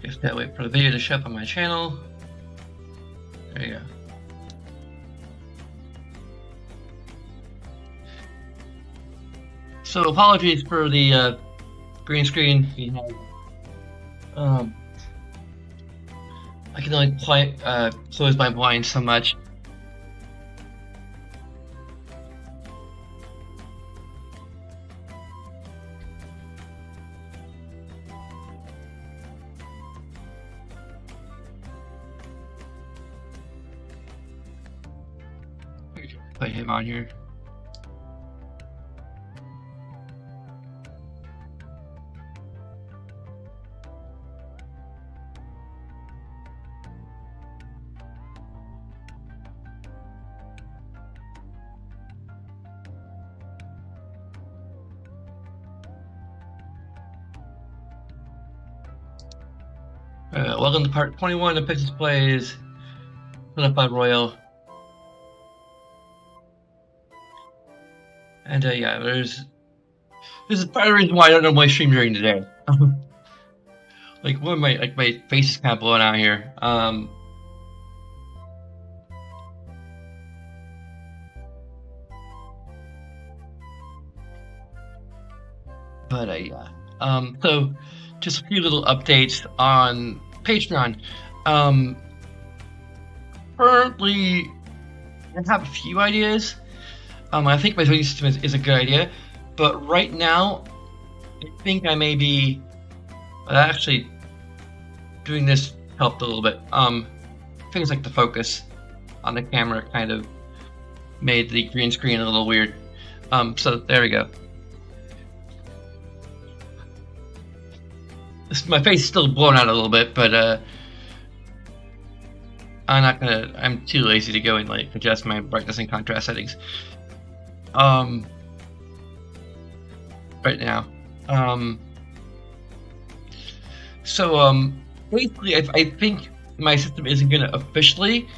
Just gotta wait for the video to show up on my channel. There you go. So apologies for the green screen. I can only close my blinds so much. Put him on here. Welcome to part 21 of Pixels Plays Bonafide Royal. And yeah, this is part of the reason why I don't normally stream during the day. Like my face is kind of blown out here. But yeah. So just a few little updates on Patreon. Currently, I have a few ideas. I think my voting system is a good idea, but right now, I think I may be actually doing this helped a little bit. Things like the focus on the camera kind of made the green screen a little weird. So there we go. My face is still blown out a little bit, but I'm too lazy to go and like adjust my brightness and contrast settings. Right now. So basically I think my system isn't gonna officially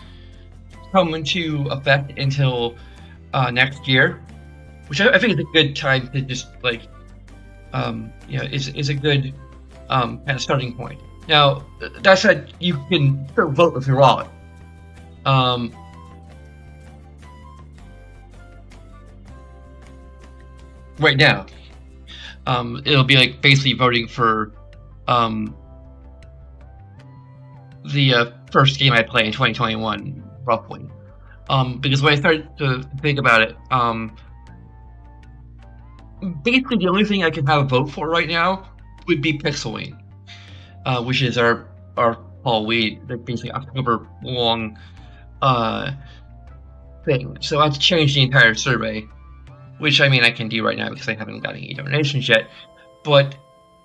come into effect until next year, which I think is a good time to just like is a good kind of starting point. Now that said, you can still vote with your wallet. Right now, it'll be like basically voting for the first game I play in 2021, roughly. Because when I started to think about it, basically the only thing I can have a vote for right now would be Pixelween, which is our fall weed, like basically October long thing. So I have to change the entire survey, which I mean I can do right now because I haven't got any donations yet. But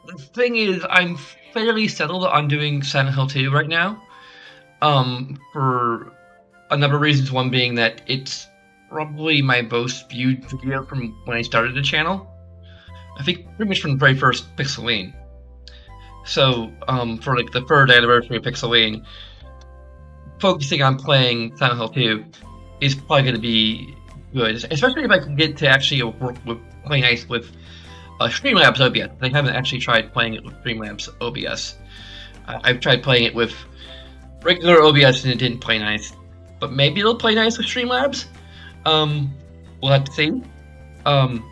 the thing is, I'm fairly settled on doing Silent Hill 2 right now, for a number of reasons. One being that it's probably my most viewed video from when I started the channel. I think pretty much from the very first Pixelween. So for like the third anniversary of Pixelween, focusing on playing Silent Hill 2 is probably going to be good, especially if I can get to actually play nice with Streamlabs OBS. I haven't actually tried playing it with Streamlabs OBS. I've tried playing it with regular OBS and it didn't play nice, but maybe it'll play nice with Streamlabs. We'll have to see. I'll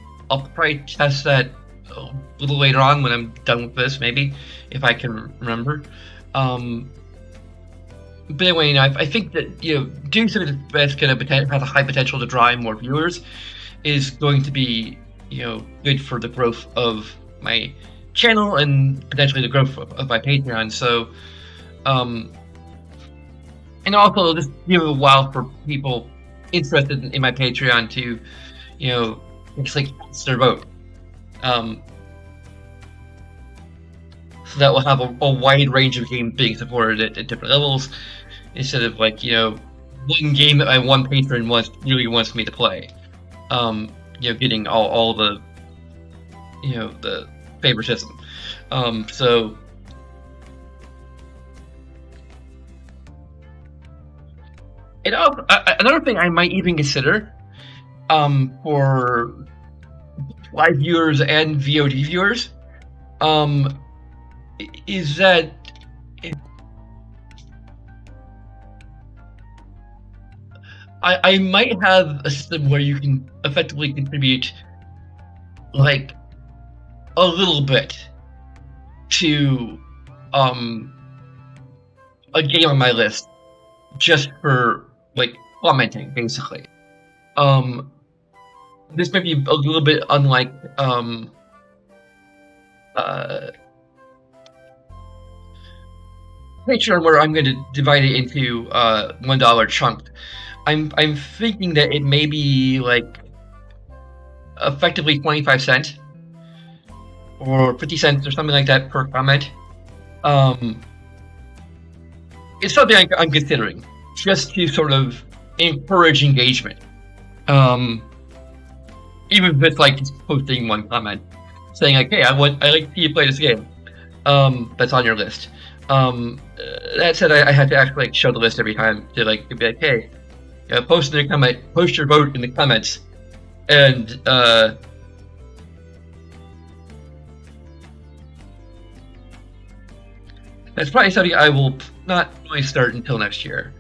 probably test that a little later on when I'm done with this, maybe, if I can remember. But anyway, I think that doing something that's going to have a high potential to draw in more viewers is going to be good for the growth of my channel and potentially the growth of my Patreon. So, and also just give it a while for people interested in my Patreon to, just like cast their vote. So that will have a wide range of games being supported at different levels, instead of like one game that my one patron really wants me to play. Getting all the the favoritism. So and another thing I might even consider for live viewers and VOD viewers is that I might have a system where you can effectively contribute like a little bit to a game on my list just for like commenting, basically. This might be a little bit unlike Patreon, where I'm going to divide it into $1 chunks. I'm thinking that it may be like effectively 25 cents or 50 cents or something like that per comment. It's something I'm considering, just to sort of encourage engagement. Even if it's like just posting one comment, saying like, "Hey, I like to see you play this game." That's on your list. That said, I had to actually like show the list every time to like be like, "Hey, post in the comment, post your vote in the comments," and that's probably something I will not really start until next year.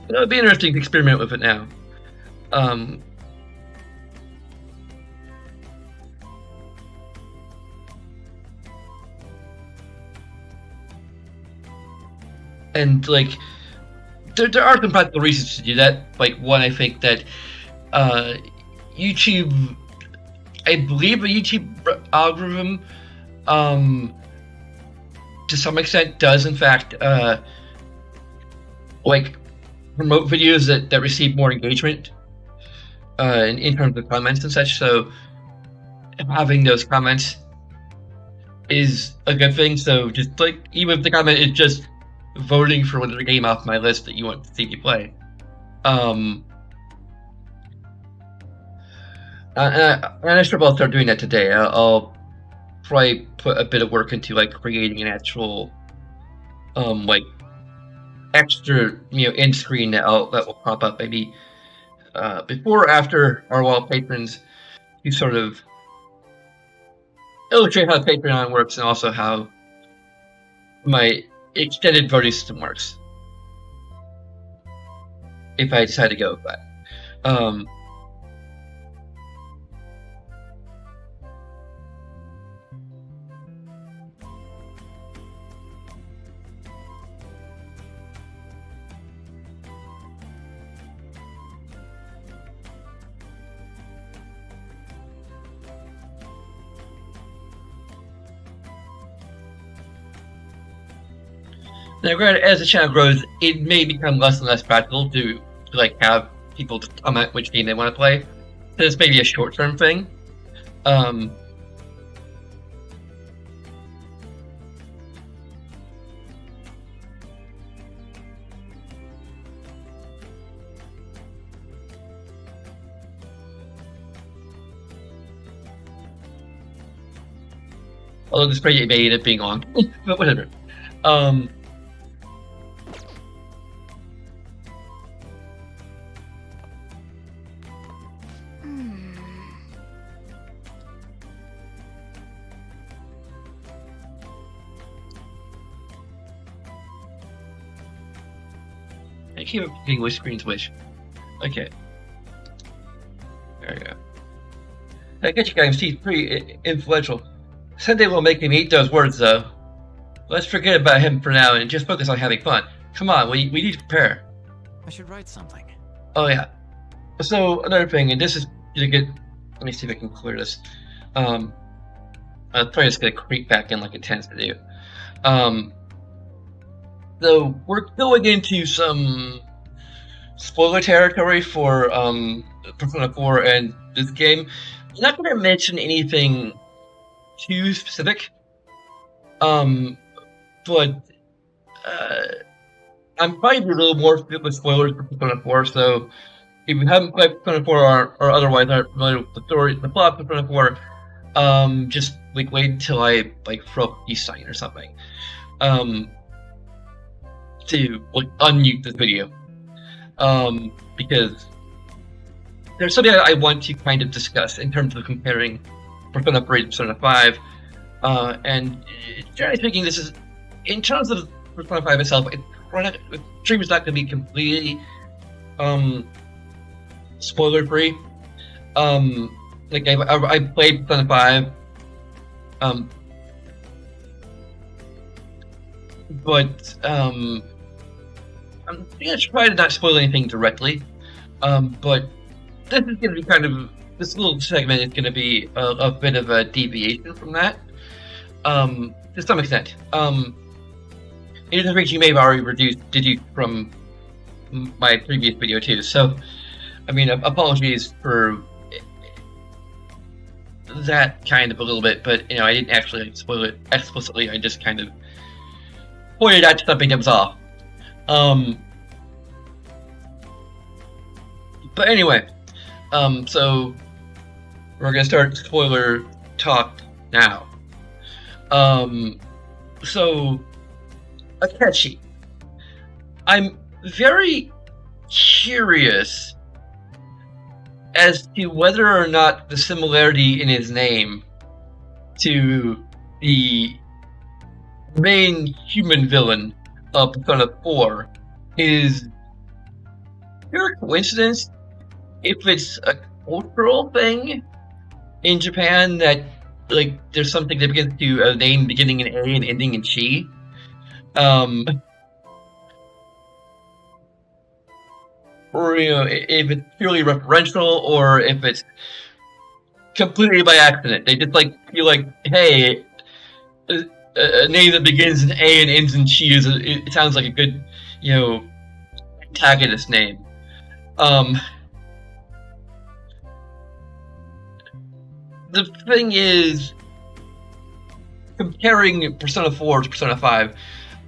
It would be interesting to experiment with it now. And like, there are some practical reasons to do that. Like, one, I think that YouTube, I believe the YouTube algorithm, to some extent, does in fact like promote videos that receive more engagement in terms of comments and such. So having those comments is a good thing. So just like, even if the comment is just voting for another game off my list that you want to see me play, and I should probably start doing that today. I'll probably put a bit of work into like creating an actual like extra end screen that will pop up maybe before or after our wall patrons, to sort of illustrate how Patreon works and also how my extended voting system works, if I decide to go with that. Now, granted, as the channel grows, it may become less and less practical to like have people comment which game they want to play. So this may be a short-term thing. Although this may end up being long, but whatever. I keep getting which screen's which. Okay. There we go. I get you guys, he's pretty influential. Sunday will make him eat those words, though. Let's forget about him for now and just focus on having fun. Come on, we need to prepare. I should write something. Oh, yeah. So, another thing, and this is gonna get... Let me see if I can clear this. I'm probably just gonna creep back in like it tends to do. So, we're going into some spoiler territory for Persona 4 and this game. I'm not gonna mention anything too specific, but I'm probably a little more with spoilers for Persona 4, so if you haven't played Persona 4 or otherwise aren't familiar with the story, the plot of Persona 4, just like wait until I like throw up a peace sign or something, to like unmute this video, because there's something I want to kind of discuss in terms of comparing Persona 4 and Persona 5, and generally speaking, this is in terms of Persona 5 itself, the stream is not going to be completely spoiler free. Like I played Persona 5, but I'm gonna try to not spoil anything directly. But this is gonna be this little segment is gonna be a bit of a deviation from that, to some extent. It is things you may have already deduced from my previous video too. So, I mean, apologies for that kind of a little bit, but you know, I didn't actually spoil it explicitly. I just kind of pointed out something that was off. But anyway, so we're gonna start spoiler talk now. So Akechi, I'm very curious as to whether or not the similarity in his name to the main human villain of Persona 4 is pure coincidence, if it's a cultural thing in Japan that, like, there's some significance to a name beginning in A and ending in Chi. Or, you know, if it's purely referential, or if it's completely by accident. They just, like, feel like, hey, a name that begins in A and ends in Chi it sounds like a good, you know, antagonist name. The thing is, comparing Persona 4 to Persona 5,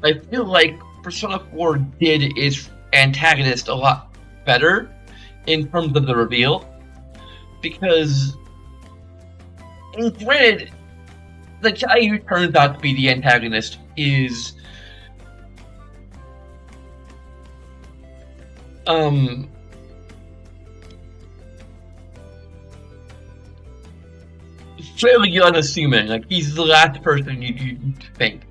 I feel like Persona 4 did its antagonist a lot better in terms of the reveal, because, and granted, the guy who turns out to be the antagonist is fairly unassuming. Like, he's the last person you think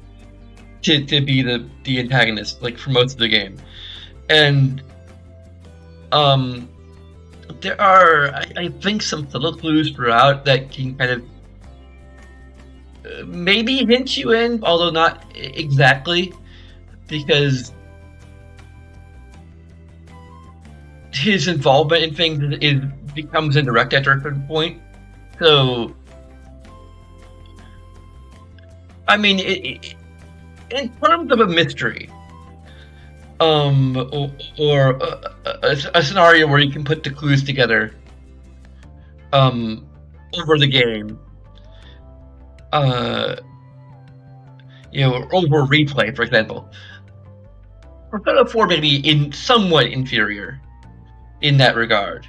to be the antagonist, like, for most of the game. And there are, I think, some subtle clues throughout that can kind of maybe hint you in, although not exactly, because his involvement in things becomes indirect after a certain point. So, I mean, in terms of a mystery, or a scenario where you can put the clues together, over the game, you know, over replay, for example, Persona 4 may be somewhat inferior in that regard.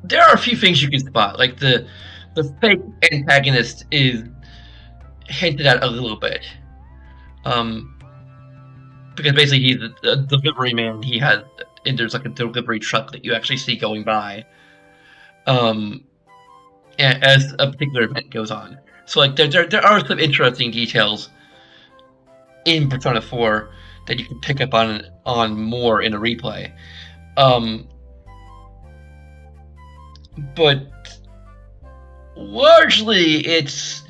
There are a few things you can spot, like the fake antagonist is hinted at a little bit, because basically he's a delivery man. And there's like a delivery truck that you actually see going by, as a particular event goes on. So, like, there are some interesting details in Persona 4 that you can pick up on more in a replay. But largely, it's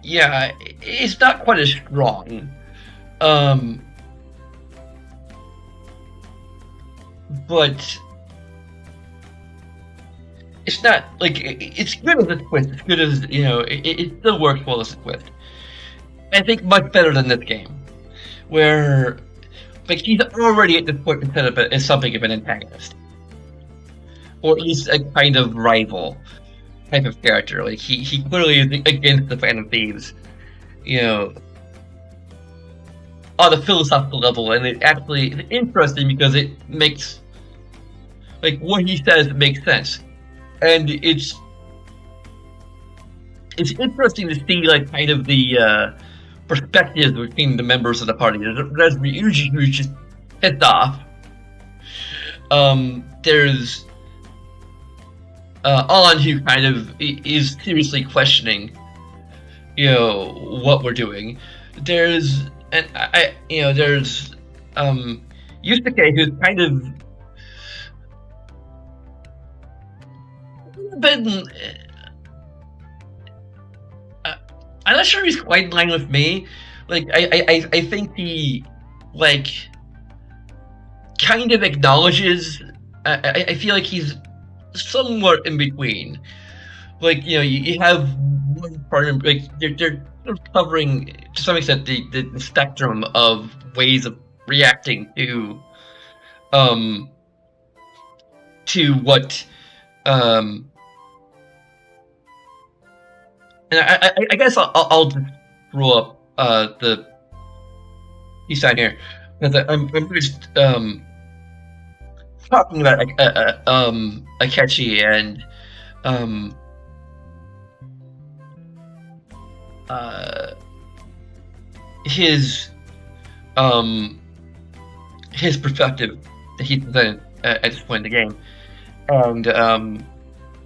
it's not quite as strong. But it's not, like, it's good as a twist. It's good as, you know, it still works well as a twist. I think much better than this game, where, like, he's already at this point been set up as something of an antagonist, or at least a kind of rival type of character. Like, he clearly is against the Phantom Thieves, you know, on a philosophical level, and it actually is interesting because it makes, like, what he says makes sense, and it's interesting to see, like, kind of the perspectives between the members of the party. There's Ryuji, who's just pissed off, There's On, who kind of is seriously questioning, what we're doing. There's and there's Yusuke, who's kind of been. I'm not sure he's quite in line with me. Like I think he like kind of acknowledges. I feel like he's somewhat in between. Like you have one part of, like they're sort of covering to some extent the spectrum of ways of reacting um to what and I guess I'll just roll up the piece down here because I'm just talking about Akechi and um uh his um his perspective that he presented at this point in the game, and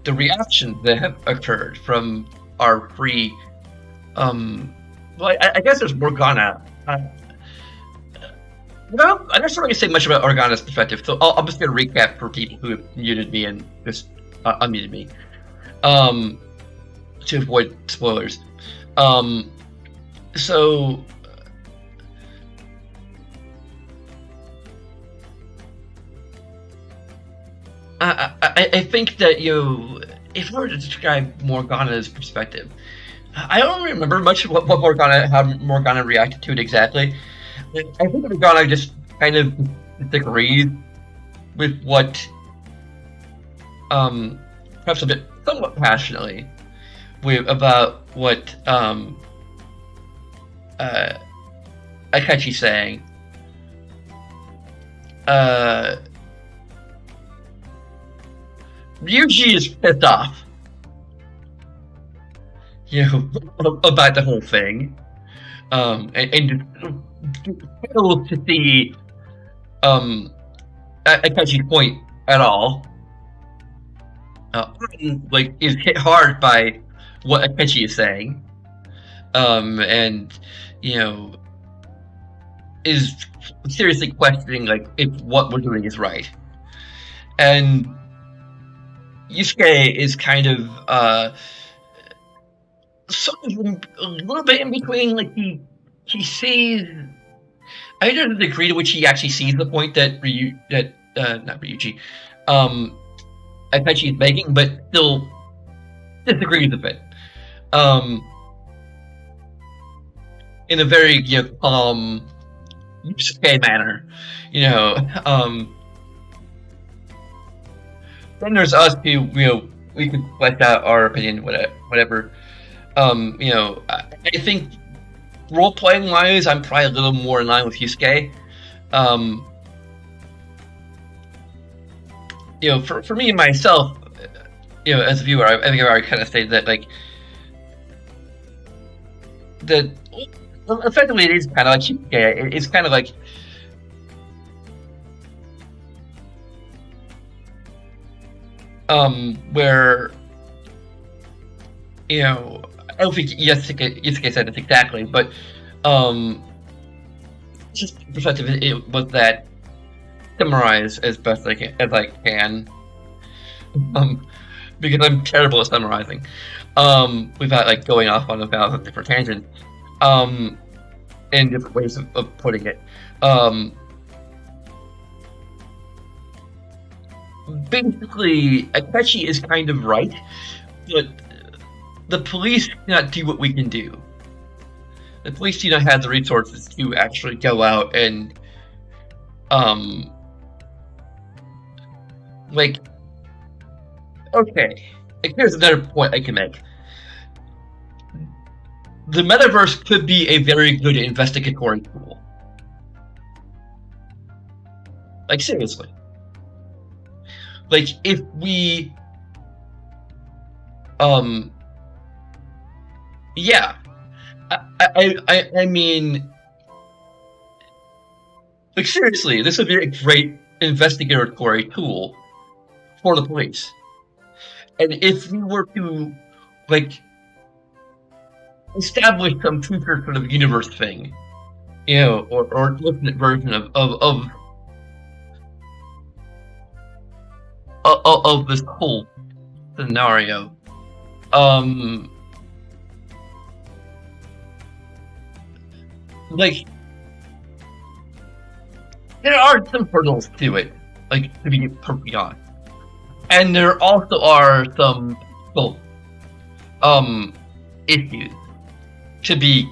the reactions that have occurred from our pre well, I guess there's Morgana. Well, I'm not sure I can say much about Morgana's perspective, so I'm just going to recap for people who have muted me and just unmuted me to avoid spoilers. So I think that if we were to describe Morgana's perspective, I don't remember much of how Morgana reacted to it exactly. I think Morgana just kind of disagrees with what, perhaps a bit somewhat passionately, about what Akechi's saying. Ryuji is pissed off, about the whole thing, and fails to see Akechi's point at all. Like is hit hard by what Akechi is saying, and is seriously questioning like if what we're doing is right, and Yusuke is kind of sort of a little bit in between. Like he sees, I don't know the degree to which he actually sees the point that not Ryuji, Akechi is making, but still disagrees with it. In a very calm Yusuke manner, Then there's us who we could flesh out our opinion, whatever. I think role playing wise, I'm probably a little more in line with Yusuke. For me myself, as a viewer, I think I've already kind of stated that like that effectively it is kind of like Yusuke. It's kind of like where I don't think Yusuke said this exactly, but just perspective it was that summarize as best I can, because I'm terrible at summarizing, without like going off on a different tangent, and different ways of putting it. Basically, Akechi is kind of right, but the police cannot do what we can do. The police do not have the resources to actually go out and, okay, here's another point I can make. The metaverse could be a very good investigatory tool. Like, seriously. Like, if we, yeah, I mean, like, seriously, this would be a great investigatory tool for the police. And if we were to, like, establish some future sort of universe thing, or alternate version of this whole scenario, like, there are some hurdles to it, like, to be perfectly honest. And there also are some, well, issues to be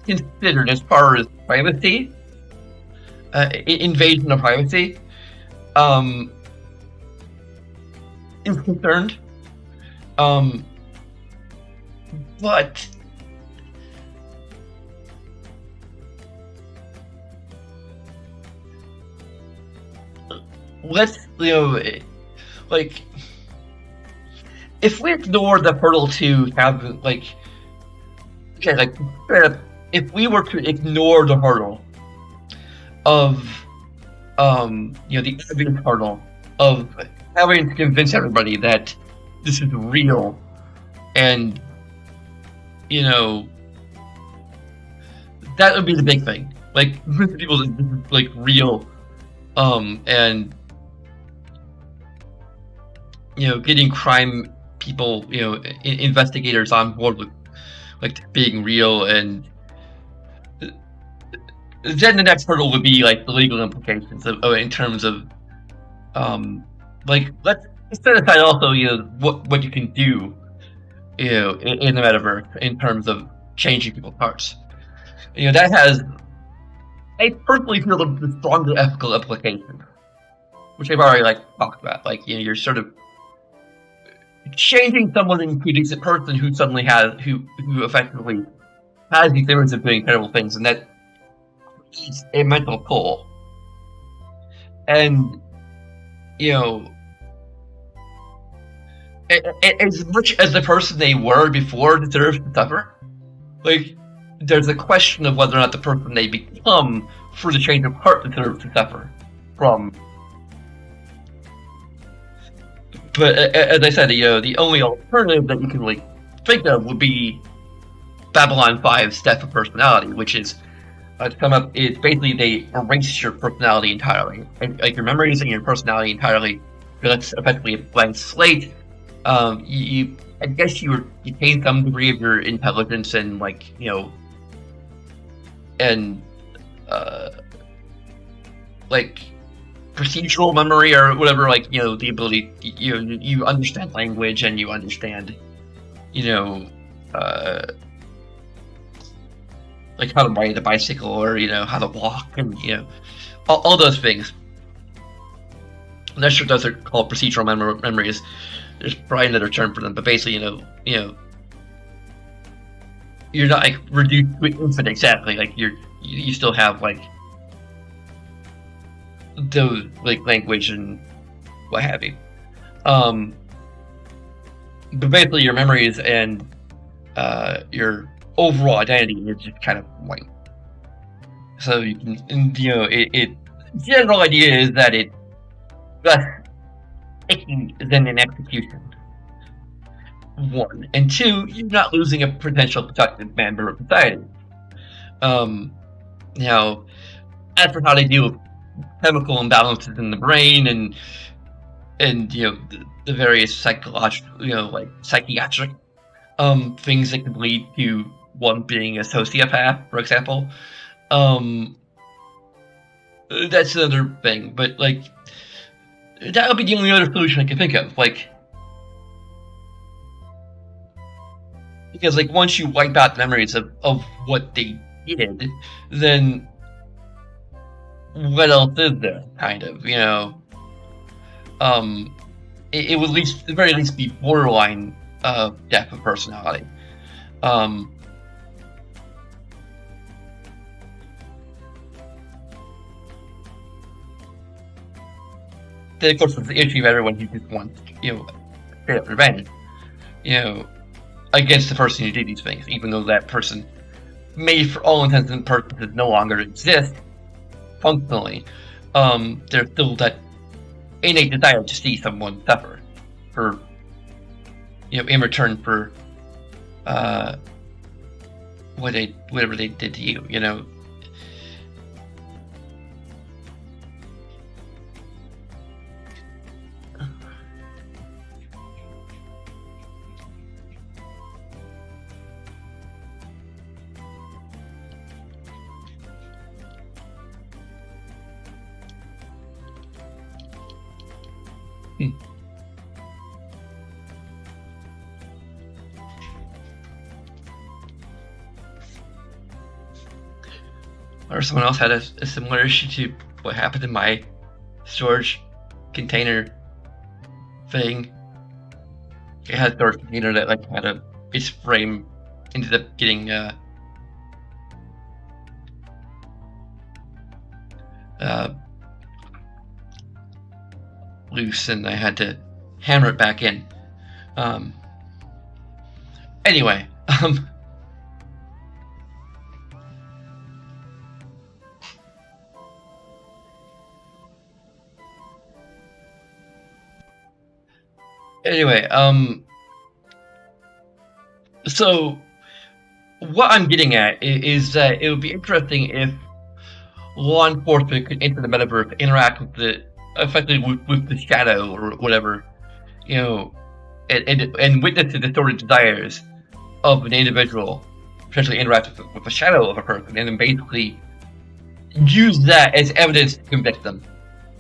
considered as far as privacy, invasion of privacy, is concerned. But let's, like, if we ignore the hurdle to have, like, okay, like, if we were to ignore the hurdle of, the obvious hurdle of having to convince everybody that this is real, and, that would be the big thing. Like, convince people that this is, like, real, and, getting crime people, investigators on board with, like, being real, and then the next hurdle would be, like, the legal implications of in terms of, like, let's set aside also, what you can do, in the metaverse in terms of changing people's hearts. That has, I personally feel, the stronger ethical implications, which I've already, like, talked about. Like, you're sort of changing someone into a decent person who suddenly who effectively has these images of doing terrible things, and that is a mental toll. And, as much as the person they were before deserves to suffer, like, there's a question of whether or not the person they become for the change of heart deserves to suffer from. But as I said, the only alternative that you can, like, think of would be Babylon 5's Death of Personality, which is it's basically they erase your personality entirely, like your memories and your personality entirely. That's effectively a blank slate. I guess you retain some degree of your intelligence and, like, and like, procedural memory or whatever, like, the ability, you understand language, and you understand, like, how to ride a bicycle, or, how to walk, and, all those things. I'm not sure those are called procedural memories. There's probably another term for them, but basically, you're not, like, reduced to infinite exactly. Like, you still have, like, those, like, language and what have you. But basically, your memories and your overall identity is just kind of white. So you can, the general idea is that it's less sticky than an execution. One. And two, you're not losing a potential productive member of society. Now, as for how they deal with chemical imbalances in the brain and the various psychological, like, psychiatric things that could lead to one being a sociopath, for example, that's another thing. But, like, that would be the only other solution I can think of. Like, because, like, once you wipe out the memories of what they did, then what else is there, kind of, it would at the very least be borderline death of personality. Then, of course, it's the issue of everyone who just wants, straight up revenge, against the person who did these things, even though that person may, for all intents and purposes, no longer exist. functionally, there's still that innate desire to see someone suffer for, in return for whatever they did to you. Or someone else had a similar issue to what happened in my storage container thing. It had a storage container that had its frame ended up getting loose, and I had to hammer it back in. Anyway, so what I'm getting at is that it would be interesting if law enforcement could enter the metaverse, interact with effectively with the shadow or whatever, and witness the sort of desires of an individual, potentially interact with the shadow of a person, and then basically use that as evidence to convict them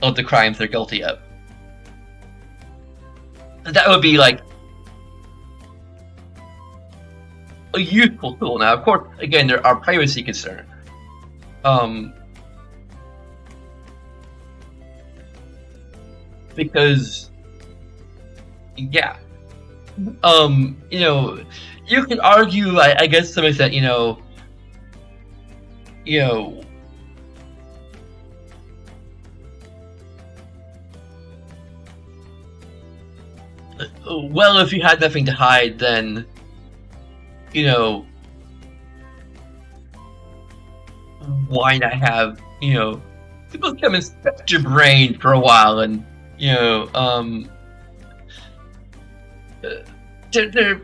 of the crimes they're guilty of. That would be like a useful tool. Now, of course, again, there are privacy concerns. Because, yeah, you can argue, I guess, to some extent, well, if you had nothing to hide, then, why not have, people come inspect your brain for a while, and, they're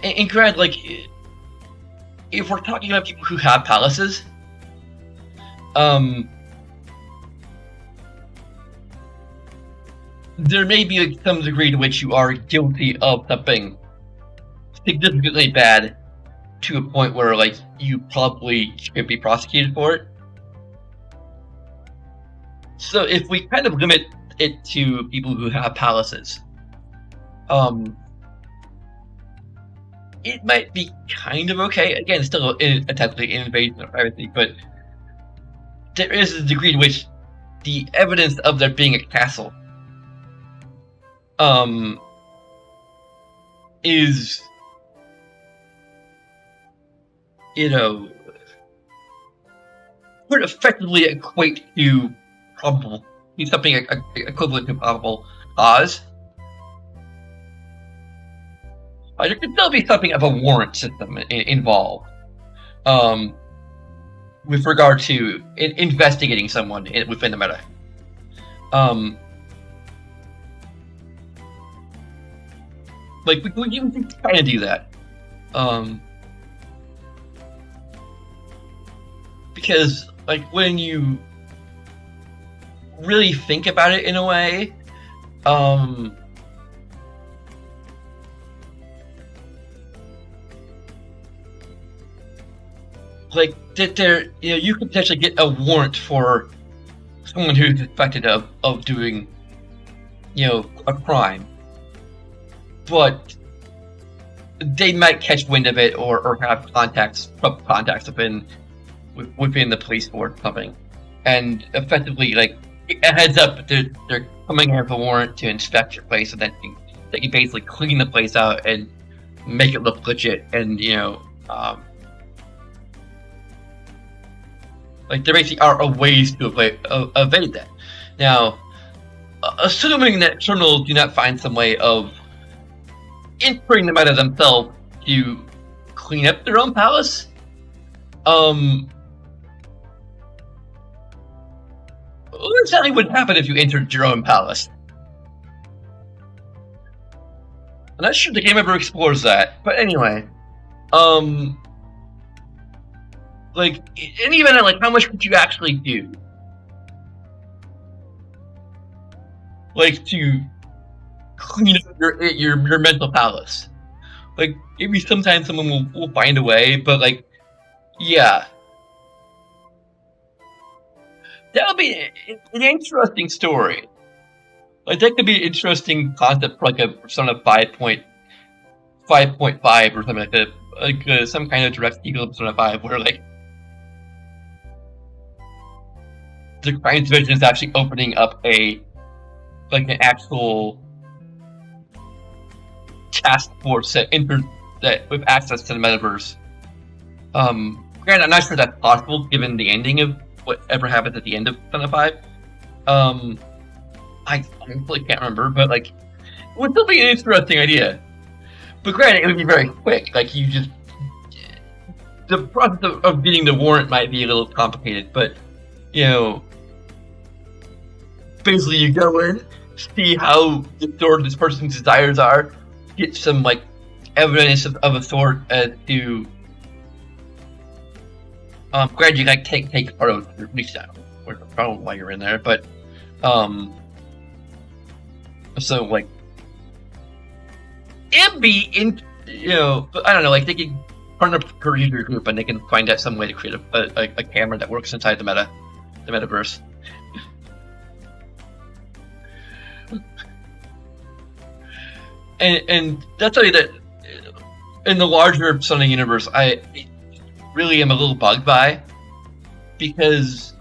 and granted, like, if we're talking about people who have palaces, there may be some degree to which you are guilty of something significantly bad to a point where, like, you probably should be prosecuted for it. So if we kind of limit it to people who have palaces, it might be kind of okay. Again, it's still technically an invasion of privacy, but there is a degree to which the evidence of there being a castle is, would effectively equate to probable, something equivalent to probable cause. There could still be something of a warrant system involved, with regard to investigating someone within the meta. Like, we can kind of do that. Because, like, when you really think about it in a way, like, that you could potentially get a warrant for someone who's suspected of doing, a crime. But they might catch wind of it or have contacts within the police force or something, and effectively, like, a heads up, they're coming here with a warrant to inspect your place, and then you basically clean the place out and make it look legit, and like, there basically are ways to evade that. Now, assuming that criminals do not find some way of entering the meta themselves to clean up their own palace, exactly what happened if you entered your own palace. I'm not sure the game ever explores that, but anyway, like in the event, like how much could you actually do, like to clean up your mental palace? Like maybe sometimes someone will find a way, but like yeah, that would be an interesting story. Like that could be an interesting concept for like a Persona 5.5 or something like that, like some kind of direct sequel of Persona 5 where like the crime division is actually opening up an actual task force that with access to the metaverse. Granted, I'm not sure that's possible given the ending of whatever happens at the end of Persona 5. I honestly can't remember, but like, it would still be an interesting idea. But granted, it would be very quick. Like, the process of getting the warrant might be a little complicated, but, basically you go in, see how distorted this person's desires are, get some, like, evidence of a sort as to, granted, you take part of the police down, or I don't know why you're in there, but, so, like, it'd be I don't know, like, they can partner up with a user group and they can find out some way to create a camera that works inside the metaverse. and I'll tell you that in the larger Persona universe, I really am a little bugged by, because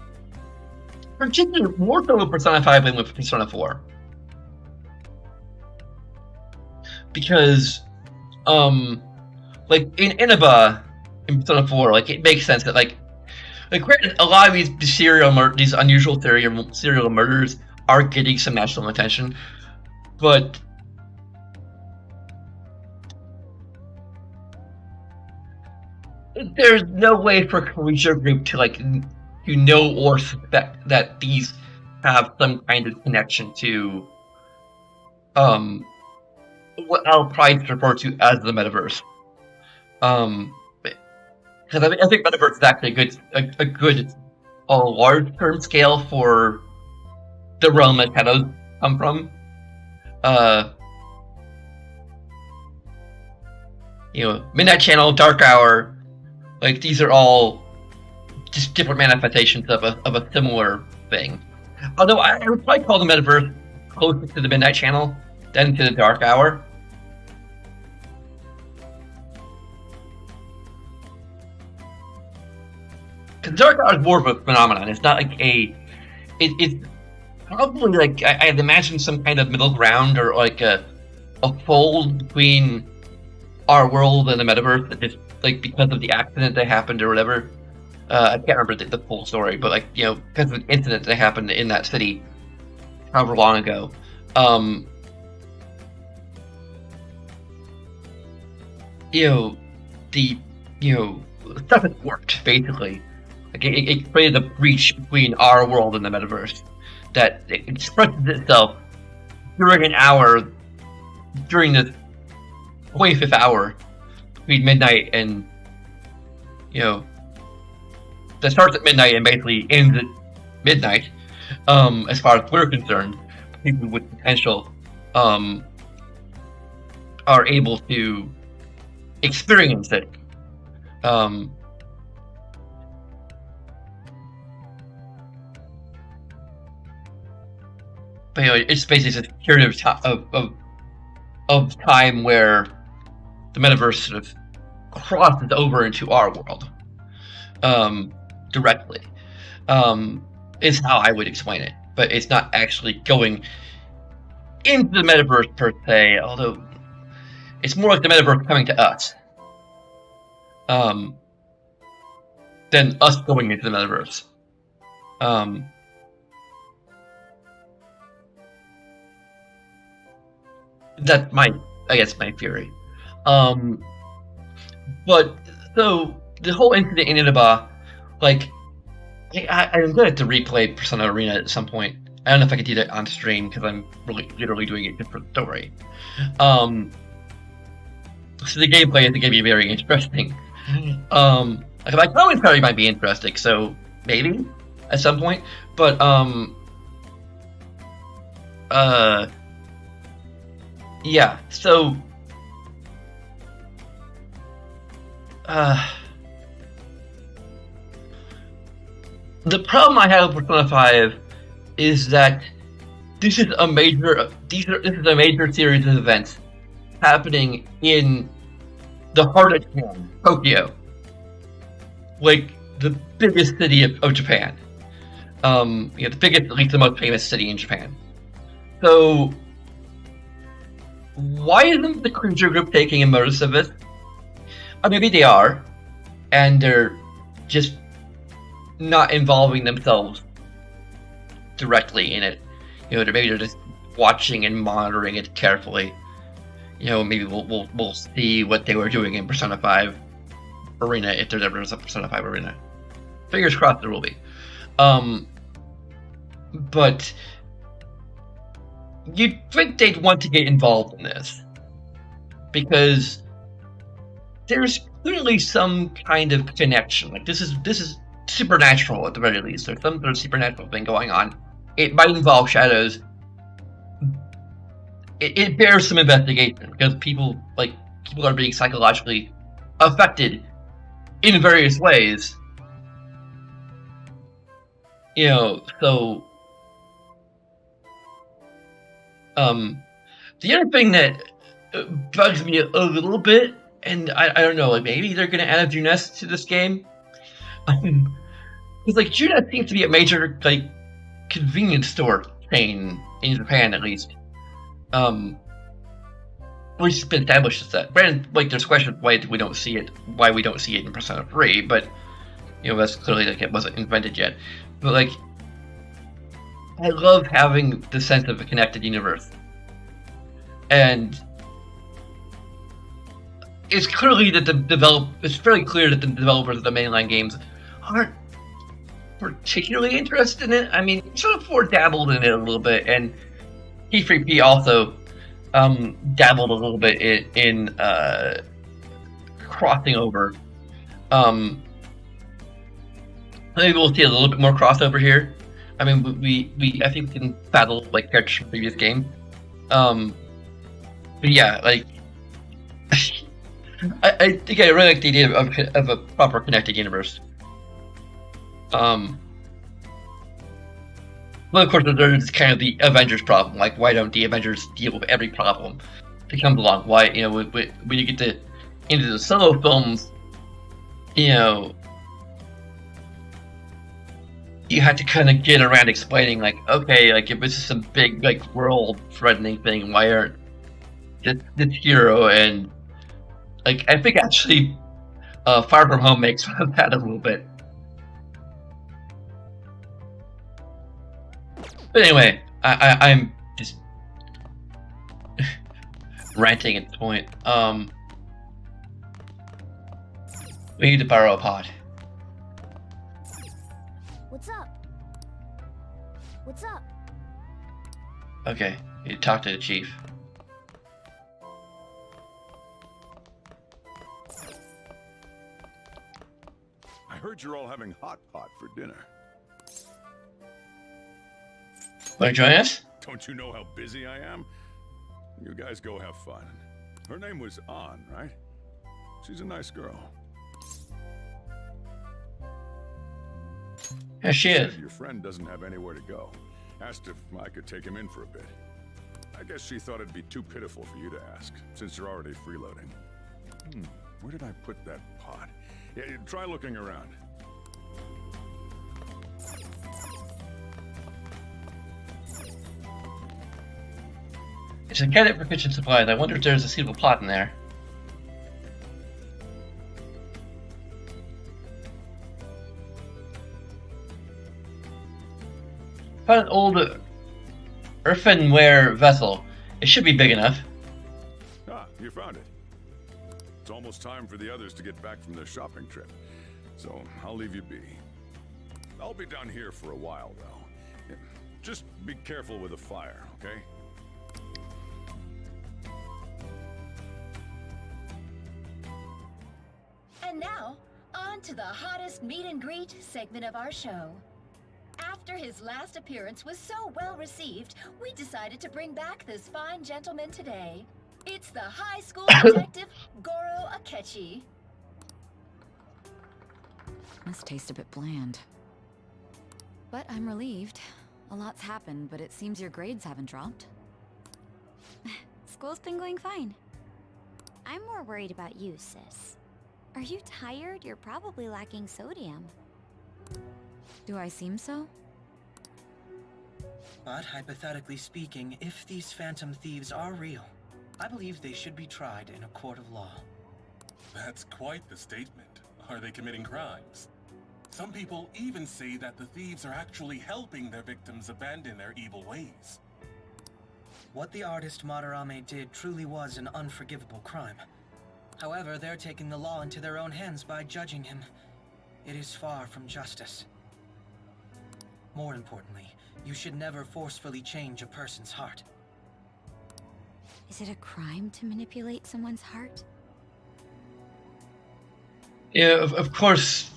particularly more so with Persona 5 than with Persona 4. Because, like, in Inaba, in Persona 4, like, it makes sense that, like granted, a lot of these unusual serial murders are getting some national attention, but there's no way for a Korean group to, like, to know or suspect that these have some kind of connection to, what I'll probably refer to as the metaverse. Because I think metaverse is actually a good large term scale for the realm that shadows come from. Midnight Channel, Dark Hour, like, these are all just different manifestations of a similar thing. Although I would probably call the metaverse closer to the Midnight Channel than to the Dark Hour. Because Dark Hour is more of a phenomenon. It's not like it's probably like I'd imagine some kind of middle ground, or like a fold between our world and the metaverse that just, like, because of the accident that happened or whatever. I can't remember the full story, but, like, because of the incident that happened in that city however long ago. The stuff has worked, basically. Like, it created a breach between our world and the metaverse that it expresses itself during an hour, during the 25th hour between midnight and, that starts at midnight and basically ends at midnight. As far as we're concerned, people with potential are able to experience it. But it's basically a period of time where the metaverse sort of crosses over into our world directly. Is how I would explain it, but it's not actually going into the metaverse per se, although it's more like the metaverse coming to us than us going into the metaverse. That's my theory. But so the whole incident in Inaba, like, I'm gonna have to replay Persona Arena at some point. I don't know if I could do that on stream because I'm really literally doing it just for the story. So the gameplay is going to be very interesting. Like Roman Perry might be interesting, so maybe at some point. But yeah. So the problem I have with Persona 5 is that this is a major series of events happening in the heart of Japan, Tokyo, like the biggest city of Japan. The biggest, at least the most famous city in Japan. So why isn't the Cruiser Group taking notice of it? Maybe they are, and they're just not involving themselves directly in it. Maybe they're just watching and monitoring it carefully. Maybe we'll see what they were doing in Persona 5 Arena if there's ever a Persona 5 Arena. Fingers crossed there will be. But you'd think they'd want to get involved in this because there's clearly some kind of connection. Like this is supernatural at the very least. There's some sort of supernatural thing going on. It might involve shadows. It bears some investigation because people are being psychologically affected in various ways. So the other thing that bugs me a little bit, and I don't know, maybe they're gonna add a Junes to this game. Because Junes seems to be a major convenience store chain in Japan, at least. At least it's been established as that. Granted, there's questions why we don't see it in Persona 3, but that's clearly it wasn't invented yet. But I love having the sense of a connected universe, and it's clearly that it's fairly clear that the developers of the mainline games aren't particularly interested in it. I mean, Persona 4 dabbled in it a little bit, and T3P also dabbled a little bit in crossing over. Maybe we'll see a little bit more crossover here. I mean, I think we can battle characters from the previous game. But yeah, I think I really like the idea of a proper connected universe. Well, of course, there's kind of the Avengers problem. Why don't the Avengers deal with every problem that comes along? Why, when you get into the solo films, you have to kind of get around explaining, okay, if this is some big, world-threatening thing, why aren't this hero and, I think actually, Far From Home makes fun of that a little bit. But anyway, I'm just ranting at this point. We need to borrow a pod. What's up? What's up? Okay, you talk to the chief. I heard you're all having hot pot for dinner. Want to join us? Don't you know how busy I am? You guys go have fun. Her name was Ann, right? She's a nice girl. Yeah, she is. Your friend doesn't have anywhere to go. Asked if I could take him in for a bit. I guess she thought it'd be too pitiful for you to ask, since you're already freeloading. Where did I put that pot? Yeah, try looking around. It's a cabinet for kitchen supplies. I wonder if there's a suitable pot in there. Found an old earthenware vessel. It should be big enough. Ah, you found it. It's almost time for the others to get back from their shopping trip, so I'll leave you be. I'll be down here for a while, though. Just be careful with the fire, okay? And now, on to the hottest meet and greet segment of our show. After his last appearance was so well received, we decided to bring back this fine gentleman today. It's the high school detective, Goro Akechi. Must taste a bit bland. But I'm relieved. A lot's happened, but it seems your grades haven't dropped. School's been going fine. I'm more worried about you, sis. Are you tired? You're probably lacking sodium. Do I seem so? But hypothetically speaking, if these phantom thieves are real, I believe they should be tried in a court of law. That's quite the statement. Are they committing crimes? Some people even say that the thieves are actually helping their victims abandon their evil ways. What the artist Madarame did truly was an unforgivable crime. However, they're taking the law into their own hands by judging him. It is far from justice. More importantly, you should never forcefully change a person's heart. Is it a crime to manipulate someone's heart? Yeah, of course.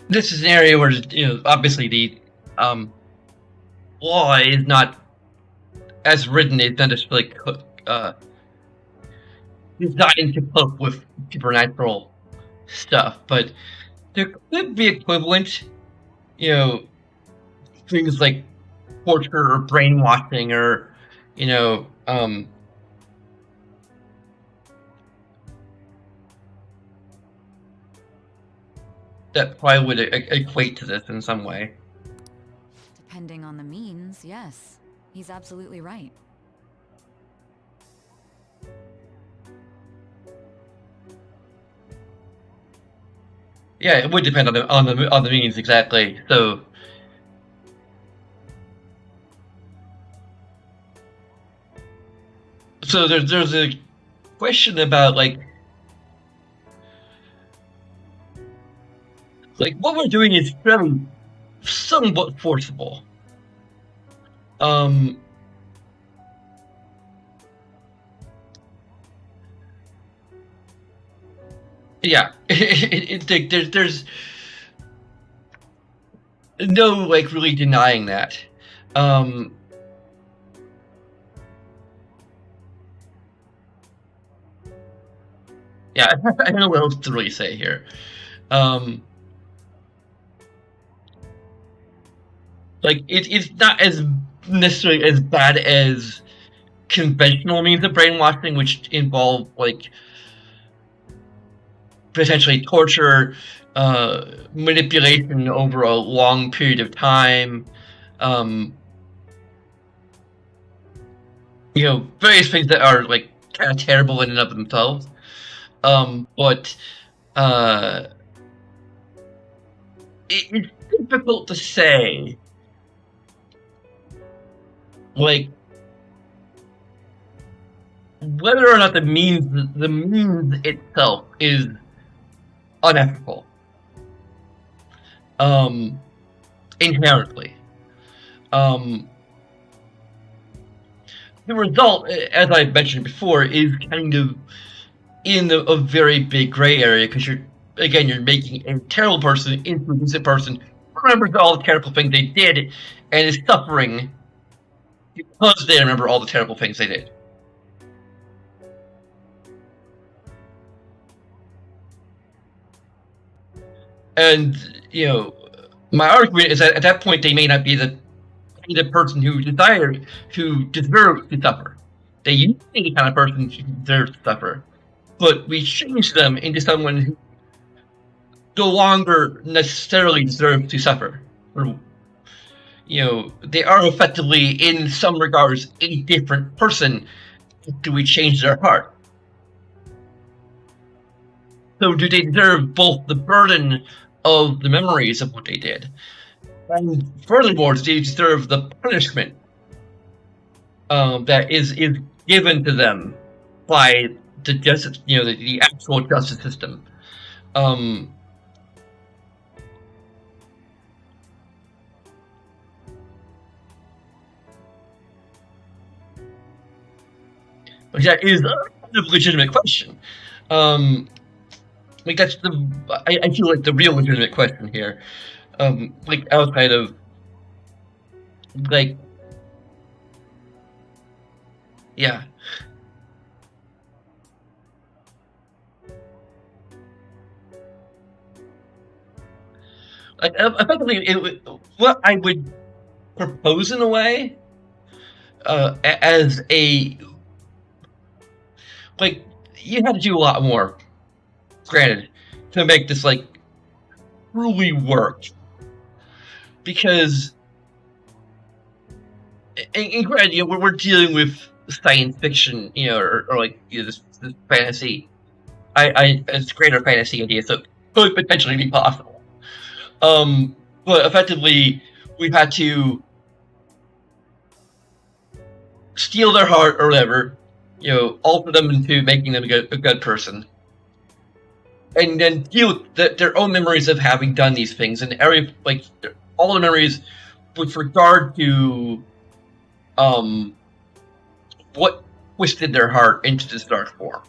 This is an area where, obviously the law is not, as written, is not just like designed to cope with supernatural stuff, but there could be equivalent, things like torture or brainwashing or, that probably would equate to this in some way. Depending on the means, yes. He's absolutely right. Yeah, it would depend on the means exactly. So there's a question about like what we're doing is fairly somewhat forcible. Yeah, there's no really denying that. Yeah, I don't know what else to really say here. It's not as necessarily as bad as conventional means of brainwashing, which involve potentially torture, manipulation over a long period of time, various things that are kind of terrible in and of themselves. But it's difficult to say, whether or not the means itself is unethical, inherently. The result, as I mentioned before, is kind of in a very big gray area, because you're making a terrible person into a decent person who remembers all the terrible things they did and is suffering because they remember all the terrible things they did. And, my argument is that at that point they may not be the person who deserves to suffer. They used to be the kind of person who deserves to suffer. But we change them into someone who no longer necessarily deserves to suffer. Or, they are effectively, in some regards, a different person after we change their heart. So do they deserve both the burden of the memories of what they did, and furthermore, do they deserve the punishment that is given to them by the justice, the actual justice system? That is a legitimate question. Like that's I feel like the real legitimate question here. Like outside of like, yeah. Like effectively, what I would propose in a way, as a like, you had to do a lot more, granted, to make this like truly work, because, and granted, you know, we're dealing with science fiction, you know, or like, you know, this fantasy. It's greater fantasy idea, so it could potentially be possible. But effectively, we've had to steal their heart or whatever, you know, alter them into making them a good person, and then deal with their own memories of having done these things, and like all the memories with regard to what twisted their heart into this dark form.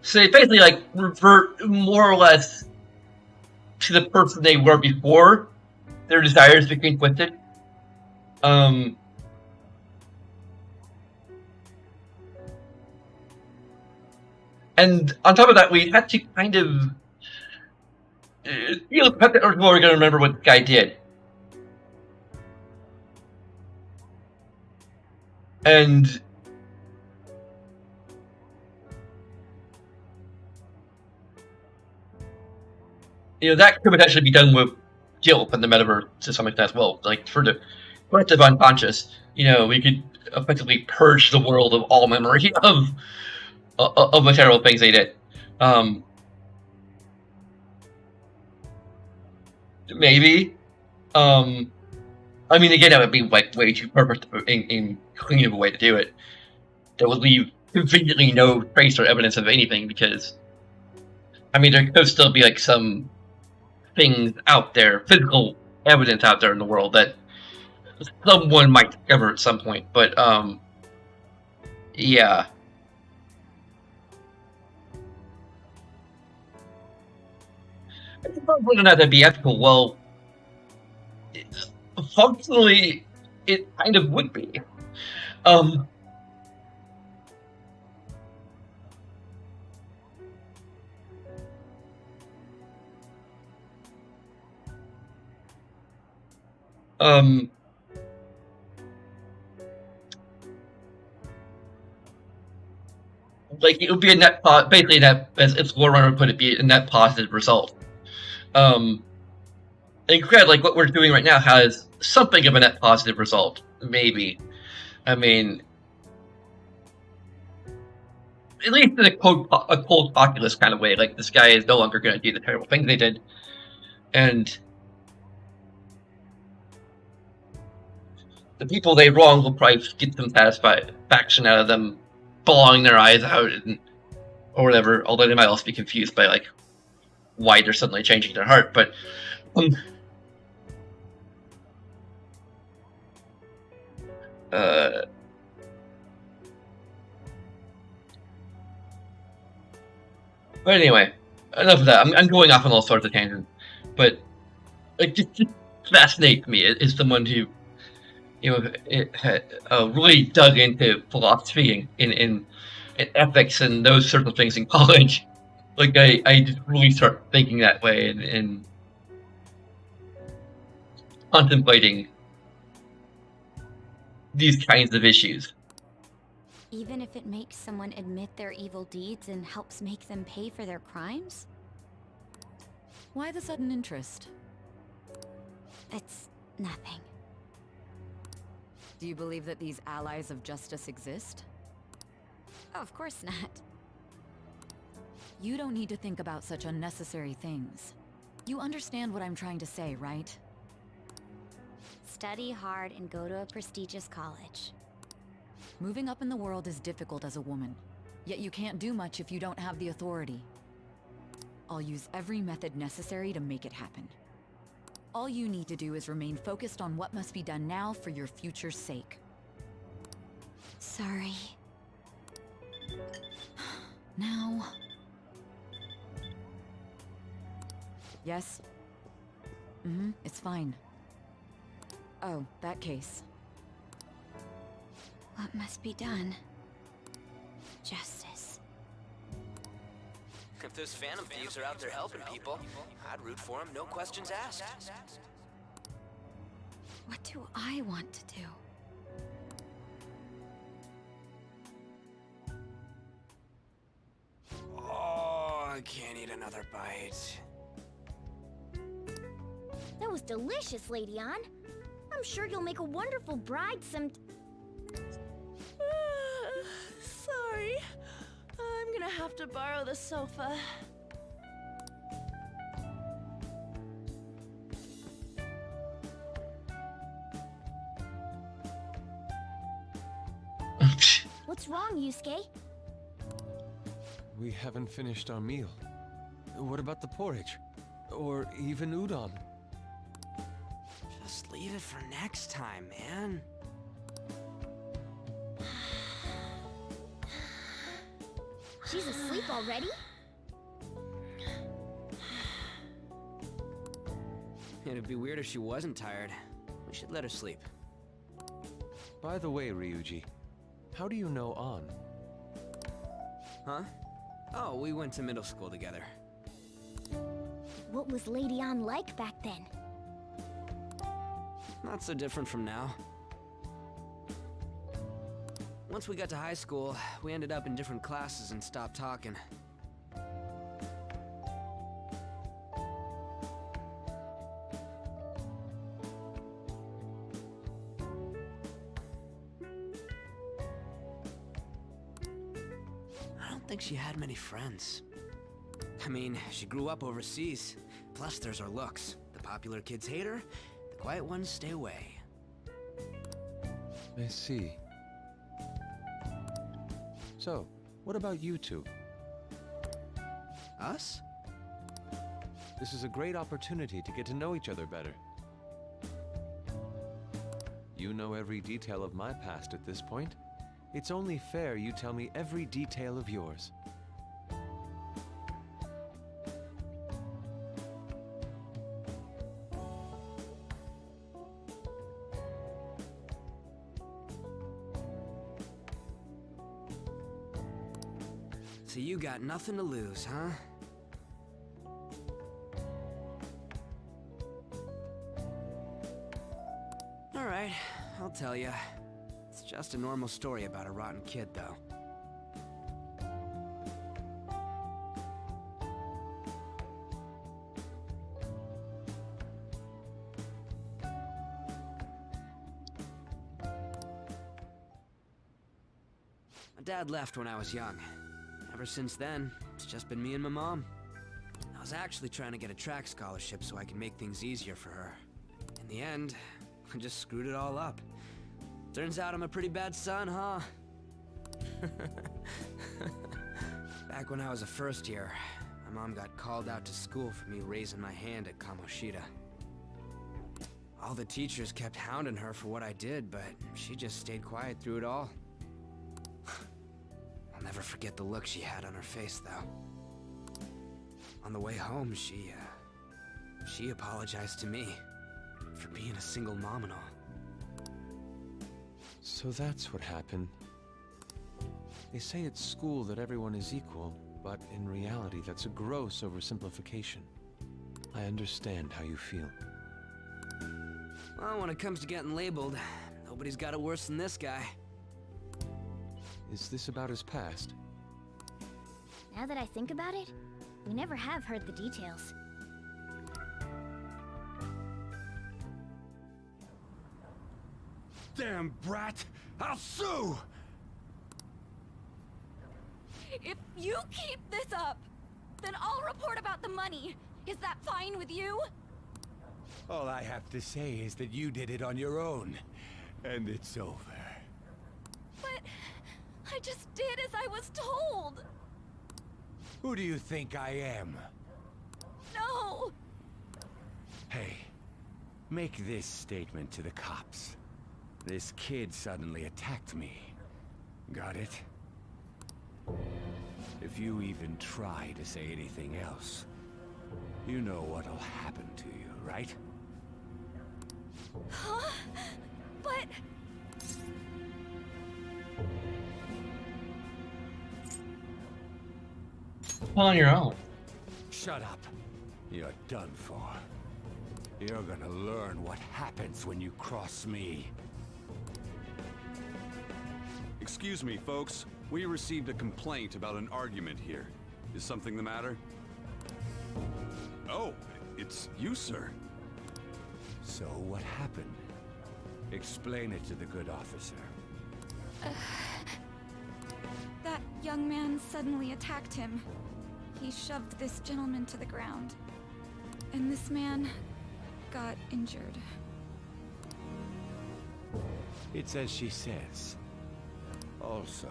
So they basically like revert more or less to the person they were before their desires became twisted. And on top of that, we had to kind of, you know, we're going to remember what the guy did. And you know, that could potentially be done with guilt in the metaverse to some extent as well. Like for the collective unconscious, you know, we could effectively purge the world of all memory of the terrible things they did. Maybe. I mean, again, that would be like way too perfect and clean of a way to do it. That would leave conveniently no trace or evidence of anything, because, I mean, there could still be like some things out there, physical evidence out there in the world that someone might discover at some point. But yeah. Whether or not that'd be ethical, well, functionally, it kind of would be. Like, it would be a net, basically, net, as Lore Runner put it, be a net positive result. And granted, like, what we're doing right now has something of a net positive result, maybe. I mean, at least in a cold populist kind of way, like, this guy is no longer going to do the terrible things they did. And the people they wronged will probably get some satisfaction out of them bawling their eyes out, or whatever, although they might also be confused by, like, why they're suddenly changing their heart. But but anyway, enough of that. I'm going off on all sorts of tangents, but it just fascinates me as someone who, you know, really dug into philosophy and ethics and those sorts of things in college. Like, I just really start thinking that way and contemplating these kinds of issues. Even if it makes someone admit their evil deeds and helps make them pay for their crimes? Why the sudden interest? It's nothing. Do you believe that these allies of justice exist? Oh, of course not. You don't need to think about such unnecessary things. You understand what I'm trying to say, right? Study hard and go to a prestigious college. Moving up in the world is difficult as a woman, yet you can't do much if you don't have the authority. I'll use every method necessary to make it happen. All you need to do is remain focused on what must be done now for your future's sake. Sorry. Now... Yes? It's fine. Oh, that case. What must be done? Justice. If those Phantom Thieves are out there helping people, I'd root for them, no questions asked. What do I want to do? Oh, I can't eat another bite. That was delicious, Lady Ann. I'm sure you'll make a wonderful bride some... Sorry. I'm gonna have to borrow the sofa. What's wrong, Yusuke? We haven't finished our meal. What about the porridge? Or even udon? Just leave it for next time, man. She's asleep already? It'd be weird if she wasn't tired. We should let her sleep. By the way, Ryuji, how do you know An? Huh? Oh, we went to middle school together. What was Lady Ann like back then? Not so different from now. Once we got to high school, we ended up in different classes and stopped talking. I don't think she had many friends. I mean, she grew up overseas. Plus, there's her looks. The popular kids hate her, the quiet ones stay away. I see. So, what about you two? Us? This is a great opportunity to get to know each other better. You know every detail of my past at this point. It's only fair you tell me every detail of yours. So you got nothing to lose, huh? All right, I'll tell you. It's just a normal story about a rotten kid, though. My dad left when I was young. Ever since then, it's just been me and my mom. I was actually trying to get a track scholarship so I can make things easier for her. In the end, I just screwed it all up. Turns out I'm a pretty bad son, huh? Back when I was a first year, my mom got called out to school for me raising my hand at Kamoshida. All the teachers kept hounding her for what I did, but she just stayed quiet through it all. I'll never forget the look she had on her face, though. On the way home, she apologized to me for being a single mom and all. So that's what happened. They say at school that everyone is equal, but in reality that's a gross oversimplification. I understand how you feel. Well, when it comes to getting labeled, nobody's got it worse than this guy. Is this about his past? Now that I think about it, we never have heard the details. Damn brat! I'll sue! If you keep this up, then I'll report about the money. Is that fine with you? All I have to say is that you did it on your own, and it's over. But I just did as I was told. Who do you think I am? No! Hey, make this statement to the cops. This kid suddenly attacked me. Got it? If you even try to say anything else, you know what'll happen to you, right? Huh? But... On your own. Shut up. You're done for. You're gonna learn what happens when you cross me. Excuse me, folks. We received a complaint about an argument here. Is something the matter? Oh, it's you, sir. So what happened? Explain it to the good officer. That young man suddenly attacked him. He shoved this gentleman to the ground. And this man got injured. It's as she says. Also,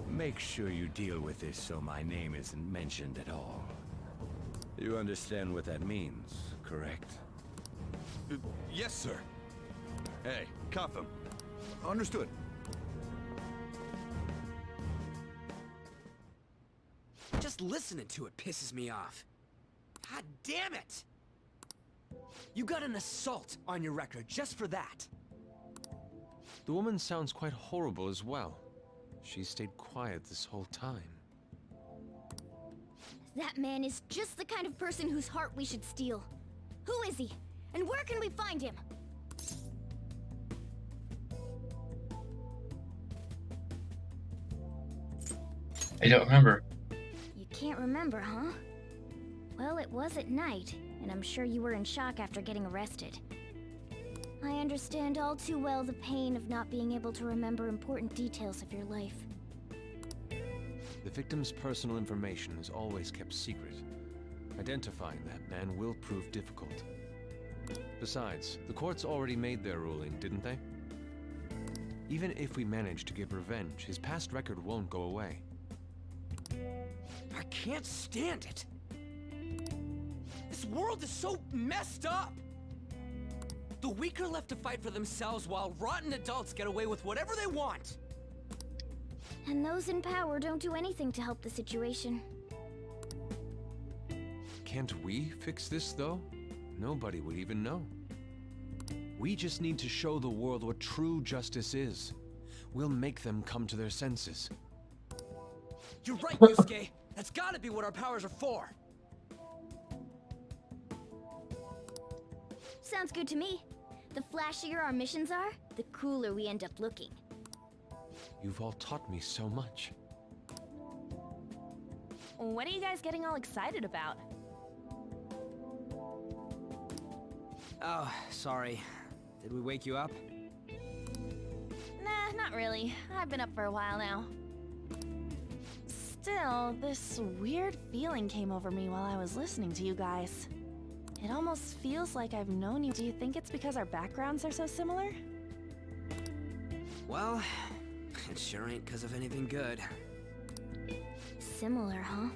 make sure you deal with this so my name isn't mentioned at all. You understand what that means, correct? Yes, sir. Hey, cuff him. Understood. Just listening to it pisses me off. God damn it! You got an assault on your record just for that. The woman sounds quite horrible as well. She stayed quiet this whole time. That man is just the kind of person whose heart we should steal. Who is he? And where can we find him? I don't remember. You can't remember, huh? Well, it was at night, and I'm sure you were in shock after getting arrested. I understand all too well the pain of not being able to remember important details of your life. The victim's personal information is always kept secret. Identifying that man will prove difficult. Besides, the courts already made their ruling, didn't they? Even if we manage to get revenge, his past record won't go away. I can't stand it. This world is so messed up. The weak are left to fight for themselves while rotten adults get away with whatever they want. And those in power don't do anything to help the situation. Can't we fix this, though? Nobody would even know. We just need to show the world what true justice is. We'll make them come to their senses. You're right, Yusuke. That's gotta be what our powers are for. Sounds good to me. The flashier our missions are, the cooler we end up looking. You've all taught me so much. What are you guys getting all excited about? Oh, sorry. Did we wake you up? Nah, not really. I've been up for a while now. Still, this weird feeling came over me while I was listening to you guys. It almost feels like I've known you. Do you think it's because our backgrounds are so similar? Well, it sure ain't because of anything good. Similar, huh?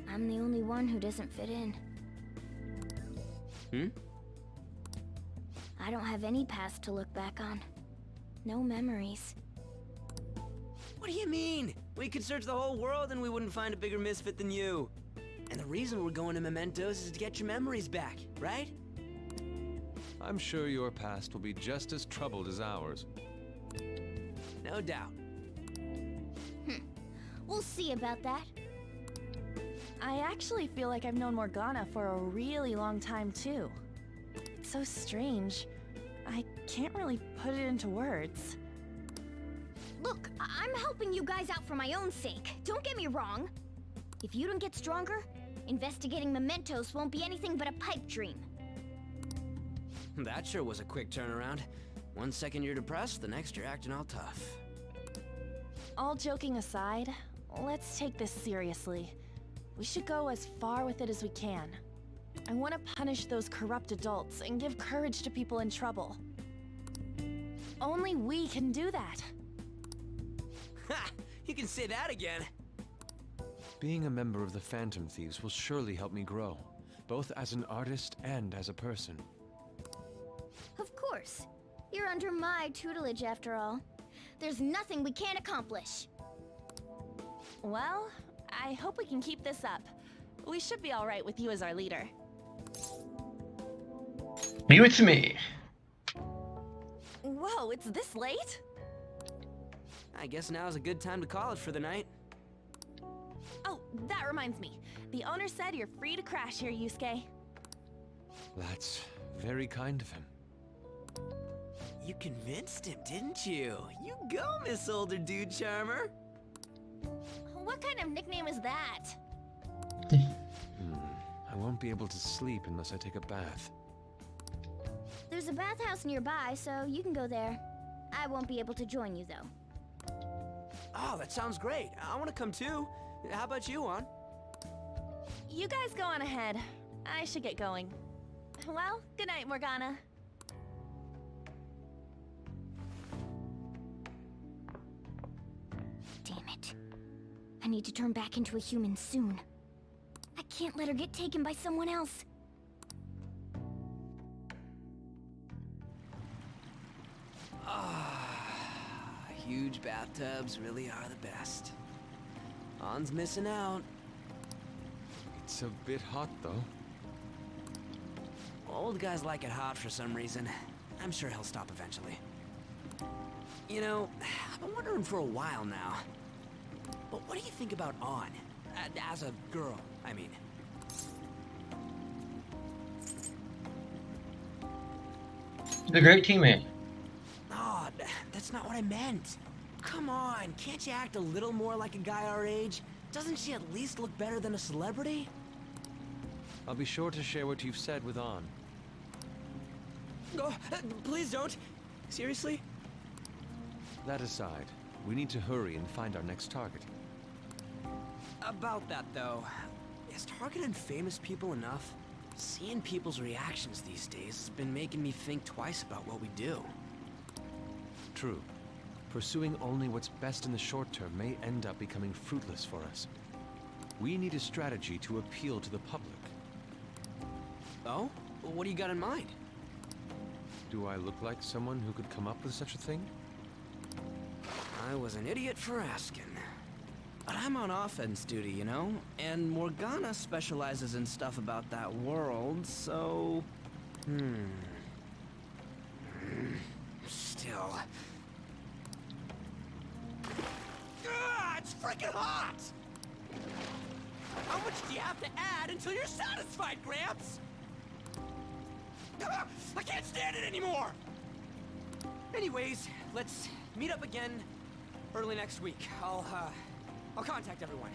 I'm the only one who doesn't fit in. I don't have any past to look back on. No memories. What do you mean? We could search the whole world and we wouldn't find a bigger misfit than you. And the reason we're going to Mementos is to get your memories back, right? I'm sure your past will be just as troubled as ours. No doubt. We'll see about that. I actually feel like I've known Morgana for a really long time, too. It's so strange. I can't really put it into words. Look, I'm helping you guys out for my own sake. Don't get me wrong. If you don't get stronger, investigating Mementos won't be anything but a pipe dream. That sure was a quick turnaround. 1 second you're depressed, the next you're acting all tough. All joking aside, let's take this seriously. We should go as far with it as we can. I want to punish those corrupt adults and give courage to people in trouble. Only we can do that. Ha! You can say that again. Being a member of the Phantom Thieves will surely help me grow, both as an artist and as a person. Of course. You're under my tutelage after all. There's nothing we can't accomplish. Well, I hope we can keep this up. We should be alright with you as our leader. Leave it to me. Whoa, it's this late? I guess now's a good time to call it for the night. Oh, that reminds me. The owner said you're free to crash here, Yusuke. That's very kind of him. You convinced him, didn't you? You go, Miss Older Dude Charmer. What kind of nickname is that? I won't be able to sleep unless I take a bath. There's a bathhouse nearby, so you can go there. I won't be able to join you, though. Oh, that sounds great. I want to come too. How about you, Ann? You guys go on ahead. I should get going. Well, good night, Morgana. Damn it. I need to turn back into a human soon. I can't let her get taken by someone else. Huge bathtubs really are the best. Ann's missing out. It's a bit hot, though. Old guys like it hot for some reason. I'm sure he'll stop eventually. You know, I've been wondering for a while now. But what do you think about Ann? As a girl, I mean. She's a great teammate. Oh, that's not what I meant. Come on, can't you act a little more like a guy our age? Doesn't she at least look better than a celebrity? I'll be sure to share what you've said with Ann. Oh, please don't. Seriously? That aside, we need to hurry and find our next target. About that, though, is targeting famous people enough? Seeing people's reactions these days has been making me think twice about what we do. True. Pursuing only what's best in the short term may end up becoming fruitless for us. We need a strategy to appeal to the public. Oh? What do you got in mind? Do I look like someone who could come up with such a thing? I was an idiot for asking. But I'm on offense duty, you know? And Morgana specializes in stuff about that world, so... Still... It's freaking hot! How much do you have to add until you're satisfied, Gramps? I can't stand it anymore! Anyways, let's meet up again early next week. I'll contact everyone.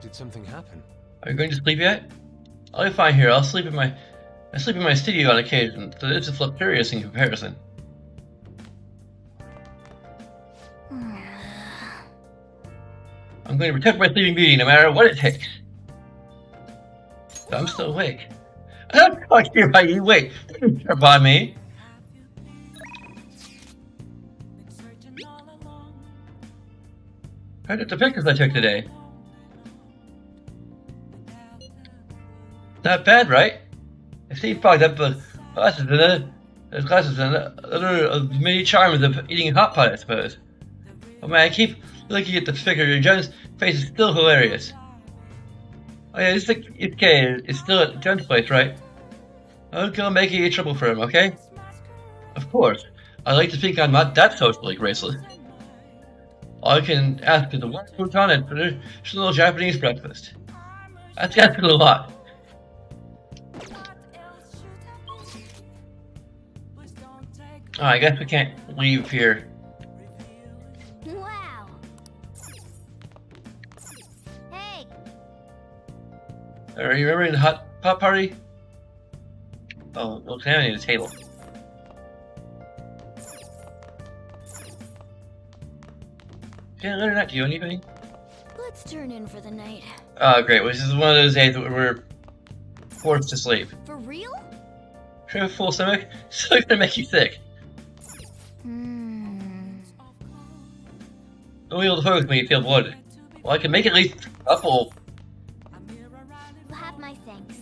Did something happen? Are you going to sleep yet? I'll be fine here. I sleep in my studio on occasion, so it's a luxurious in comparison. I'm going to protect my sleeping beauty no matter what it takes. So I'm still awake. I don't talk to you about you. Wait, don't jump on me. How did the pictures I took today? Not bad, right? I see fogged up glasses in it. There's glasses in it. Other many charms of eating hot pot, I suppose. Oh man, I keep looking at the figure. Your John's face is still hilarious. Oh yeah, it's okay. It's still at John's place, right? Don't go making any trouble for him, okay? Of course. I like to think I'm not that socially graceless. All I can ask is a one futon and traditional Japanese breakfast. That's asking a lot. Oh, I guess we can't leave here. Wow. Hey. Are you remembering the hot pot party? Oh, we'll examine the table. Yeah, later not. Do you anything? Let's turn in for the night. Oh, great. Well, this is one of those days that we're forced to sleep. For real? Sure, have a full stomach? So it's gonna make you sick. Don't be able to focus when you feel bloated. Well, I can make at least a couple. You'll have my thanks.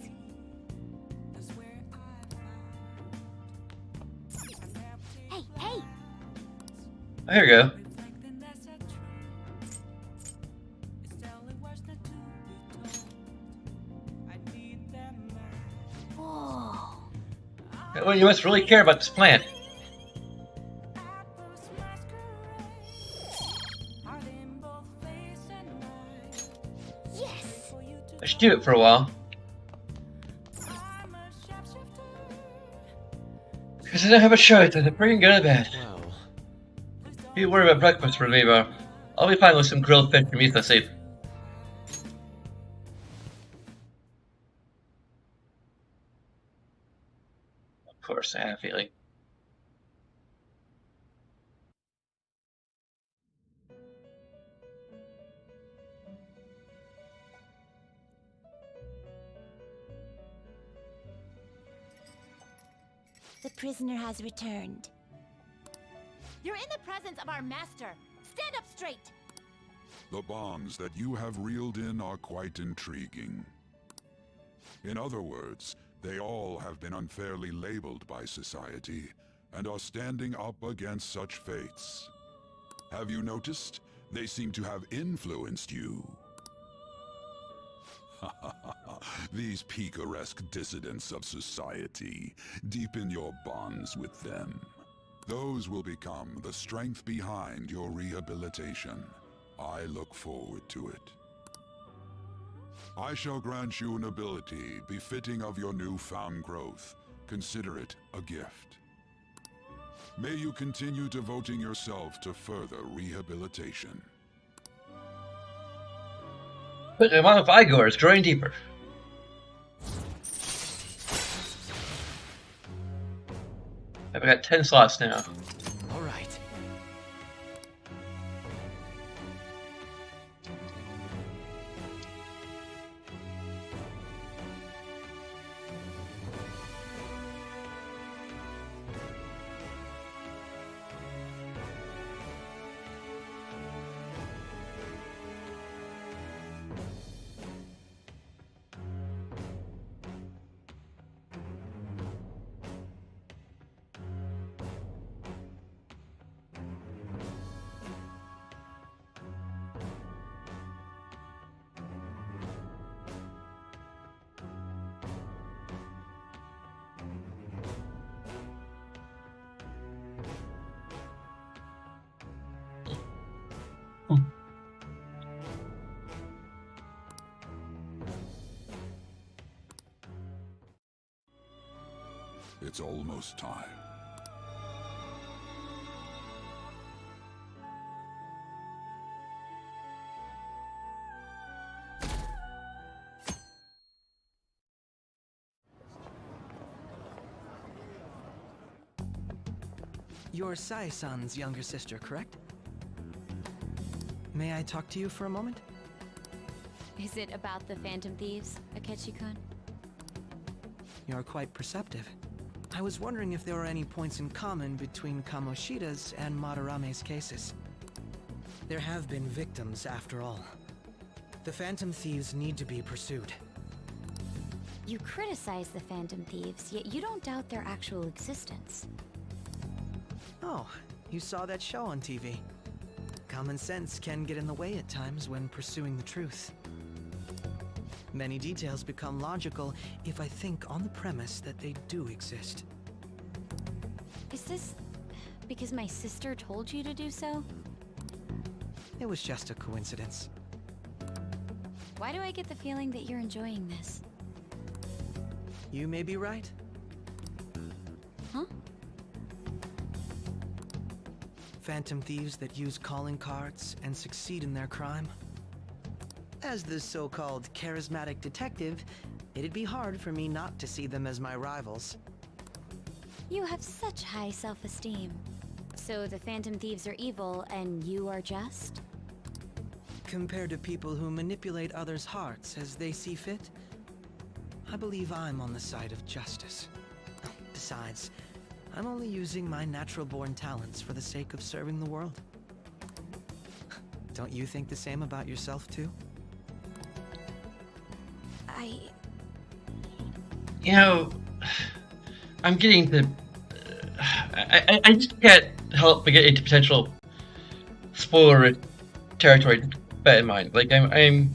Oh, here we go. Whoa. Well, you must really care about this plant. Yes. I should do it for a while. Because I don't have a choice, I'm freaking go to bed. Well, You worry about breakfast for me, bro. I'll be fine with some grilled fish and miso soup. Of course, I have a feeling. The prisoner has returned. You're in the presence of our master. Stand up straight. The bonds that you have reeled in are quite intriguing. In other words, they all have been unfairly labeled by society and are standing up against such fates. Have you noticed? They seem to have influenced you. These picaresque dissidents of society, deepen your bonds with them. Those will become the strength behind your rehabilitation. I look forward to it. I shall grant you an ability befitting of your newfound growth. Consider it a gift. May you continue devoting yourself to further rehabilitation. But the amount of Igor is growing deeper. I've got 10 slots now. all right. It's almost time. You're Sai-san's younger sister, correct? May I talk to you for a moment? Is it about the Phantom Thieves, Akechi-kun? You're quite perceptive. I was wondering if there were any points in common between Kamoshida's and Madarame's cases. There have been victims, after all. The Phantom Thieves need to be pursued. You criticize the Phantom Thieves, yet you don't doubt their actual existence. Oh, you saw that show on TV. Common sense can get in the way at times when pursuing the truth. Many details become logical if I think on the premise that they do exist. Is this because my sister told you to do so? It was just a coincidence. Why do I get the feeling that you're enjoying this? You may be right. Huh? Phantom thieves that use calling cards and succeed in their crime. As the so-called charismatic detective, it'd be hard for me not to see them as my rivals. You have such high self-esteem. So the Phantom Thieves are evil and you are just? Compared to people who manipulate others' hearts as they see fit, I believe I'm on the side of justice. Besides, I'm only using my natural-born talents for the sake of serving the world. Don't you think the same about yourself, too? You know, I'm getting to... I just can't help but get into potential spoiler territory. Bear in mind, like I'm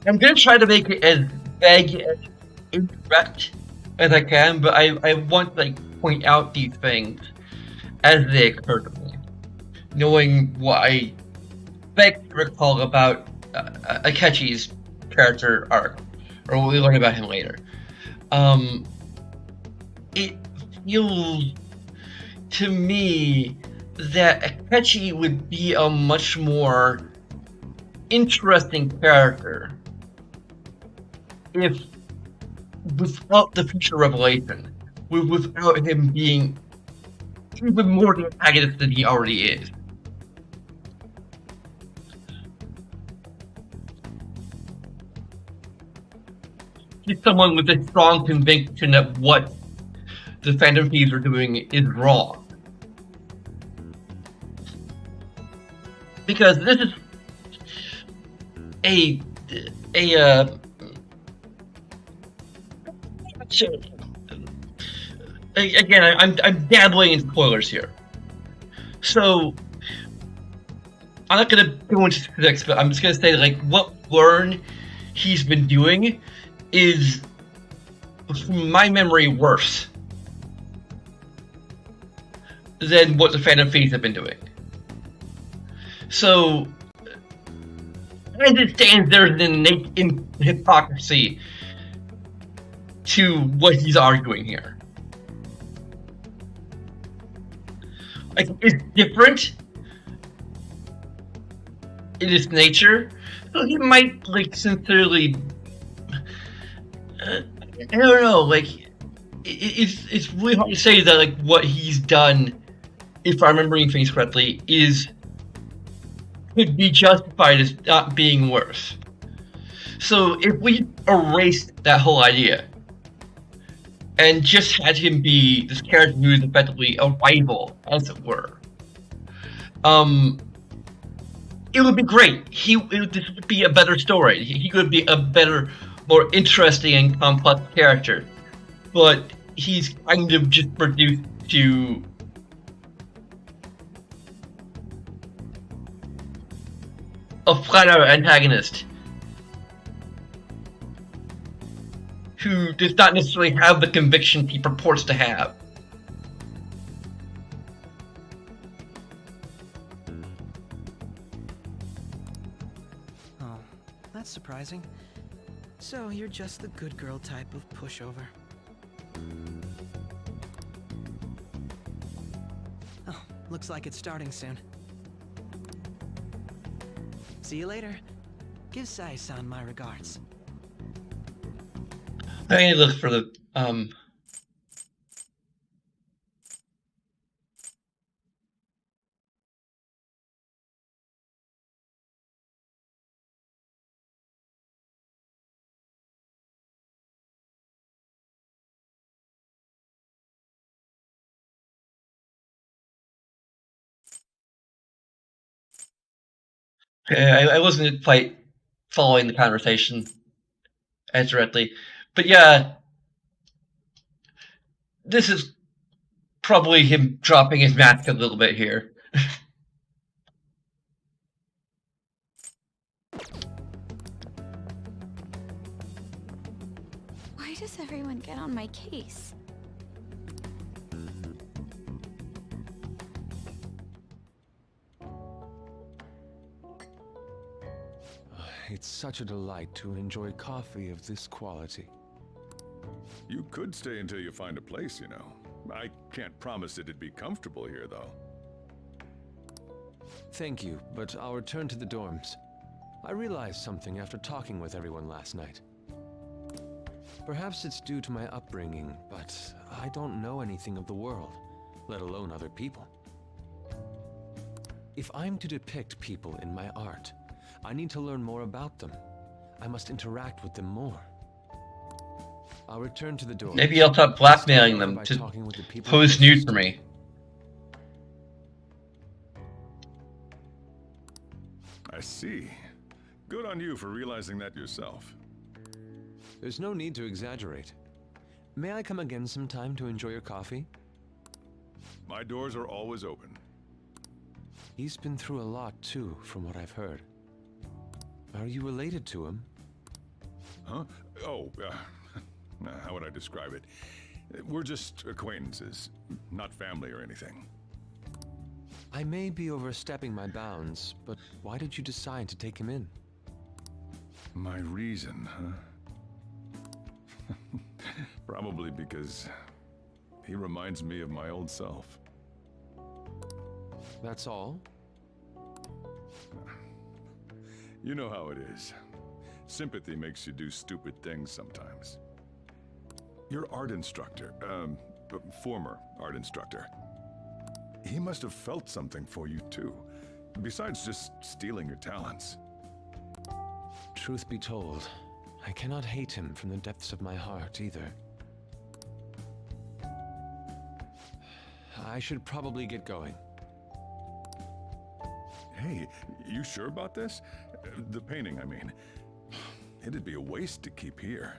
gonna try to make it as vague and indirect as I can, but I want to like point out these things as they occur to me, knowing what I vaguely recall about Akechi's character arc, or what we learn about him later. It feels to me that Akechi would be a much more interesting character if, without the future revelation, without him being even more the antagonist than he already is. He's someone with a strong conviction that what the Phantom Thieves are doing is wrong. Because this is again, I'm dabbling in spoilers here. So I'm not gonna go into specifics, but I'm just gonna say like what Learn he's been doing is, from my memory, worse than what the Phantom Thieves have been doing. So, as it stands, there's an innate hypocrisy to what he's arguing here. Like, it's different in its nature, so he might, like, sincerely... I don't know, like, it's really hard to say that, like, what he's done, if I'm remembering things correctly, could be justified as not being worse. So if we erased that whole idea and just had him be this character who is effectively a rival, as it were, it would be great. This would be a better story. He could be a better, more interesting and complex character. But he's kind of just reduced to a flat-out antagonist who does not necessarily have the conviction he purports to have. Oh, that's surprising. So you're just the good girl type of pushover. Oh, looks like it's starting soon. See you later. Give Sai-san my regards. I need to look for the I wasn't quite following the conversation as directly, but yeah, this is probably him dropping his mask a little bit here. Why does everyone get on my case? It's such a delight to enjoy coffee of this quality. You could stay until you find a place, you know. I can't promise it'd be comfortable here, though. Thank you, but I'll return to the dorms. I realized something after talking with everyone last night. Perhaps it's due to my upbringing, but I don't know anything of the world, let alone other people. If I'm to depict people in my art, I need to learn more about them. I must interact with them more. I'll return to the door. Maybe I'll stop blackmailing them to pose nude for me. I see. Good on you for realizing that yourself. There's no need to exaggerate. May I come again sometime to enjoy your coffee? My doors are always open. He's been through a lot too, from what I've heard. Are you related to him? Huh? Oh, how would I describe it? We're just acquaintances, not family or anything. I may be overstepping my bounds, but why did you decide to take him in? My reason, huh? Probably because he reminds me of my old self. That's all? You know how it is. Sympathy makes you do stupid things sometimes. Your art instructor, former art instructor, he must have felt something for you too, besides just stealing your talents. Truth be told, I cannot hate him from the depths of my heart either. I should probably get going. Hey, you sure about this? The painting, I mean. It'd be a waste to keep here.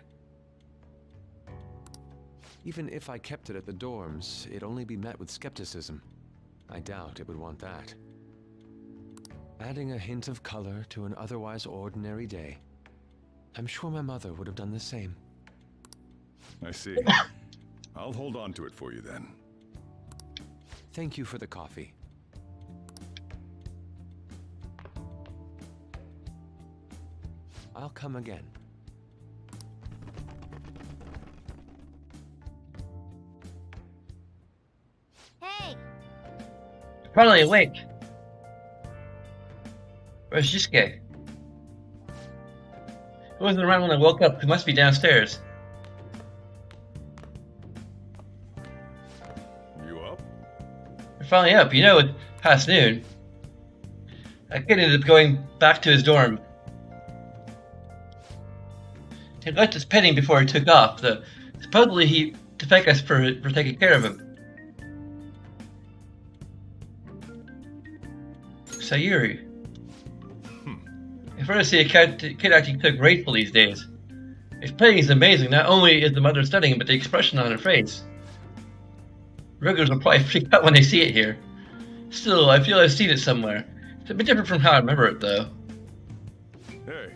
Even if I kept it at the dorms, it'd only be met with skepticism. I doubt it would want that. Adding a hint of color to an otherwise ordinary day. I'm sure my mother would have done the same. I see. I'll hold on to it for you then. Thank you for the coffee. I'll come again. Hey! Finally awake. Where's Yusuke? He wasn't around when I woke up. He must be downstairs. You up? You're finally up. You know it's past noon. That kid ended up going back to his dorm. He left his petting before he took off. Supposedly he to thank us for taking care of him. Sayuri. It's rare to see a kid acting so grateful these days. His playing is amazing. Not only is the mother studying, but the expression on her face. Regulars will probably freak out when they see it here. Still, I feel I've seen it somewhere. It's a bit different from how I remember it, though. Hey.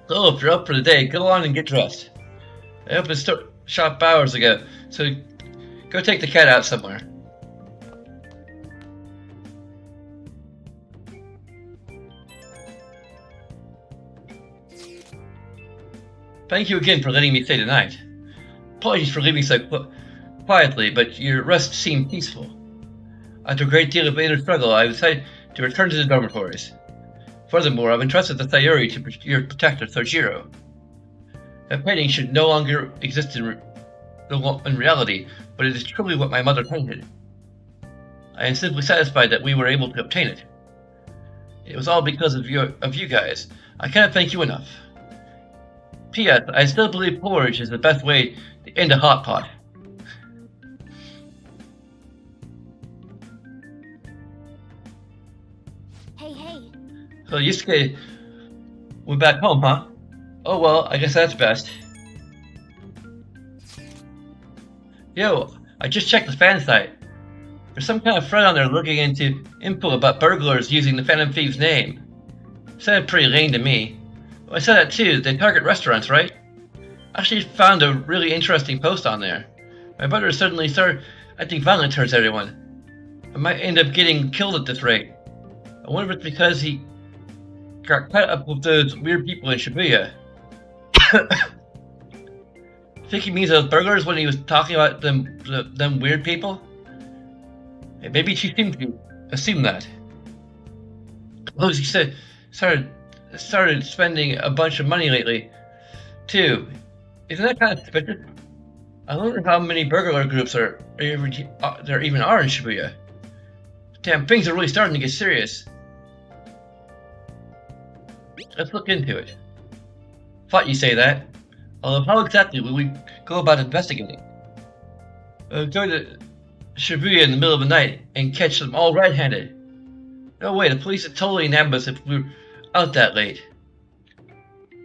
So, if you're up for the day, go on and get dressed. I opened shop hours ago, so go take the cat out somewhere. Thank you again for letting me stay tonight. Apologies for leaving so quietly, but your rest seemed peaceful. After a great deal of inner struggle, I decided to return to the dormitories. Furthermore, I've entrusted the Sayuri to your protector, Sojiro. That painting should no longer exist in reality, but it is truly what my mother painted. I am simply satisfied that we were able to obtain it. It was all because of you guys. I cannot thank you enough. P.S. I still believe porridge is the best way to end a hot pot. Hey. So Yusuke went back home, huh? Oh well, I guess that's best. Yo, I just checked the fan site. There's some kind of thread on there looking into info about burglars using the Phantom Thieves name. Sounded pretty lame to me. Well, I said that too, they target restaurants, right? I actually found a really interesting post on there. My brother suddenly started acting violent towards everyone. I might end up getting killed at this rate. I wonder if it's because he got caught up with those weird people in Shibuya. I think he means those burglars when he was talking about them weird people? Maybe she seemed to assume that. Suppose he said started spending a bunch of money lately, too. Isn't that kind of suspicious? I wonder how many burglar groups there even are in Shibuya. Damn, things are really starting to get serious. Let's look into it. Thought you'd say that. Although how exactly will we go about investigating? Go to Shibuya in the middle of the night and catch them all red-handed. No way, the police would totally nab us if we were out that late.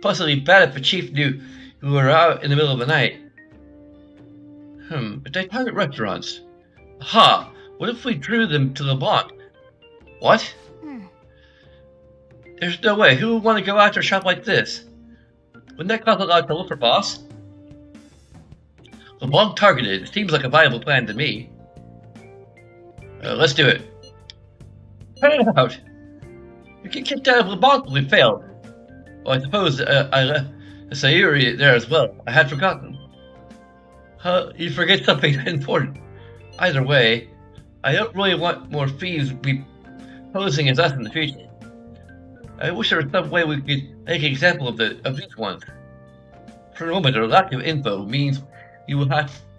Plus it'd be bad if the chief knew we were out in the middle of the night. But they target restaurants. Aha! What if we drew them to the block? What? There's no way. Who would want to go after a shop like this? Wouldn't that cause a lot of trouble for boss? LeBlanc targeted. It seems like a viable plan to me. Let's do it. Cut it out. You get kicked out of LeBlanc when we failed. Well, I suppose I left Sayuri there as well. I had forgotten. You forget something important. Either way, I don't really want more thieves be posing as us in the future. I wish there was some way we could make an example of these ones. For the moment, our lack of info means you will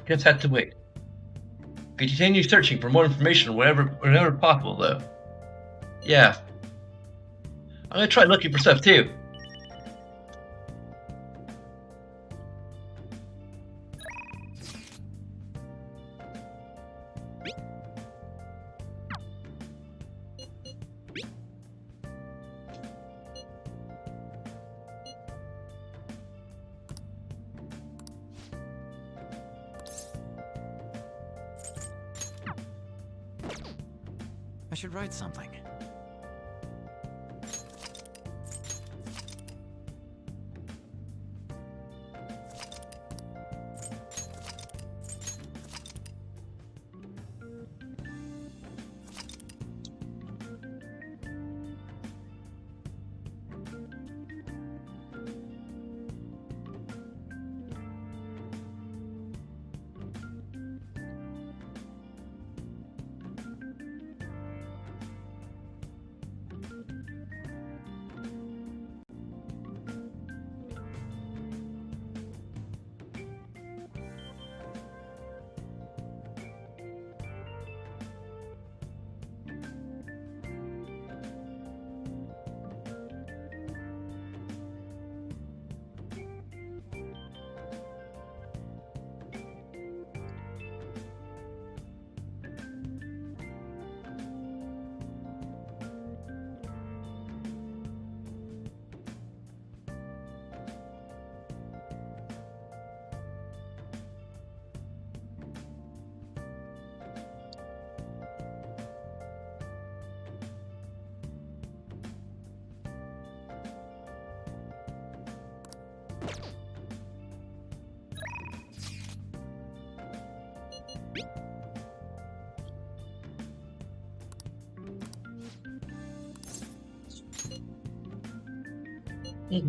just have to wait. Continue searching for more information whenever possible, though. Yeah. I'm gonna try looking for stuff too. I should write something.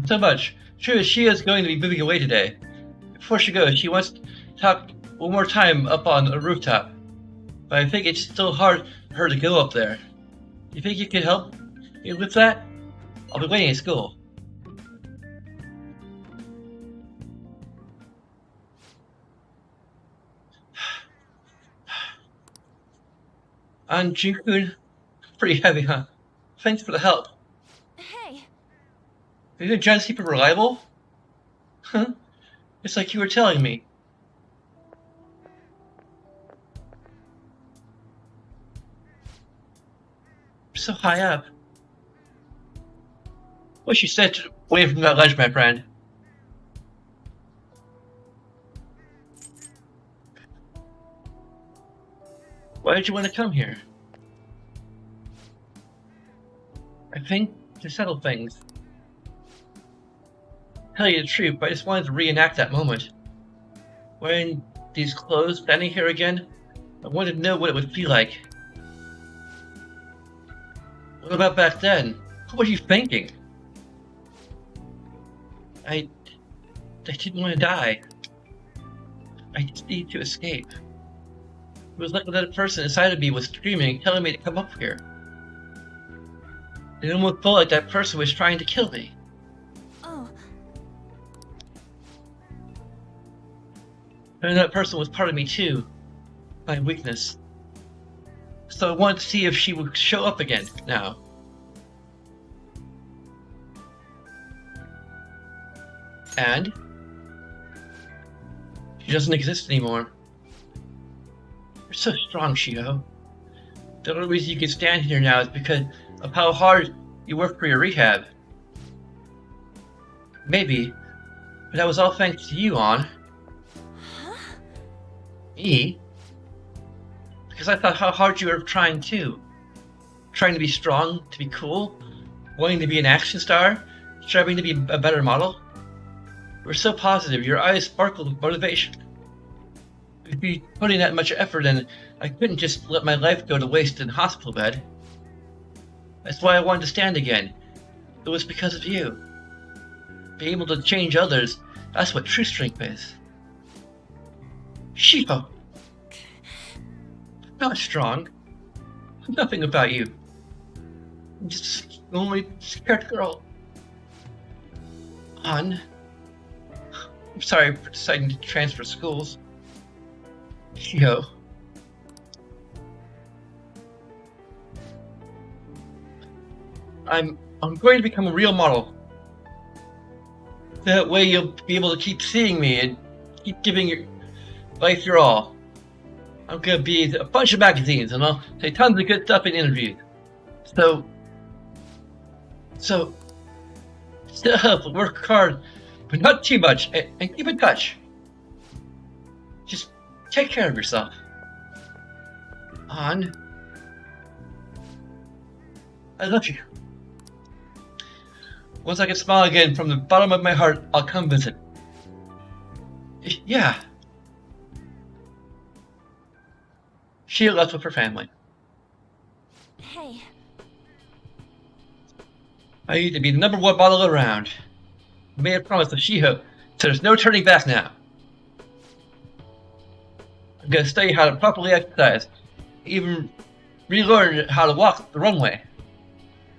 So much. Sure, she is going to be moving away today. Before she goes, she wants to talk one more time up on a rooftop. But I think it's still hard for her to go up there. You think you can help me with that? I'll be waiting at school. On Jinkun, pretty heavy, huh? Thanks for the help. Hey. Are you and John super reliable? Huh? It's like you were telling me. You're so high up. What you said away from that ledge, my friend. Why did you want to come here? I think to settle things. Tell you the truth, but I just wanted to reenact that moment. Wearing these clothes, standing here again, I wanted to know what it would feel like. What about back then? What were you thinking? I didn't want to die. I just needed to escape. It was like another person inside of me was screaming, telling me to come up here. It almost felt like that person was trying to kill me. Oh. And that person was part of me too. My weakness. So I wanted to see if she would show up again now. And? She doesn't exist anymore. You're so strong, Shio. The only reason you can stand here now is because of how hard you worked for your rehab. Maybe, but that was all thanks to you, Ann. Huh? Me? Because I thought how hard you were trying too. trying to be strong, to be cool, wanting to be an action star, striving to be a better model. You were so positive, your eyes sparkled with motivation. You'd be putting that much effort in, I couldn't just let my life go to waste in a hospital bed. That's why I wanted to stand again. It was because of you. Being able to change others, that's what true strength is. Shiho! I'm not strong. Nothing about you. I'm just a lonely, scared girl. An. I'm sorry for deciding to transfer schools. Shiho. I'm going to become a real model. That way you'll be able to keep seeing me and keep giving your life your all. I'm gonna be in a bunch of magazines and I'll say tons of good stuff in interviews. So still work hard, but not too much, and keep in touch. Just take care of yourself. An. I love you. Once I can smile again from the bottom of my heart, I'll come visit. Yeah. She left with her family. Hey. I need to be the #1 model around. I made a promise to Shiho, so there's no turning back now. I'm gonna study how to properly exercise, even relearn how to walk the runway.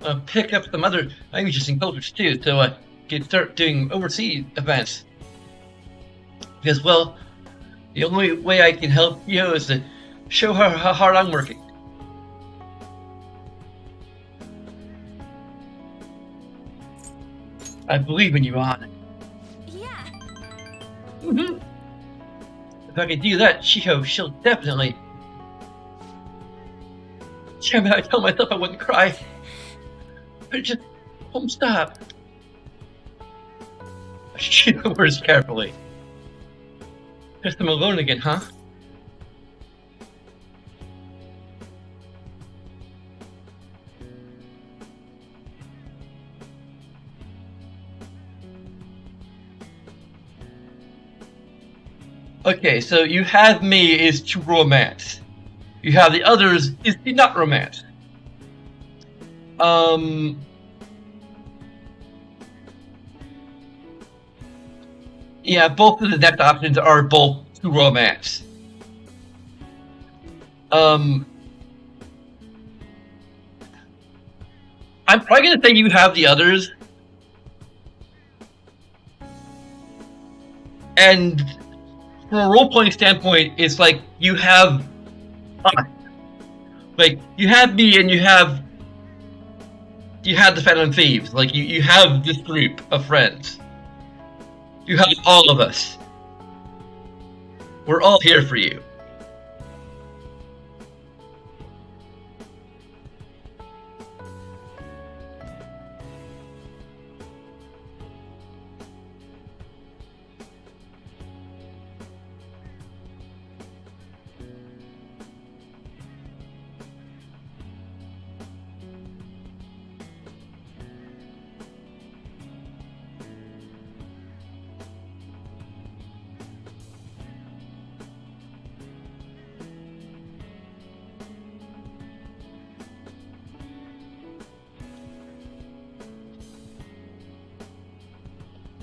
I'll pick up some other languages and cultures too, so I can start doing overseas events. Because, well, the only way I can help Shiho is to show her how hard I'm working. I believe in you, An. Yeah. If I can do that, Shiho, she'll definitely. Damn it, I told myself I wouldn't cry. But just won't stop. Shiho words carefully. Just them alone again, huh? Okay, so you have me is to romance. You have the others is to not romance. Yeah, both of the next options are both to romance. I'm probably gonna say you have the others. And from a role-playing standpoint, it's like you have like you have me and you have the Phantom Thieves. Like you have this group of friends. You have all of us. We're all here for you.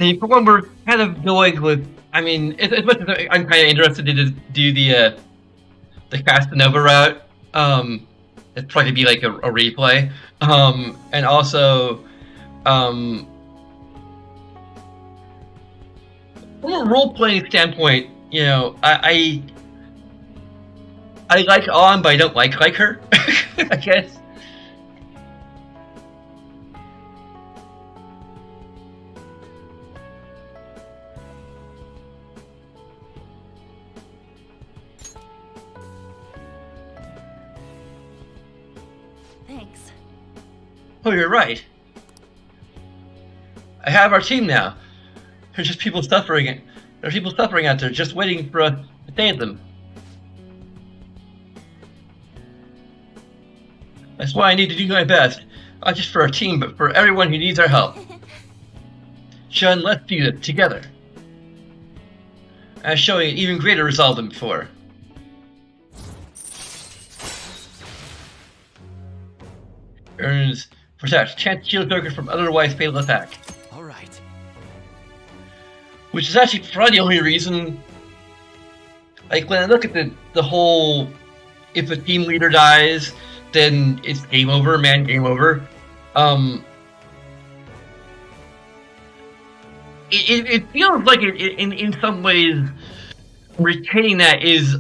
And for one, we're kind of going with. I mean, as much as I'm kind of interested to do the Casanova route, it'd probably be like a replay, and also, from a role-playing standpoint, you know, I like An, but I don't like her. I guess. Thanks. Oh, you're right. I have our team now. There's just people suffering. There are people suffering out there, just waiting for us to save them. That's why I need to do my best, not just for our team, but for everyone who needs our help. Shun, let's do this together. As showing an even greater resolve than before. Earns protect. Chance shield target from otherwise fatal attack. Alright. Which is actually probably the only reason. Like, when I look at the whole, if a team leader dies, then it's game over, man, game over. It feels like in some ways retaining that is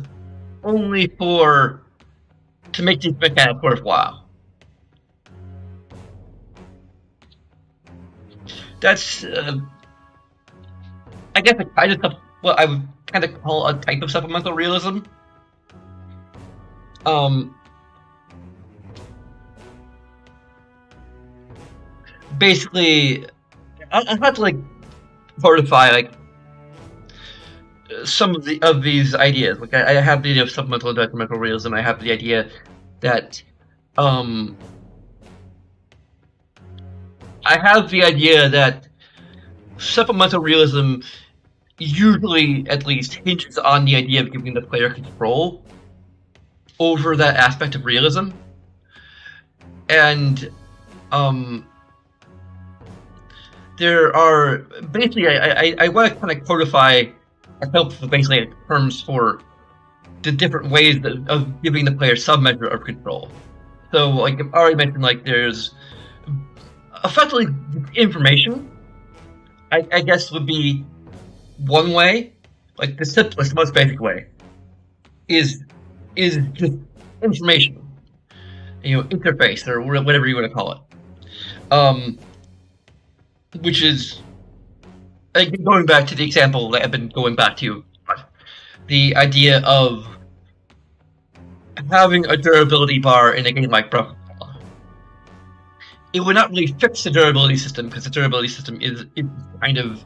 only to make these mechanics worthwhile. That's I guess a kind of what I would kind of call a type of supplemental realism. Basically, I have to like fortify like some of these ideas. Like I have the idea of supplemental and detrimental realism. I have the idea that supplemental realism usually, at least, hinges on the idea of giving the player control over that aspect of realism. And there are basically I want to kind of codify a couple of basically terms for the different ways of giving the player some measure of control. So, like I've already mentioned, like there's effectively information. I guess would be one way, like the simplest, most basic way, is just information, interface or whatever you want to call it. Which is going back to the example that I've been going back to, the idea of having a durability bar in a game like Broken Sword. It would not really fix the durability system because the durability system is kind of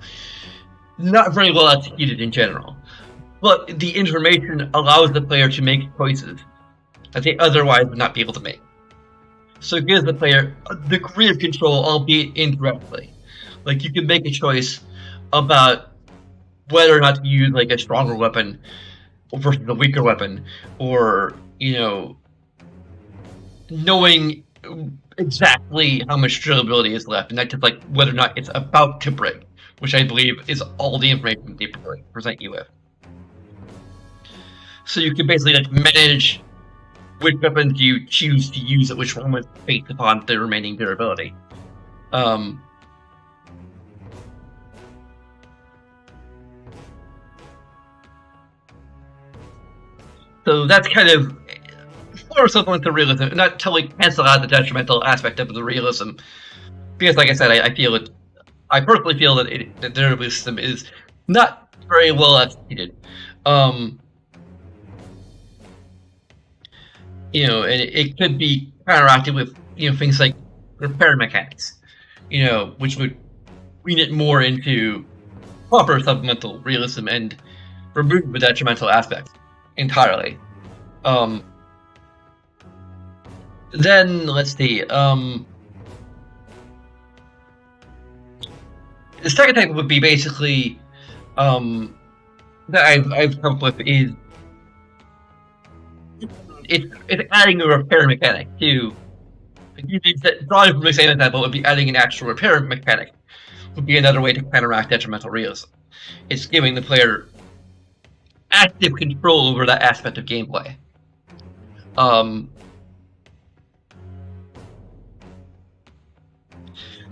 not very well executed in general. But the information allows the player to make choices that they otherwise would not be able to make. So it gives the player a degree of control, albeit indirectly. Like, you can make a choice about whether or not to use, like, a stronger weapon versus a weaker weapon, or, knowing exactly how much durability is left, and not just, like, whether or not it's about to break, which I believe is all the information they present you with. So you can basically, like, manage which weapons you choose to use at which moment based upon the remaining durability. So that's kind of more supplemental realism, not totally cancel out the detrimental aspect of the realism, because, like I said, I personally feel that the durability system is not very well executed. And it could be counteracted with things like repair mechanics, which would lean it more into proper supplemental realism and remove the detrimental aspects entirely. Then let's see. The second type would be basically that I've come up with is it's adding a repair mechanic to. Drawing from the same example, would be adding an actual repair mechanic. Would be another way to counteract detrimental realism. It's giving the player active control over that aspect of gameplay.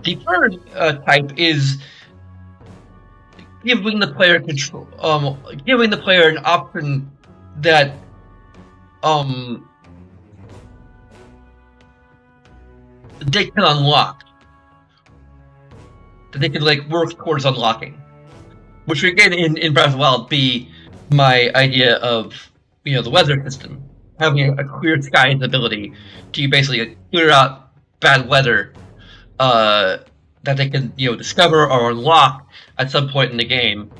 The third type is giving the player control, giving the player an option that they can unlock, that they can like work towards unlocking, which again in Breath of the Wild be my idea of the weather system, having a clear skies ability to basically clear out bad weather that they can discover or unlock at some point in the game.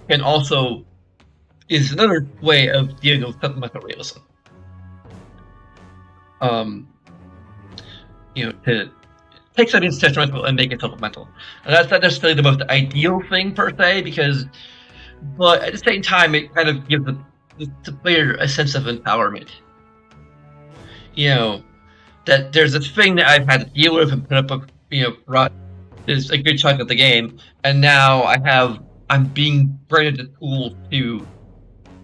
Can also is another way of dealing with supplemental realism. To take something that's detrimental and make it supplemental. And that's not necessarily the most ideal thing per se, but at the same time, it kind of gives the player a sense of empowerment. That there's this thing that I've had to deal with and put up is a good chunk of the game, and now I'm being granted the tools to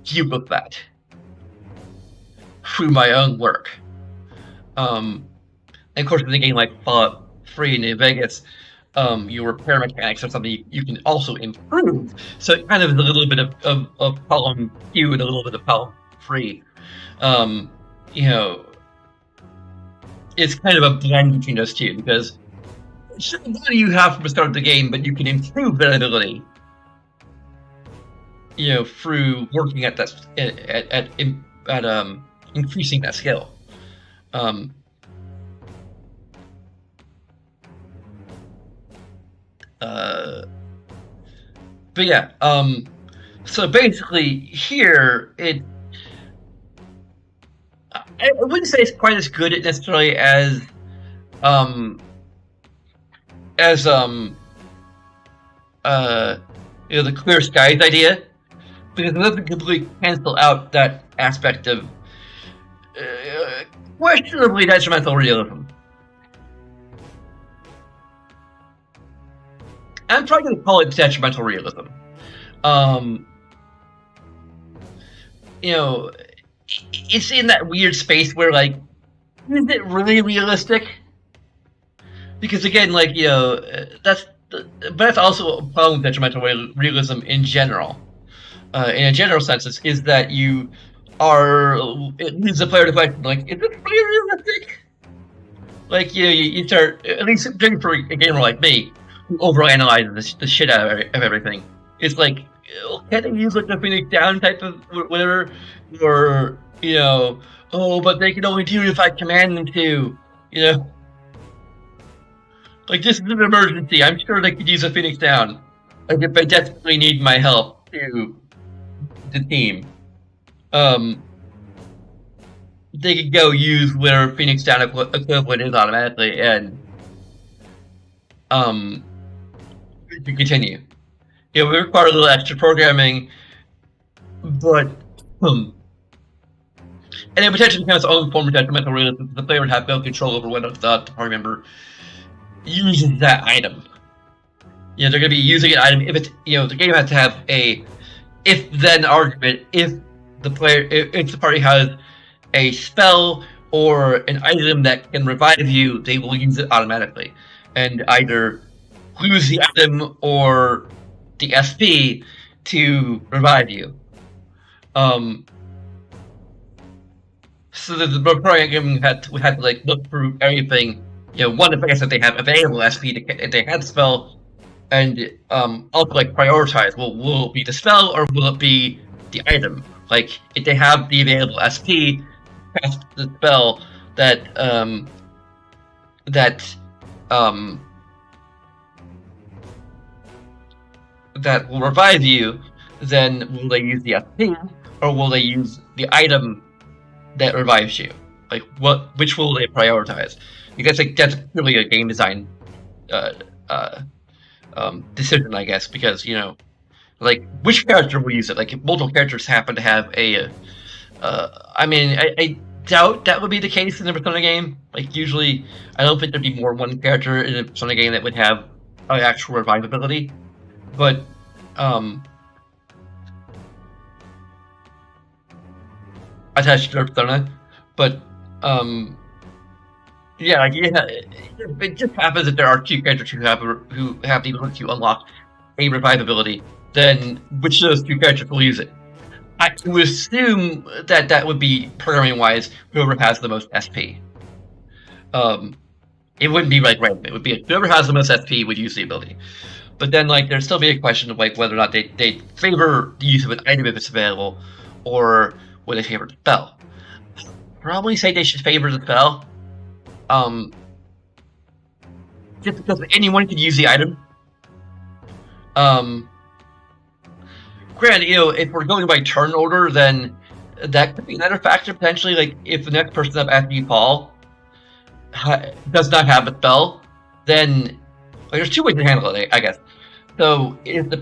deal with that through my own work. And of course, in a game like Fallout 3 in New Vegas, your repair mechanics are something you can also improve. So it kind of is a little bit of column Q and a little bit of column 3. It's kind of a blend between those two, because it's the ability you have from the start of the game, but you can improve that ability, through working at that at increasing that skill. But yeah, so basically here I wouldn't say it's quite as good necessarily as the clear skies idea, because it doesn't completely cancel out that aspect of questionably detrimental realism. I'm probably going to call it detrimental realism. It's in that weird space where, is it really realistic? Because again, that's also a problem with detrimental realism in general. In a general sense, is that it leaves the player to question, is this really realistic? You start, at least for a gamer like me, who overanalyzes the shit out of everything. It's can't they use the Phoenix Down type of whatever? Or, but they can only do it if I command them to, this is an emergency. I'm sure they could use a Phoenix Down. If they desperately need my help to the team. They could go use whatever Phoenix Down equivalent is automatically and to continue. We require a little extra programming, but and it potentially becomes its own form of detrimental realism. The player would have no control over whether the party member uses that item. They're going to be using an item if it's the game has to have a if-then argument. If the party has a spell or an item that can revive you, they will use it automatically and either lose the item or the SP to revive you. So the program had to look through everything. One, if I guess that they have available SP, if they had the spell, and also prioritize. Will it be the spell or will it be the item? If they have the available SP, cast the spell that will revive you, then will they use the SP or will they use the item that revives you? Which will they prioritize? Because that's really a game design decision, I guess. Because which character will use it? If multiple characters happen to have a, I doubt that would be the case in a Persona game. Usually, I don't think there'd be more than one character in a Persona game that would have an actual revivability. But attached to their Persona. But it just happens that there are two characters who have the ability to unlock a revivability. Then which of those two characters will use it? I would assume that would be programming-wise whoever has the most SP. It wouldn't be random. It would be whoever has the most SP would use the ability. But then there'd still be a question of whether or not they favor the use of an item if it's available, or would they favor the spell? Probably say they should favor the spell. Just because anyone could use the item. granted, if we're going by turn order, then that could be another factor potentially. Like, if the next person up after you, Paul, does not have a spell, then there's two ways to handle it, I guess. So, if the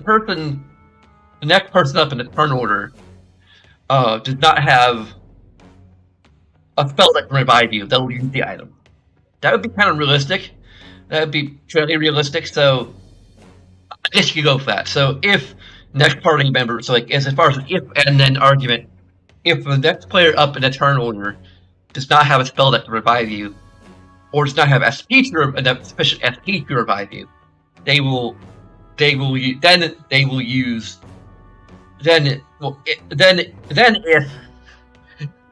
next person up in the turn order, does not have a spell that can revive you, they'll use the item. That would be kind of realistic. That would be fairly realistic, so I guess you could go for that. So if next party member, so like as far as if and then argument, if the next player up in the turn order does not have a spell that can revive you, or does not have enough sufficient SP to revive you, then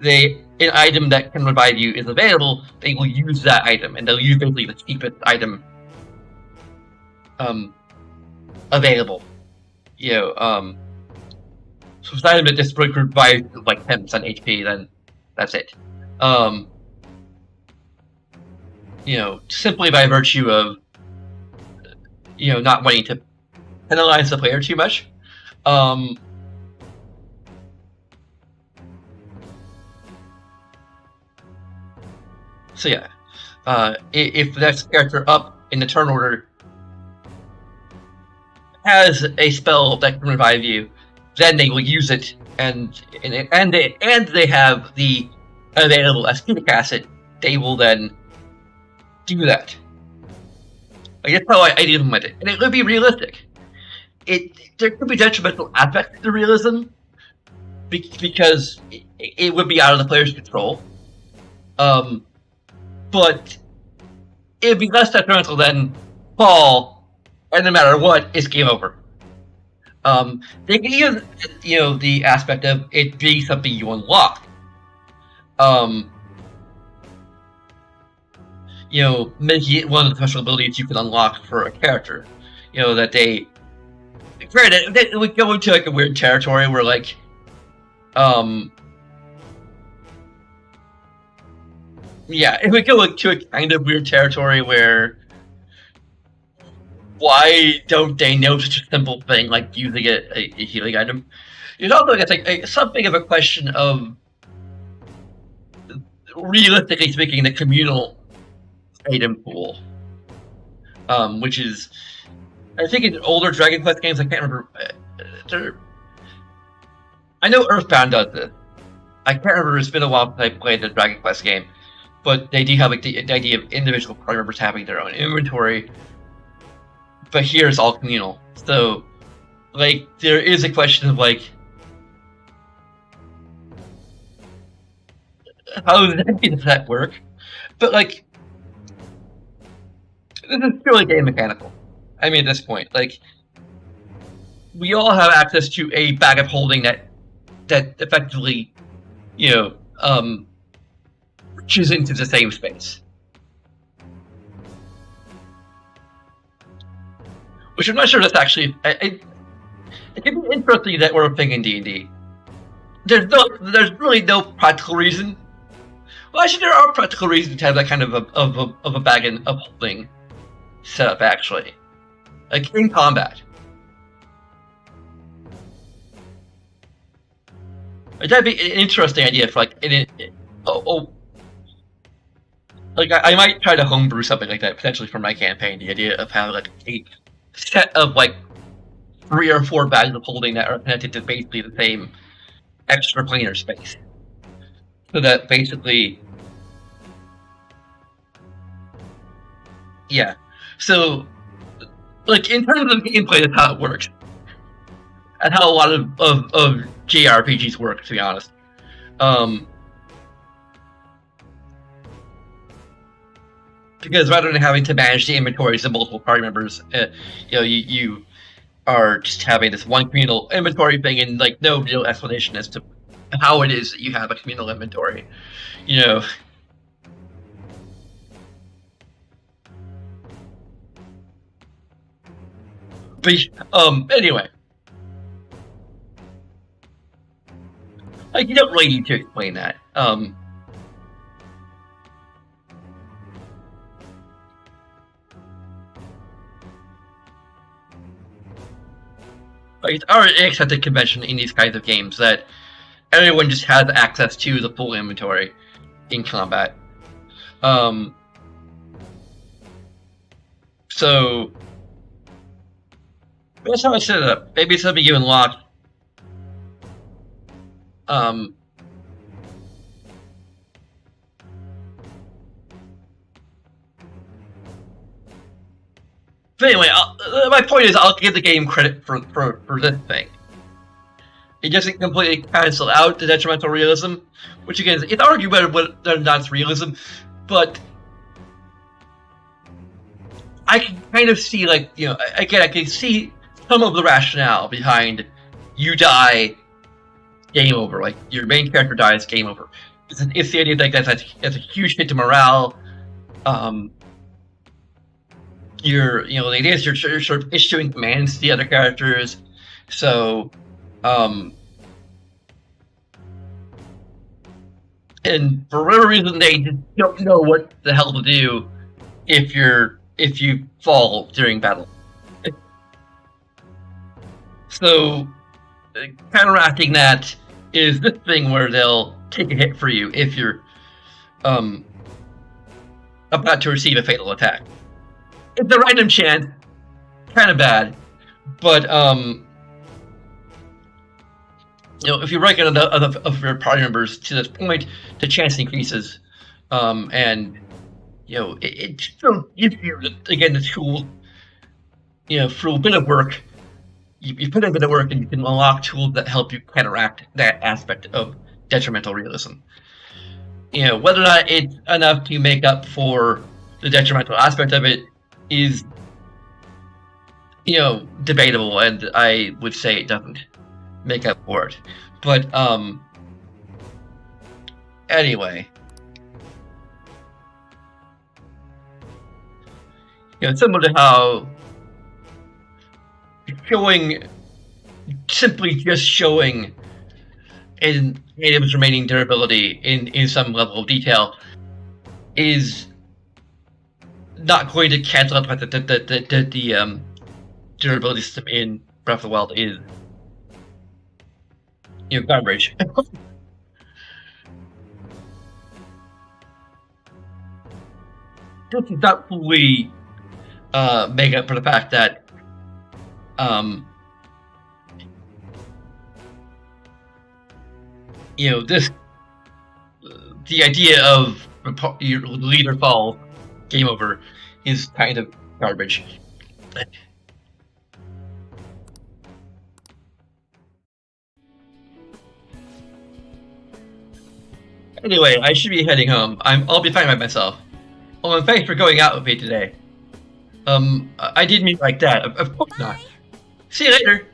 if an item that can revive you is available, they will use that item, and they'll use basically the cheapest item available. So if it's an item that just revives like 10% HP, then that's it. Simply by virtue of not wanting to penalize the player too much. So yeah, if the next character up in the turn order has a spell that can revive you, then they will use it, and they have the available SP to cast it. They will then do that. Like, that's how I implement it, and it would be realistic. There could be detrimental aspects to realism because it would be out of the player's control. But it'd be less detrimental than Paul, and no matter what, it's game over. They can use, the aspect of it being something you unlock. Making it one of the special abilities you can unlock for a character. That they... Granted, it would go into, like, a weird territory where, like, yeah, it would go to a kind of weird territory where why don't they know such a simple thing like using a healing item? It's also, I guess, something of a question of, realistically speaking, the communal item pool, which is, I think in older Dragon Quest games, I can't remember. I know Earthbound does this. I can't remember. It's been a while since I played the Dragon Quest game. But they do have the idea of individual party members having their own inventory. But here it's all communal. So, like, there is a question of, like, how exactly does that work? But, like, this is purely game mechanical. I mean, at this point, like, we all have access to a bag of holding that effectively, reaches into the same space. Which I'm not sure that's actually... It can be interesting that we're a thing in D&D. There's really no practical reason. Well, actually, there are practical reasons to have that kind of a bag of holding set up, actually. Like, in combat. That'd be an interesting idea if, like, like, I might try to homebrew something like that, potentially for my campaign. The idea of having, like, a set of, like, 3 or 4 bags of holding that are connected to basically the same extraplanar space. So that basically... Yeah. So, like, in terms of gameplay, that's how it works. And how a lot of JRPGs work, to be honest. Because rather than having to manage the inventories of multiple party members, you are just having this one communal inventory thing and, like, no real explanation as to how it is that you have a communal inventory. But, anyway. Like, you don't really need to explain that. Like, it's already an accepted convention in these kinds of games that everyone just has access to the full inventory in combat. So that's how I set it up. Maybe something you unlock. But anyway, my point is, I'll give the game credit for this thing. It doesn't completely cancel out the detrimental realism, which again, it's arguable whether or not it's realism, but I can kind of see, like, you know, again, I can see some of the rationale behind you die, game over. Like, your main character dies, game over. It's the idea that that's a huge hit to morale. The idea is you're sort of issuing commands to the other characters, so, and for whatever reason, they just don't know what the hell to do if you fall during battle. So, counteracting that is this thing where they'll take a hit for you if you're about to receive a fatal attack. It's a random chance, kind of bad, but if you rank enough of your party members to this point, the chance increases, and it still gives you again the tool. Through a bit of work, you put in a bit of work, and you can unlock tools that help you counteract that aspect of detrimental realism. Whether or not it's enough to make up for the detrimental aspect of it is, debatable, and I would say it doesn't make up for it. But, anyway. Similar to how simply just showing a native's remaining durability in some level of detail is not going to cancel out the durability system in Breath of the Wild is garbage. This does not fully make up for the fact that the idea of your leader falls, game over, is kind of garbage. Anyway, I should be heading home. I'll be fine by myself. Oh, and thanks for going out with me today. I didn't mean like that. Of course not. See you later.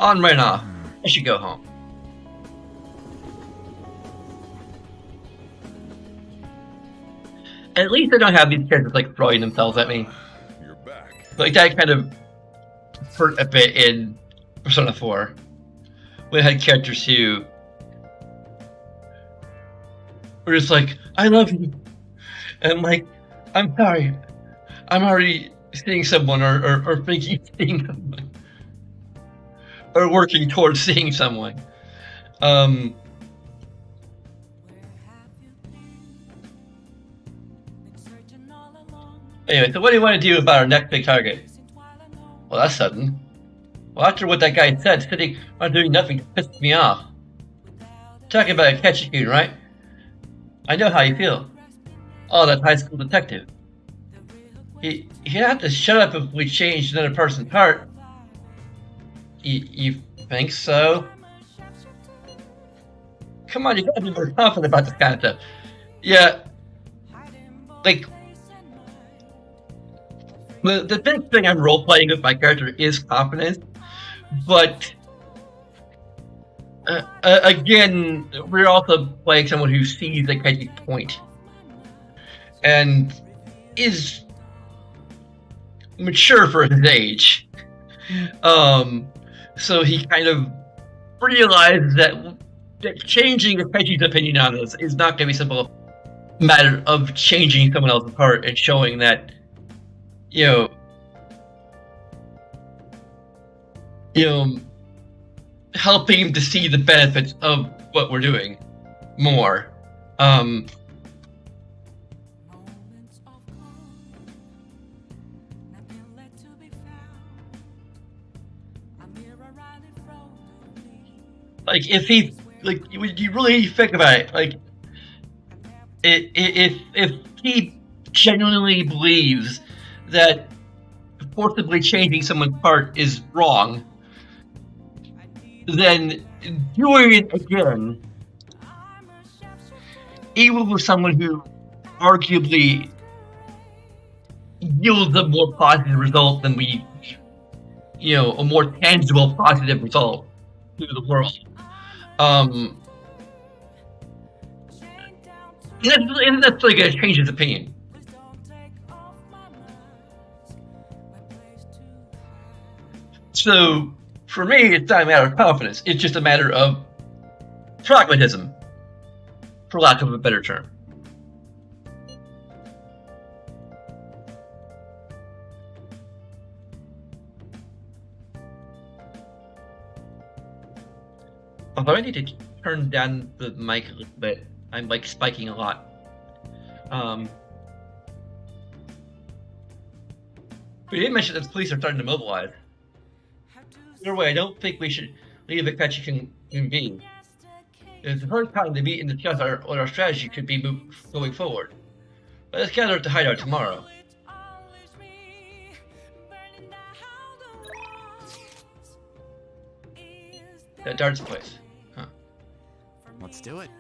On right off. I should go home. At least I don't have these characters like throwing themselves at me. You're back. Like that kind of hurt a bit in Persona 4. When I had characters who were just like, I love you. And I'm like, I'm sorry. I'm already seeing someone or thinking seeing someone. Or working towards seeing someone. Anyway, so what do you want to do about our next big target? Well, that's sudden. Well, after what that guy said, sitting on doing nothing pissed me off. Talking about a Ketchikun, right? I know how you feel. Oh, that high school detective. He'd have to shut up if we changed another person's heart. You think so? Come on, you gotta be more confident about this kind of stuff. Yeah. Like, the big thing I'm role-playing with my character is confidence, but again, we're also playing someone who sees the Keiji point and is mature for his age. So he kind of realized that changing Keiji's opinion on this is not going to be a simple matter of changing someone else's heart and showing that, helping him to see the benefits of what we're doing more. Like, if he, like, you really think about it, like, if he genuinely believes that forcibly changing someone's heart is wrong, then doing it again, even with someone who arguably yields a more positive result than a more tangible positive result to the world. Isn't that like a change his opinion? So, for me, it's not a matter of confidence. It's just a matter of pragmatism, for lack of a better term. Although I need to turn down the mic a little bit. I'm like spiking a lot. We didn't mention that the police are starting to mobilize. Either way, I don't think we should leave Akechi convened. It's the first time to meet and discuss what our strategy could be going forward. Let us gather at the hideout tomorrow. That Dart's place. Huh. Let's do it.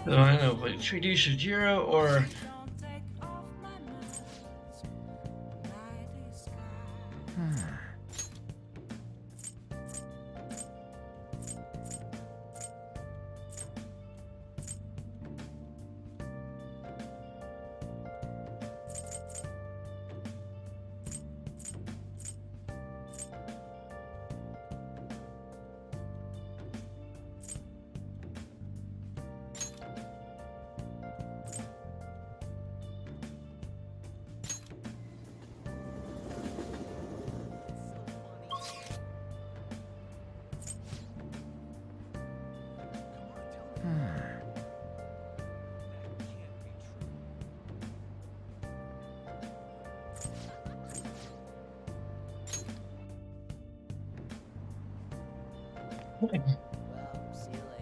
So I don't know, but should we do Shujiro or...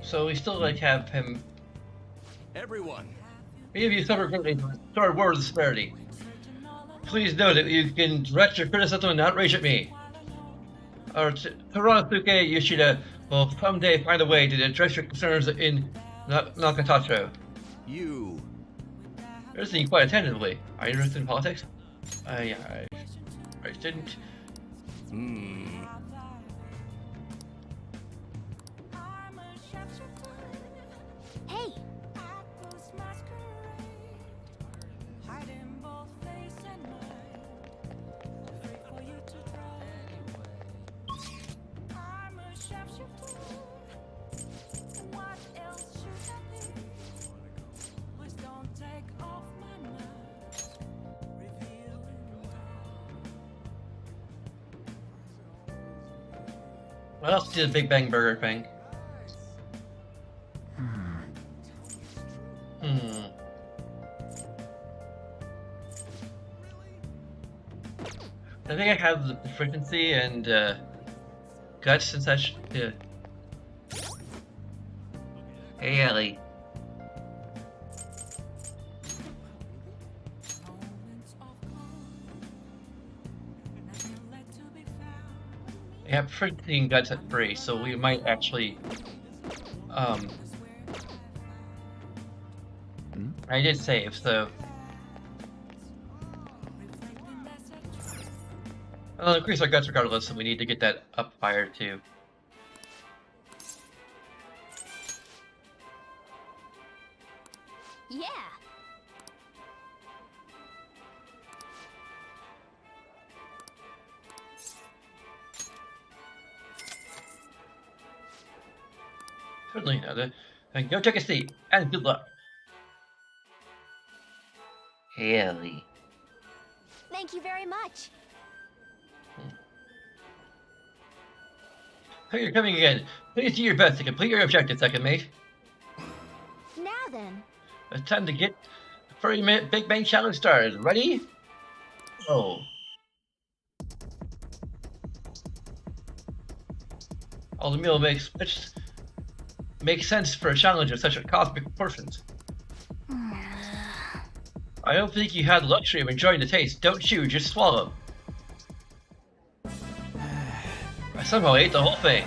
So we still like have him. Everyone. Many of you suffer greatly from Star Wars disparity. Please know that you can direct your criticism and outrage at me. Or Kuranosuke Yoshida will someday find a way to address your concerns in Nakatacho. You. You're listening quite attentively. Are you interested in politics? I didn't. Hey! What else did the Big Bang Burger thing? I think I have the frequency and guts and such. Yeah. Hey, Ellie. I have frequency and guts at 3, so we might actually. I did save, so. I'll increase our guts regardless, so we need to get that up higher too. Yeah. Certainly. Then go take a seat, and good luck. Haley. Thank you very much. So you're coming again. Please do your best to complete your objective, second mate. Now then. It's time to get the 30-minute Big Bang Challenge started. Ready? Oh. All the meal makes sense for a challenge of such a cosmic proportions. I don't think you had the luxury of enjoying the taste. Don't chew, just swallow. I somehow ate the whole thing.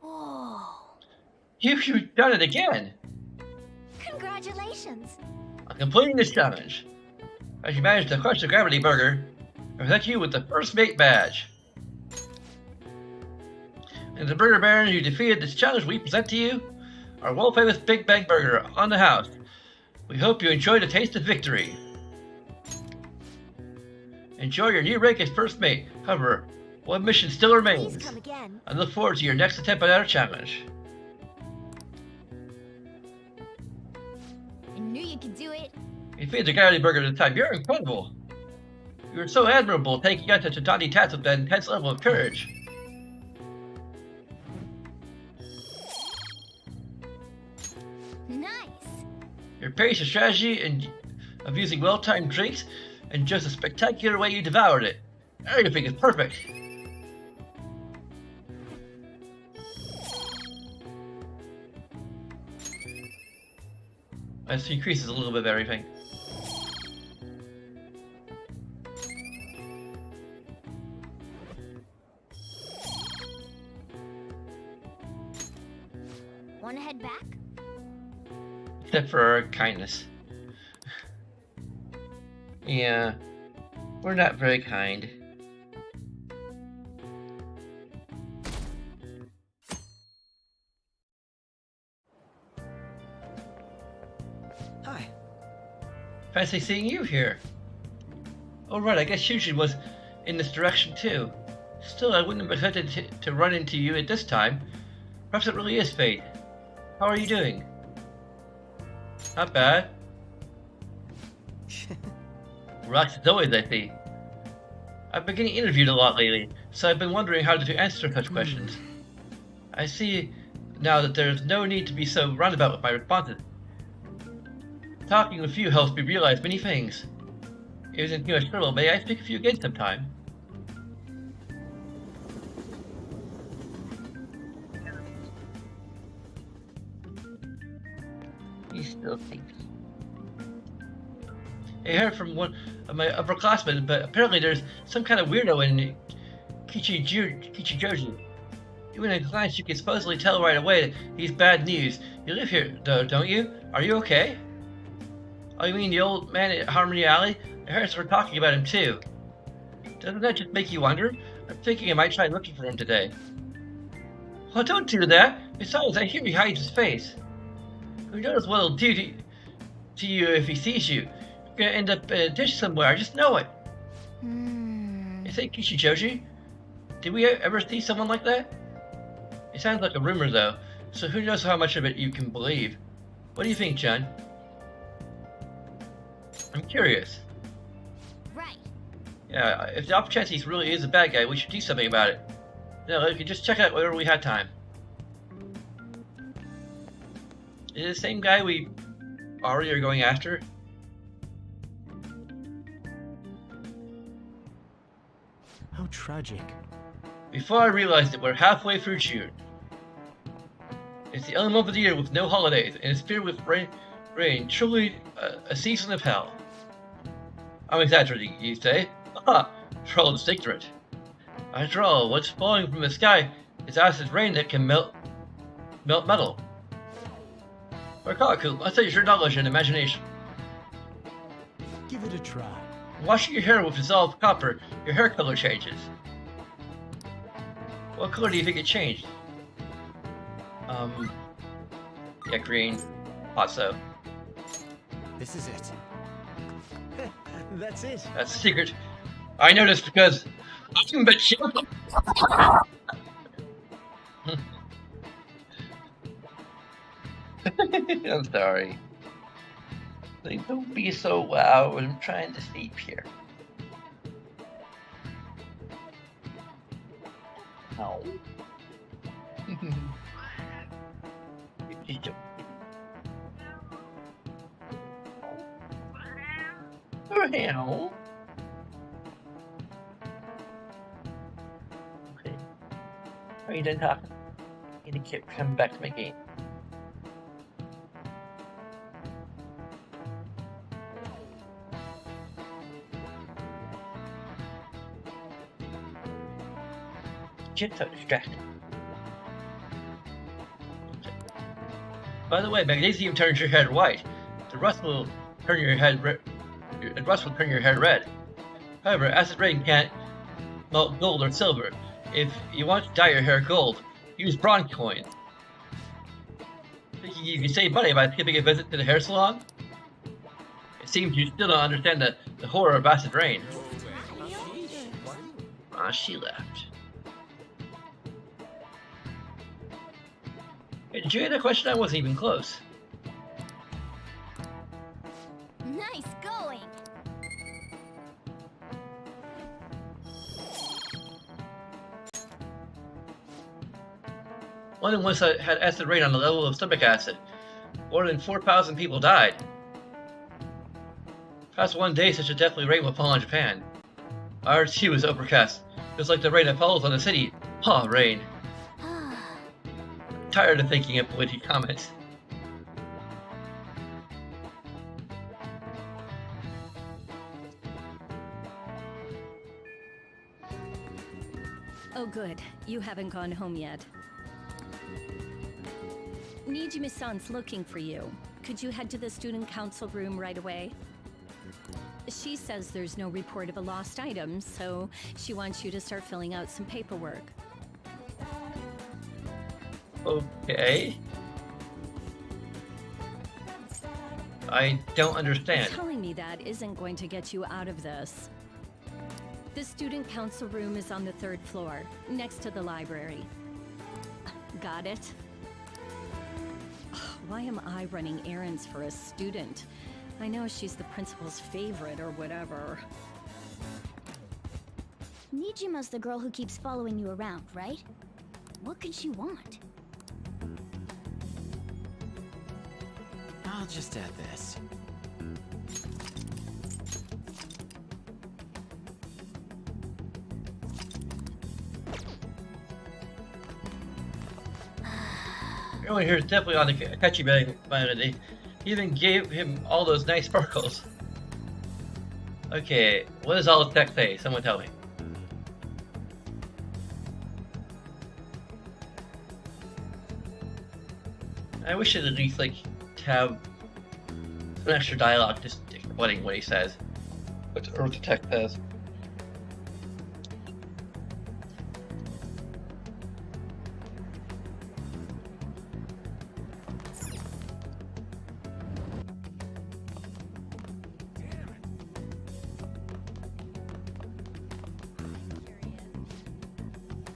Whoa. You've done it again! Congratulations. On completing this challenge. As you managed to crush the Gravity Burger, I present you with the First Mate badge. And the Burger Baron who defeated this challenge we present to you, our world-famous Big Bang Burger on the house. We hope you enjoy the taste of victory. Enjoy your new rank as First Mate. However, one mission still remains. Please come again. I look forward to your next attempt at our challenge. I knew you could do it. You defeated the Gravity Burger this time. You're incredible. You were so admirable taking on such a daunting task with that intense level of courage. Nice. Your patient strategy and of using well-timed drinks and just a spectacular way you devoured it. Everything is perfect. This increases a little bit of everything. Wanna head back? Except for our kindness. Yeah, we're not very kind. Hi. Fancy seeing you here. Oh right, I guess Shujin was in this direction too. Still, I wouldn't have expected to run into you at this time. Perhaps it really is fate. How are you doing? Not bad. Relaxed as always, I see. I've been getting interviewed a lot lately, so I've been wondering how to answer such questions. I see now that there's no need to be so roundabout with my responses. Talking with you helps me realize many things. It isn't too much trouble, may I speak with you again sometime? He still thinks. I heard from one of my upperclassmen, but apparently there's some kind of weirdo in Kichijoji. Even at a glance, you can supposedly tell right away that he's bad news. You live here, though, don't you? Are you okay? Oh, you mean the old man at Harmony Alley? I heard we're talking about him too. Doesn't that just make you wonder? I'm thinking I might try looking for him today. Well, don't do that. Besides, I hear he hides his face. Who knows what he'll do to you if he sees you? You're gonna end up in a ditch somewhere, I just know it. Is that Kichijoji? Did we ever see someone like that? It sounds like a rumor though, so who knows how much of it you can believe. What do you think, Jun? I'm curious. Right. Yeah, if the off chance he really is a bad guy, we should do something about it. No, we could just check out whenever we had time. Is it the same guy we already are going after? How tragic. Before I realized it, we're halfway through June. It's the only month of the year with no holidays, and it's filled with rain, truly a season of hell. I'm exaggerating, you say? Aha! Troll is ignorant. After all, what's falling from the sky is acid rain that can melt metal. Rakaku, let's say your knowledge and imagination. Give it a try. Washing your hair with dissolved copper, your hair color changes. What color do you think it changed? Yeah, green. Thought so. This is it. That's it. That's a secret. I know this because I'm but I'm sorry. Like, don't be so loud. I'm trying to sleep here. No. Oh, hell. Okay. Are you done talking? You need to come back to my game. Just so distracted. By the way, magnesium turns your head white. The rust will turn your head red. The rust will turn your hair red. However, acid rain can't melt gold or silver. If you want to dye your hair gold, use bronze coins. You can save money by skipping a visit to the hair salon. It seems you still don't understand the horror of acid rain. She left. Hey, did you hear that question? I wasn't even close. Nice going. London once had acid rain on the level of stomach acid. More than 4,000 people died. Past one day, such a deathly rain will fall on Japan. Our sea was overcast, just like the rain that falls on the city. Rain. Tired of thinking of witty comments. Oh good, you haven't gone home yet. Nijimi-san's looking for you. Could you head to the student council room right away? She says there's no report of a lost item, so she wants you to start filling out some paperwork. Okay. I don't understand. Telling me that isn't going to get you out of this. The student council room is on the 3rd floor, next to the library. Got it? Why am I running errands for a student? I know she's the principal's favorite or whatever. Nijima's the girl who keeps following you around, right? What could she want? I'll just add this. Everyone here is definitely on the catchy vanity. He even gave him all those nice sparkles. Okay, what does all the text say? Someone tell me. I wish it at least like have an extra dialogue just explaining what he says. What the text says.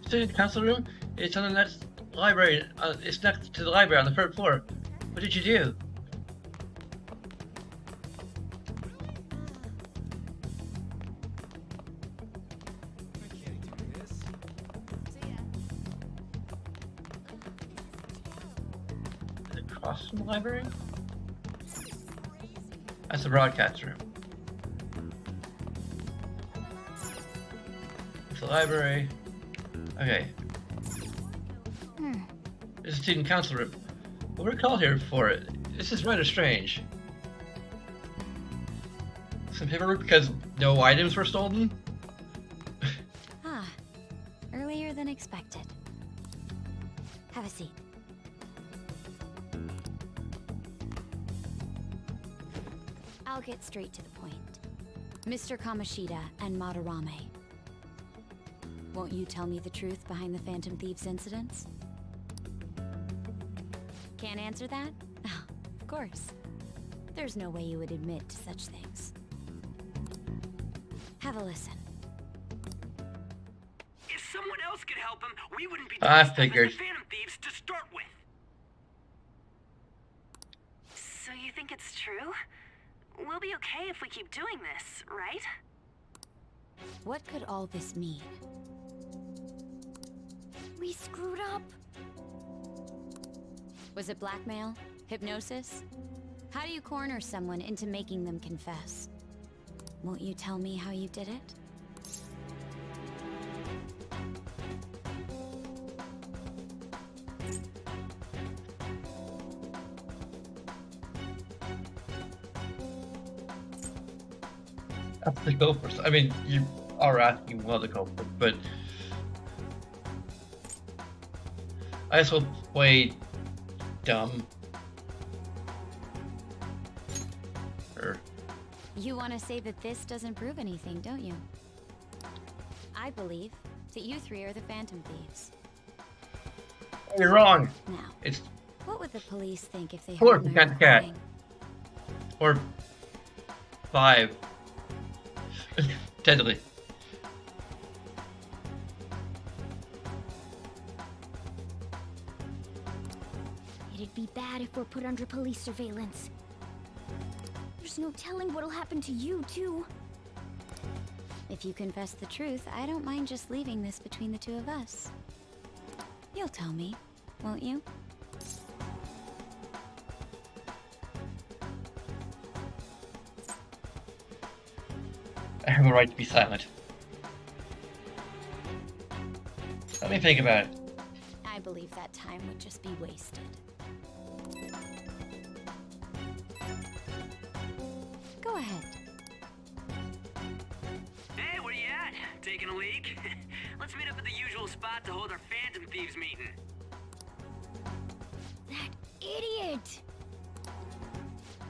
Student council room? It's on the next library. It's next to the library on the 3rd floor. What did you do? Is it across from the library? That's the broadcast room. It's the library. Okay. This is student council room. Well, we're called here for it. This is rather strange. Some paperwork because no items were stolen? Earlier than expected. Have a seat. I'll get straight to the point. Mr. Kamoshida and Madarame. Won't you tell me the truth behind the Phantom Thieves incidents? Can't answer that? Oh, of course. There's no way you would admit to such things. Have a listen. If someone else could help him, we wouldn't be I doing figured. stuff as the Phantom Thieves to start with. think it's true? We'll be okay if we keep doing this, right? What could all this mean? We screwed up. Was it blackmail? Hypnosis? How do you corner someone into making them confess? Won't you tell me how you did it? That's the culprit. I mean, you are asking one of the culprits, but I also play dumb. You want to say that this doesn't prove anything, don't you? I believe that you three are the Phantom Thieves. You're wrong. Now, It's what would the police think if they 4 heard from my Cat to Cat. recording? Or 5. Deadly. It'd be bad if we're put under police surveillance. There's no telling what'll happen to you, too. If you confess the truth, I don't mind just leaving this between the two of us. You'll tell me, won't you? I have a right to be silent. Let me think about it. I believe that time would just be wasted. Go ahead. Hey, where you at? Taking a leak? Let's meet up at the usual spot to hold our Phantom Thieves meeting. That idiot!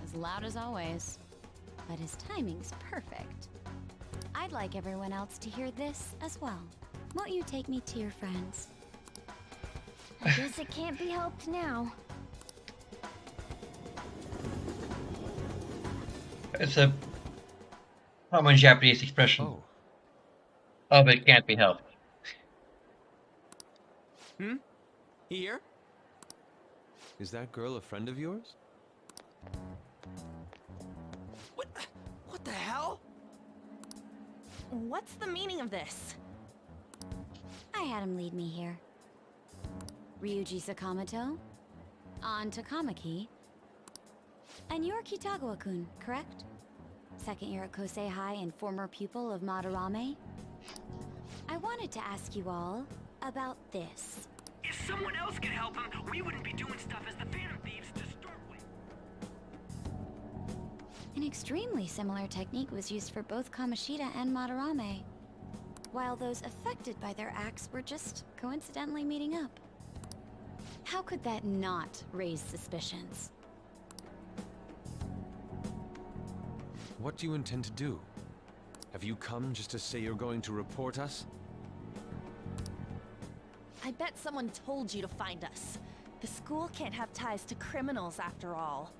As loud as always. But his timing's perfect. I'd like everyone else to hear this as well. Won't you take me to your friends? I guess it can't be helped now. It's a common Japanese expression. Of it can't be helped. Here? Is that girl a friend of yours? What the hell? What's the meaning of this? I had him lead me here. Ryuji Sakamoto, on Takamaki, and you're Kitagawa-kun, correct? Second year at Kosei High and former pupil of Madarame. I wanted to ask you all about this. If someone else could help him, we wouldn't be doing stuff as the Phantom Thieves to start with. An extremely similar technique was used for both Kamoshida and Madarame, while those affected by their acts were just coincidentally meeting up. How could that not raise suspicions? What do you intend to do? Have you come just to say you're going to report us? I bet someone told you to find us. The school can't have ties to criminals after all.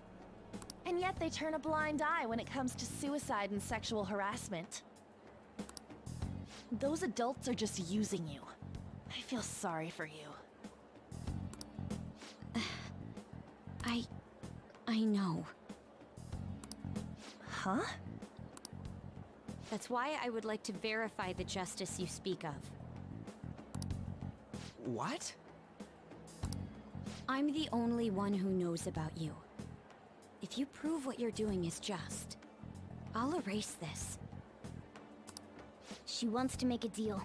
And yet they turn a blind eye when it comes to suicide and sexual harassment. Those adults are just using you. I feel sorry for you. I know. Huh? That's why I would like to verify the justice you speak of. What? I'm the only one who knows about you. If you prove what you're doing is just, I'll erase this. She wants to make a deal.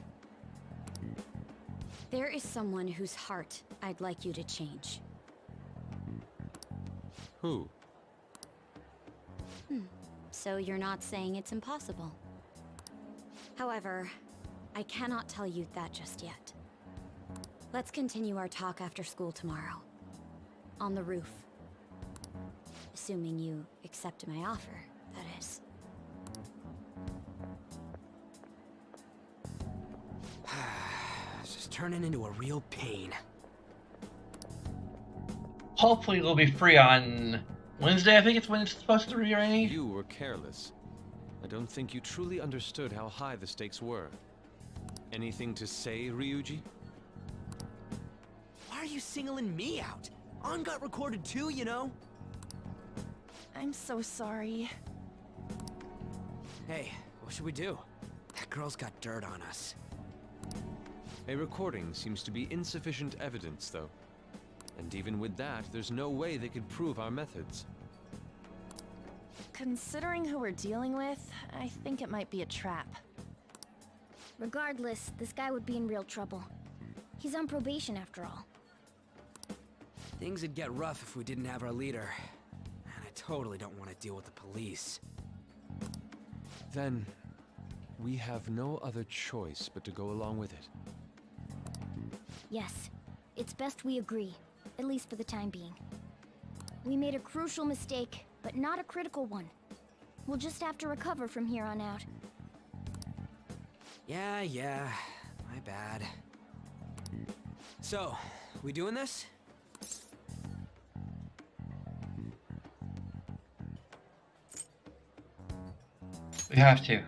There is someone whose heart I'd like you to change. Who? So you're not saying it's impossible. However, I cannot tell you that just yet. Let's continue our talk after school tomorrow. On the roof. Assuming you accept my offer, that is. This is turning into a real pain. Hopefully it'll be free on Wednesday, I think it's when it's supposed to be raining. You were careless. I don't think you truly understood how high the stakes were. Anything to say, Ryuji? Why are you singling me out? On got recorded too, you know? I'm so sorry. Hey, what should we do? That girl's got dirt on us. A recording seems to be insufficient evidence, though. And even with that, there's no way they could prove our methods. Considering who we're dealing with, I think it might be a trap. Regardless, this guy would be in real trouble. He's on probation after all. Things would get rough if we didn't have our leader. And I totally don't want to deal with the police. Then, we have no other choice but to go along with it. Yes, it's best we agree, at least for the time being. We made a crucial mistake, but not a critical one. We'll just have to recover from here on out. Yeah, my bad. So, we doing this? We have to.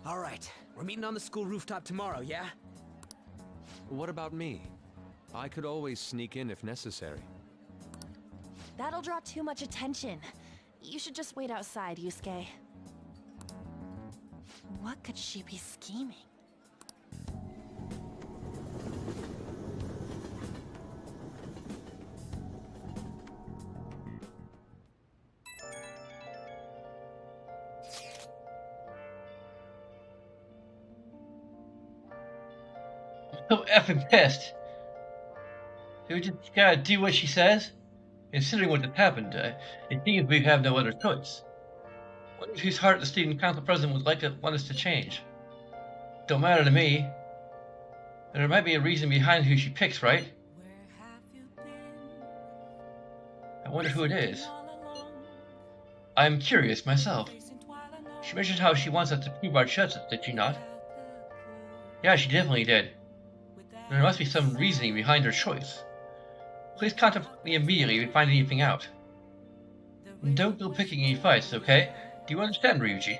All right, we're meeting on the school rooftop tomorrow, yeah? What about me? I could always sneak in if necessary. That'll draw too much attention. You should just wait outside, Yusuke. What could she be scheming? So effing pissed. Do we just gotta do what she says? Considering what has happened, it seems we have no other choice. What if whose heart the student council president would want us to change? Don't matter to me. And there might be a reason behind who she picks, right? I wonder who it is. I'm curious myself. She mentioned how she wants us to prove our checks, did she not? Yeah, she definitely did. There must be some reasoning behind her choice. Please contact me immediately if you find anything out. And don't go picking any fights, okay? Do you understand, Ryuji?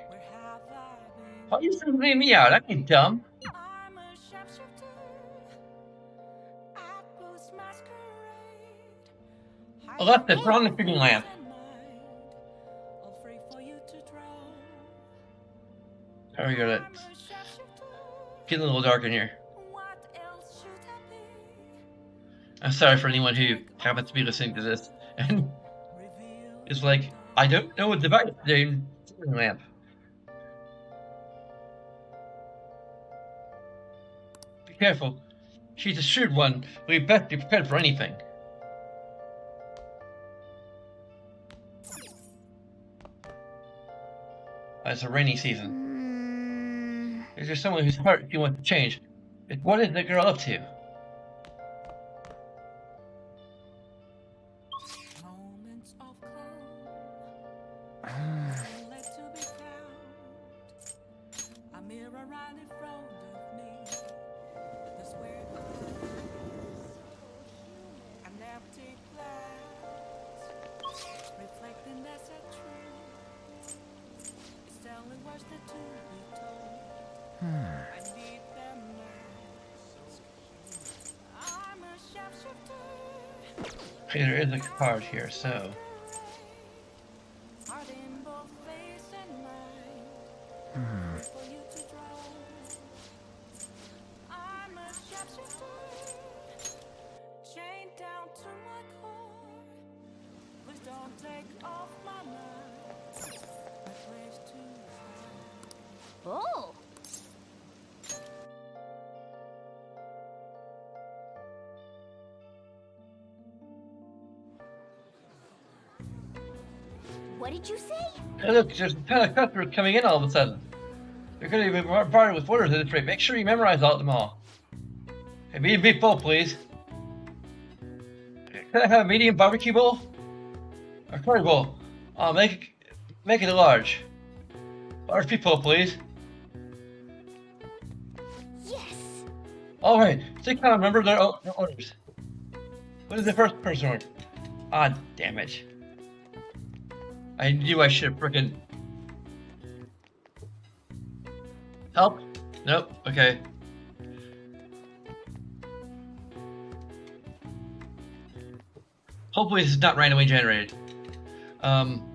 Why are you singling me out? I ain't dumb. Alexa, turn on the freaking lamp. There we go. It's getting a little dark in here. I'm sorry for anyone who happens to be listening to this and is like, I don't know what device the lamp. Be careful. She's a shrewd one. We best be prepared for anything. It's a rainy season. Is there someone whose heart you want to change? What is the girl up to? Okay, there is a card here, so... Oh! What did you say? Hey look, there's a ton of customers coming in all of a sudden. They're going to be bombarded with orders at this rate. Make sure you memorize all of them all. Hey, medium beef bowl, please. Can I have a medium barbecue bowl? Or curry bowl? Make it a large. Large beef bowl, please. Yes! Alright, so kind of remember their orders. What is the first person order? Ah, damn it. I knew I should have frickin'... Help? Nope, okay. Hopefully this is not randomly generated. Um,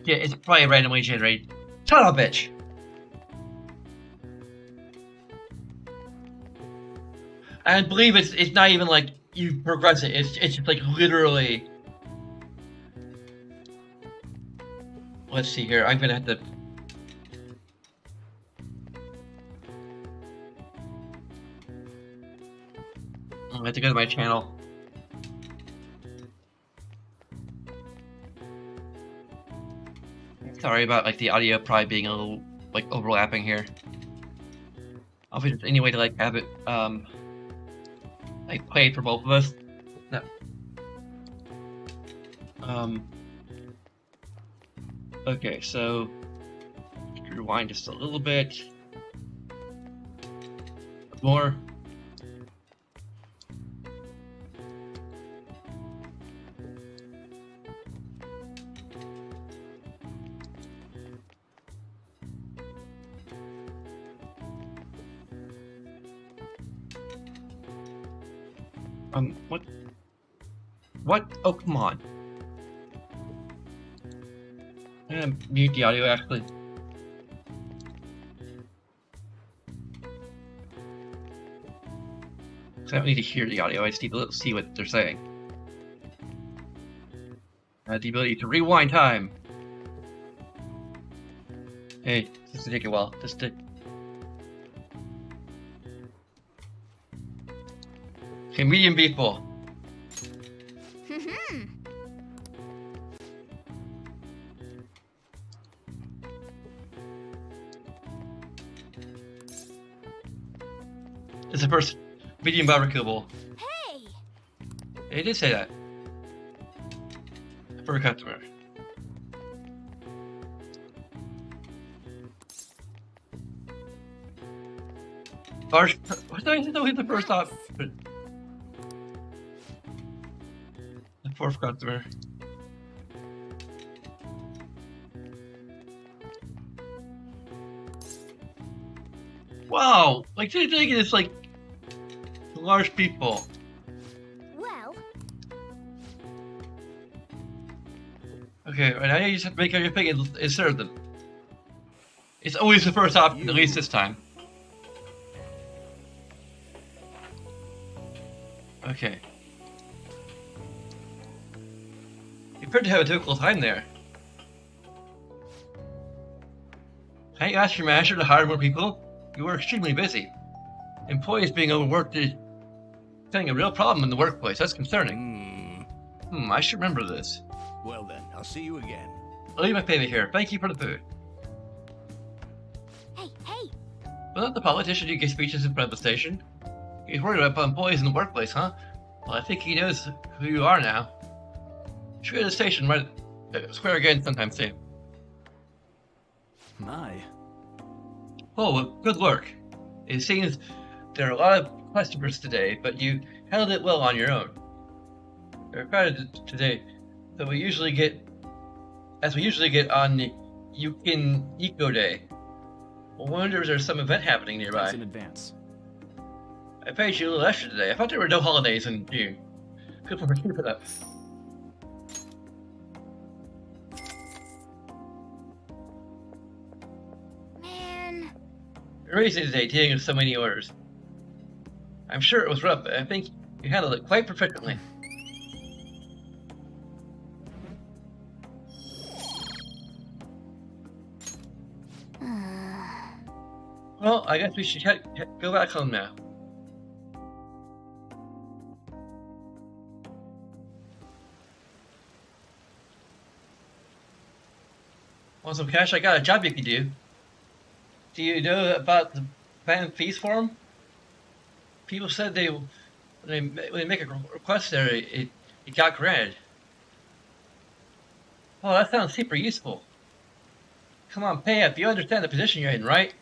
yeah, it's probably randomly generated. Son of a bitch! I believe it's not even like you progress it. It's just like literally. Let's see here. I'm gonna have to. I have to go to my channel. Sorry about like the audio probably being a little like overlapping here. I'll figure any way to like have it like play for both of us. No. Okay, so rewind just a little bit more. What? What? Oh, come on. I'm gonna mute the audio, actually. So I don't need to hear the audio, I just need to see what they're saying. The ability to rewind time. Hey, this is take a while. Just to... Okay, medium people. It's the first medium barbecue bowl. Hey! It did say that. For a customer. First, what did I say? The first option. The fourth customer. Wow! Like, they think it's like large people. Well. Okay, right now you just have to make out your pick and serve them. It's always the first option, at least this time. Okay. You appear to have a difficult time there. Can't you ask your manager to hire more people? You were extremely busy. Employees being overworked is becoming a real problem in the workplace. That's concerning. I should remember this. Well then, I'll see you again. I'll leave my payment here. Thank you for the food. Hey, hey! Was that the politician who gave speeches in front of the station? He's worried about employees in the workplace, huh? Well, I think he knows who you are now. Should go to the station right square again sometime soon. My. Oh, well, good work. It seems there are a lot of customers today, but you handled it well on your own. We're crowded today, so we usually get on the Yukin Eco Day. I wonder if there's some event happening nearby. Thanks in advance. I paid you a little extra today. I thought there were no holidays in June. Good for keeping up. Man. You're racing today, dealing with so many orders. I'm sure it was rough, but I think you handled it quite perfectly. Well, I guess we should go back home now. Want some cash? I got a job you can do. Do you know about the Phantom Feast forum, people said when they make a request there, it got granted. Oh, that sounds super useful. Come on, pay up. You understand the position you're in, right?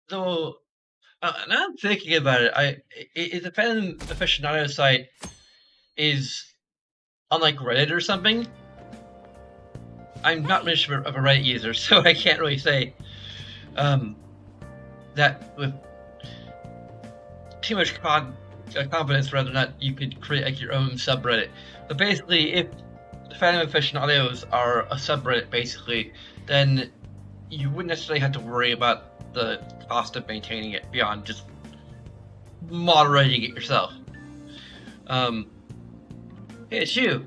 So, now I'm thinking about it. Is the Phantom Aficionado site is on like Reddit or something? I'm not much of a Reddit user, so I can't really say that with too much confidence whether or not you could create like your own subreddit. But basically, if the Phantom Aficionados are a subreddit, basically, then you wouldn't necessarily have to worry about the cost of maintaining it beyond just moderating it yourself. Hey, it's you.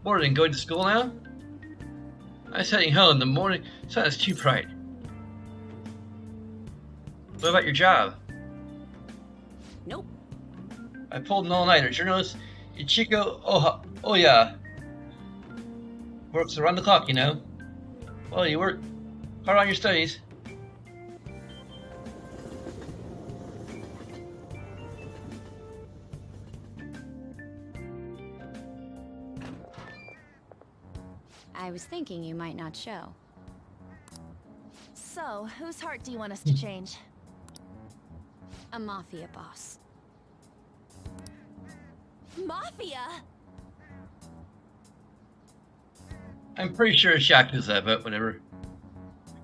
Morning, going to school now? I was heading home in the morning. Sun is too bright. What about your job? Nope. I pulled an all-nighter. Journalist Ichiko Oya works around the clock, you know. Well, you work hard on your studies. I was thinking you might not show. So, whose heart do you want us to change? A mafia boss. Mafia? I'm pretty sure it's Yakuza, but whatever.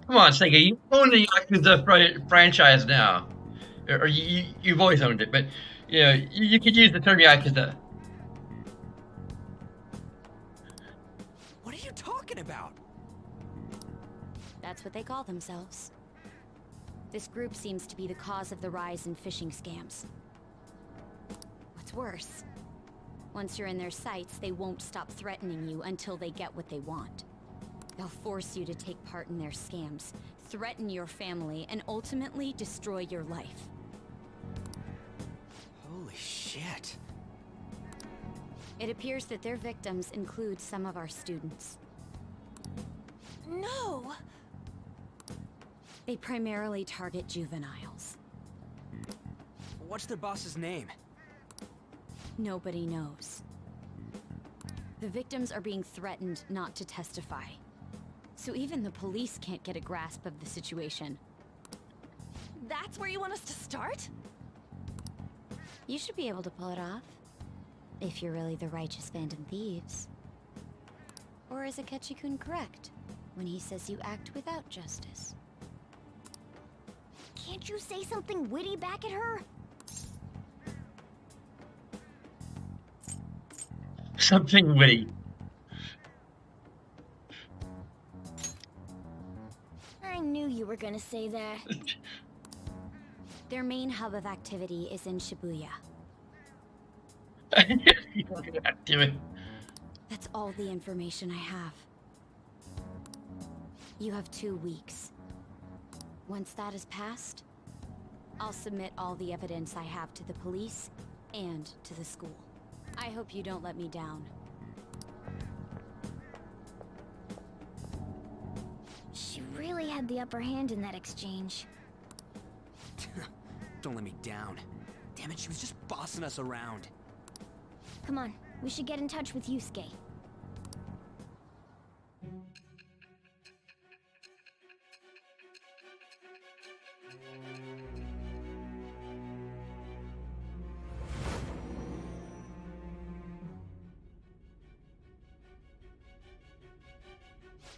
Come on, Sega, you own the Yakuza franchise now. Or you've always owned it, but you know, you could use the term Yakuza. What are you talking about? That's what they call themselves. This group seems to be the cause of the rise in phishing scams. What's worse, once you're in their sights, they won't stop threatening you until they get what they want. They'll force you to take part in their scams, threaten your family, and ultimately destroy your life. Holy shit. It appears that their victims include some of our students. No! They primarily target juveniles. What's their boss's name? Nobody knows. The victims are being threatened not to testify. So even the police can't get a grasp of the situation. That's where you want us to start? You should be able to pull it off. If you're really the righteous Phantom Thieves. Or is Akechi-kun correct when he says you act without justice? Can't you say something witty back at her? Something witty. I knew you were gonna say that. Their main hub of activity is in Shibuya. That's all the information I have. You have 2 weeks. Once that is passed, I'll submit all the evidence I have to the police and to the school. I hope you don't let me down. She really had the upper hand in that exchange. Don't let me down. Damn it, she was just bossing us around. Come on, we should get in touch with Yusuke.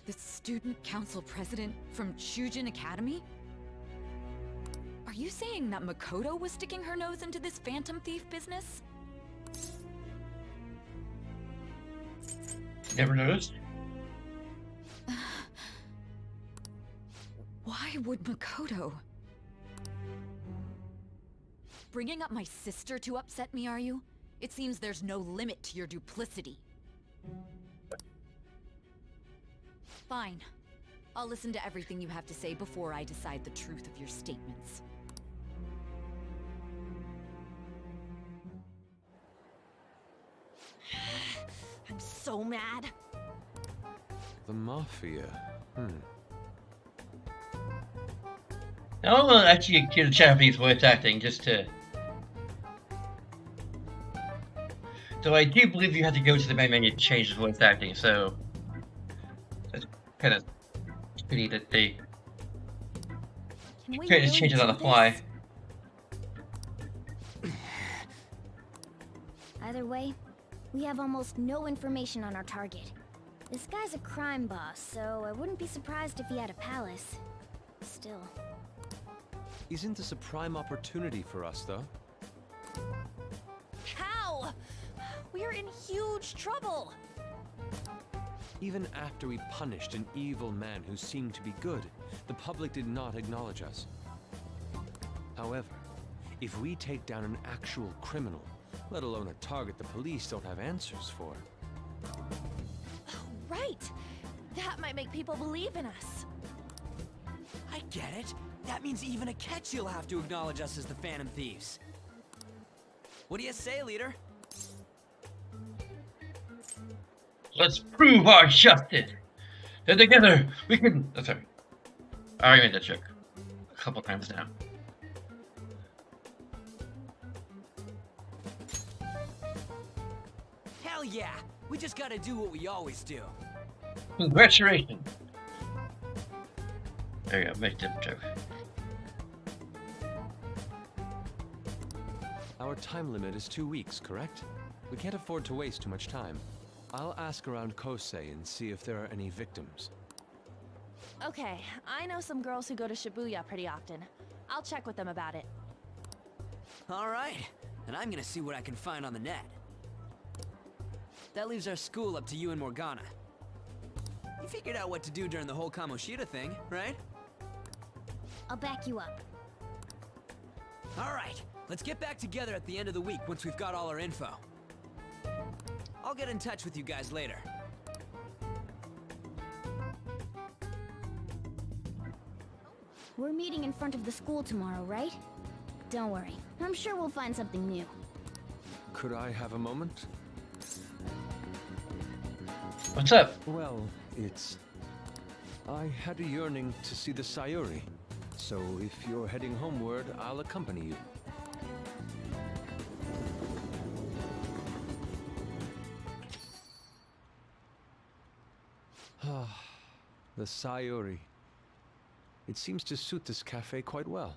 The student council president from Chujin Academy? Are you saying that Makoto was sticking her nose into this phantom thief business? Never noticed. Why would Makoto? Bringing up my sister to upset me, are you? It seems there's no limit to your duplicity. Fine. I'll listen to everything you have to say before I decide the truth of your statements. I'm so mad. The Mafia. Now I'm gonna actually get a Japanese voice acting just to. So I do believe you have to go to the main menu to change the voice acting. So that's kind of pity that they can't just change it on the fly. Either way, we have almost no information on our target. This guy's a crime boss, so I wouldn't be surprised if he had a palace. Still. Isn't this a prime opportunity for us, though? How? We're in huge trouble! Even after we punished an evil man who seemed to be good, the public did not acknowledge us. However, if we take down an actual criminal, let alone a target the police don't have answers for. Right! That might make people believe in us. I get it. That means even Akechi will have to acknowledge us as the Phantom Thieves. What do you say, leader? Let's prove our justice. And together we can. Oh, sorry, I already made that joke a couple times now. Hell yeah! We just gotta do what we always do. Congratulations. There you go, make that joke. Our time limit is 2 weeks, correct? We can't afford to waste too much time. I'll ask around Kosei and see if there are any victims. Okay, I know some girls who go to Shibuya pretty often. I'll check with them about it. Alright, and I'm gonna see what I can find on the net. That leaves our school up to you and Morgana. You figured out what to do during the whole Kamoshida thing, right? I'll back you up. Alright, let's get back together at the end of the week once we've got all our info. I'll get in touch with you guys later. We're meeting in front of the school tomorrow, right? Don't worry, I'm sure we'll find something new. Could I have a moment? What's up? Well, I had a yearning to see the Sayuri. So if you're heading homeward, I'll accompany you. The Sayuri. It seems to suit this cafe quite well.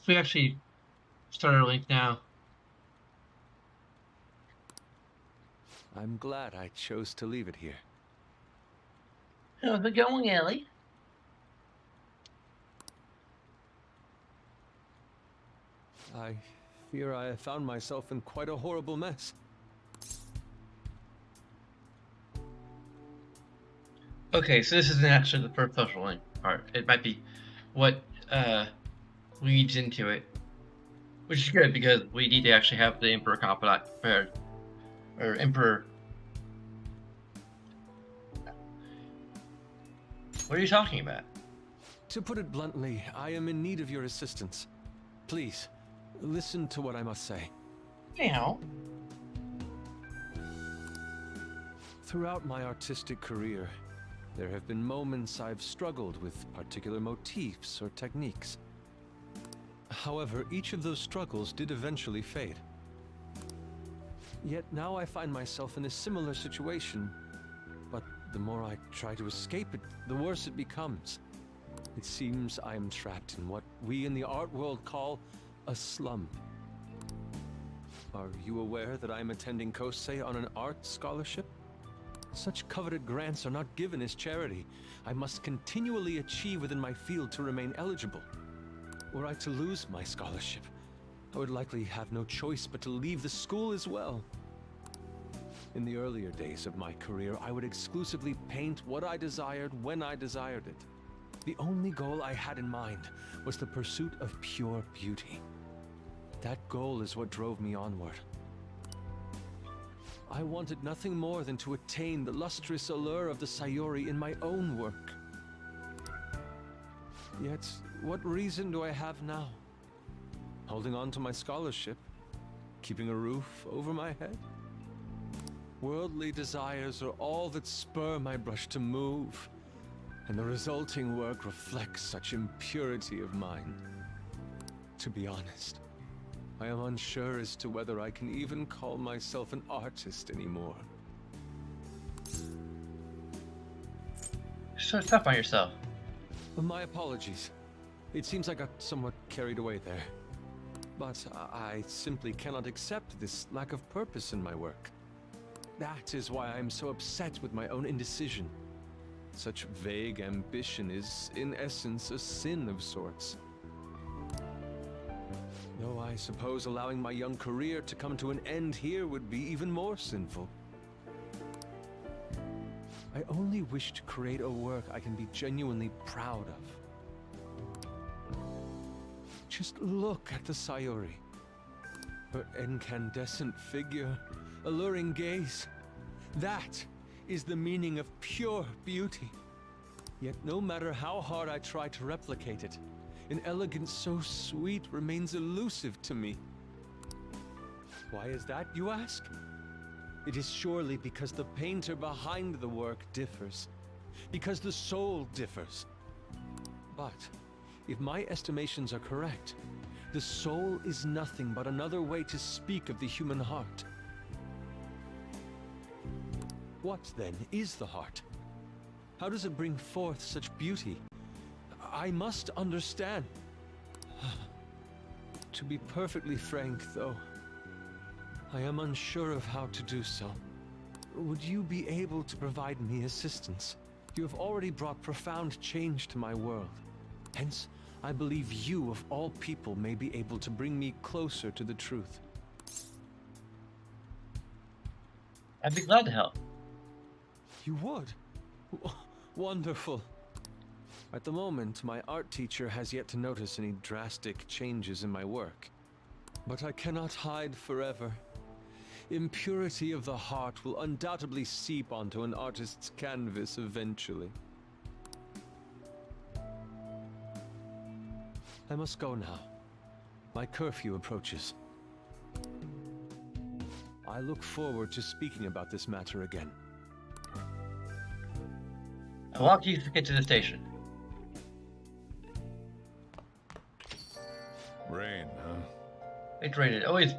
We actually started a link now. I'm glad I chose to leave it here. How's it going, Ellie? I fear I have found myself in quite a horrible mess. Okay, so this isn't actually the first social link part. It might be what leads into it, which is good because we need to actually have the Emperor Confidant prepared, or Emperor. What are you talking about? To put it bluntly, I am in need of your assistance. Please, listen to what I must say. Meow. Throughout my artistic career, there have been moments I've struggled with particular motifs or techniques. However, each of those struggles did eventually fade. Yet now I find myself in a similar situation, but the more I try to escape it, the worse it becomes. It seems I am trapped in what we in the art world call a slum. Are you aware that I am attending Kosei on an art scholarship? Such coveted grants are not given as charity. I must continually achieve within my field to remain eligible. Were I to lose my scholarship, I would likely have no choice but to leave the school as well. In the earlier days of my career, I would exclusively paint what I desired when I desired it. The only goal I had in mind was the pursuit of pure beauty. That goal is what drove me onward. I wanted nothing more than to attain the lustrous allure of the Sayuri in my own work. Yet, what reason do I have now? Holding on to my scholarship? Keeping a roof over my head? Worldly desires are all that spur my brush to move, and the resulting work reflects such impurity of mind. To be honest, I am unsure as to whether I can even call myself an artist anymore. You're so tough on yourself. My apologies. It seems I got somewhat carried away there. But I simply cannot accept this lack of purpose in my work. That is why I am so upset with my own indecision. Such vague ambition is, in essence, a sin of sorts. Though I suppose allowing my young career to come to an end here would be even more sinful. I only wish to create a work I can be genuinely proud of. Just look at the Sayuri. Her incandescent figure, alluring gaze. That is the meaning of pure beauty. Yet no matter how hard I try to replicate it, an elegance so sweet remains elusive to me. Why is that, you ask? It is surely because the painter behind the work differs. Because the soul differs. But if my estimations are correct, the soul is nothing but another way to speak of the human heart. What, then, is the heart? How does it bring forth such beauty? I must understand. To be perfectly frank, though, I am unsure of how to do so. Would you be able to provide me assistance? You have already brought profound change to my world. Hence, I believe you, of all people, may be able to bring me closer to the truth. I'd be glad to help. You would? Wonderful. At the moment, my art teacher has yet to notice any drastic changes in my work. But I cannot hide forever. Impurity of the heart will undoubtedly seep onto an artist's canvas eventually. I must go now. My curfew approaches. I look forward to speaking about this matter again. I'll walk you to get to the station. Rain, huh? It's rated. Always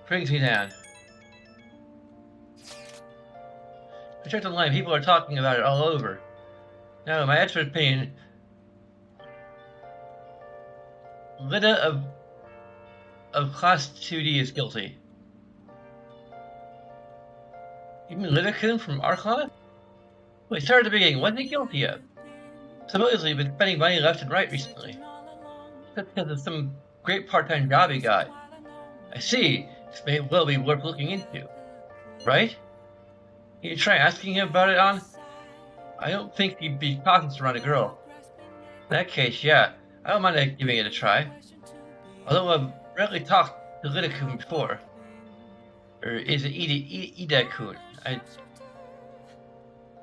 brings me down. I checked online. People are talking about it all over. Now, in my expert opinion, Lida of Class 2D is guilty. You mean Lida-kun from our class? Well, he started at the beginning. What is he guilty of? Supposedly, he's been spending money left and right recently. That's because of some great part-time job he got. I see. This may well be worth looking into. Right? Can you try asking him about it, On? I don't think he'd be cautious around a girl. In that case, yeah. I don't mind giving it a try. Although I've rarely talked to Lida-kun before. Or is it Ida-kun?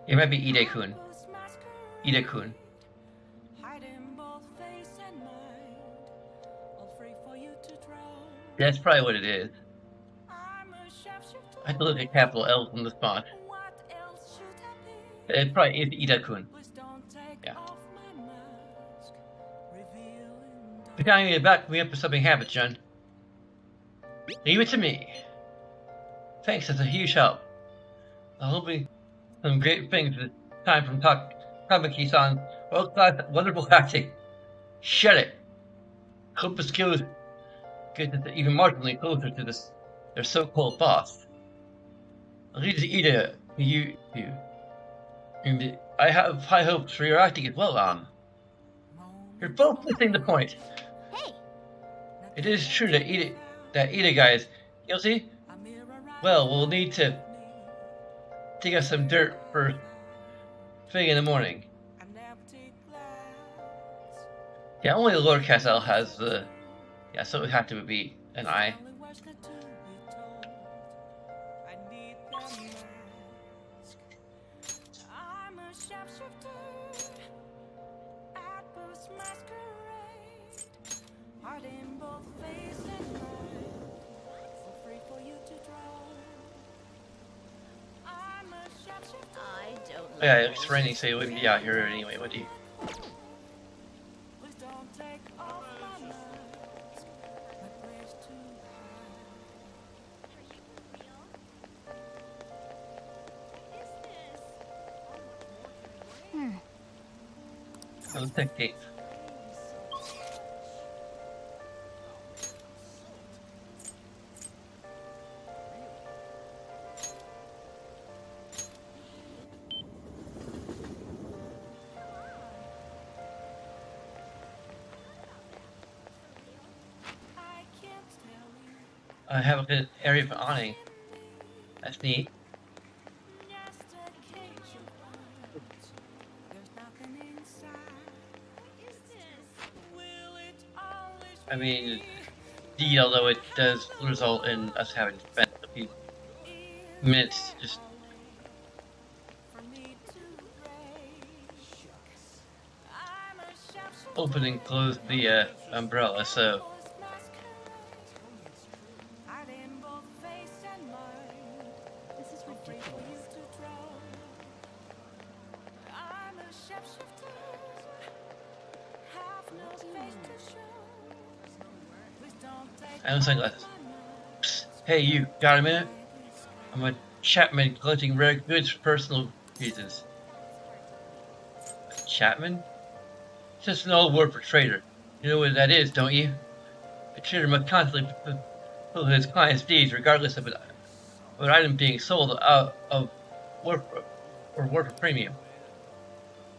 It might be Ide-kun. Ida-kun. That's probably what it is. I have to look at capital L from the spot. It probably is Ida-kun. Yeah. The guy in the back me up if something happens, John. Leave it to me. Thanks, that's a huge help. I'm hoping some great things this time from Kamaki-san. World-class, wonderful acting. Shut it. Hope the skills get us even marginally closer to this their so-called boss. I'll leave it to Ida, you. And I have high hopes for your acting as well, Ann. You're both missing the point. Hey. It is true that Ida guy is guilty. Well, we'll need to dig up some dirt for thing in the morning. Yeah, only the Lord Castle has the. Yeah, so it would have to be an eye. I'm a shapeshifter at Boost Masquerade. Heart in both face and mind. So free for you to draw. I'm a shapeshifter. I don't Yeah, it's raining, so you wouldn't be out here anyway, would you? Please don't take off my mask. My place to Let's take Kate. I have a good area for awning. That's neat. I mean, D, although it does result in us having to spend a few minutes just open and close the umbrella, so I have sunglasses. Psst. Hey, you, got a minute? I'm a Chapman collecting rare goods for personal reasons. A Chapman? It's just an old word for trader. You know what that is, don't you? A trader must constantly fulfill his client's needs regardless of an item being sold out of worth a premium.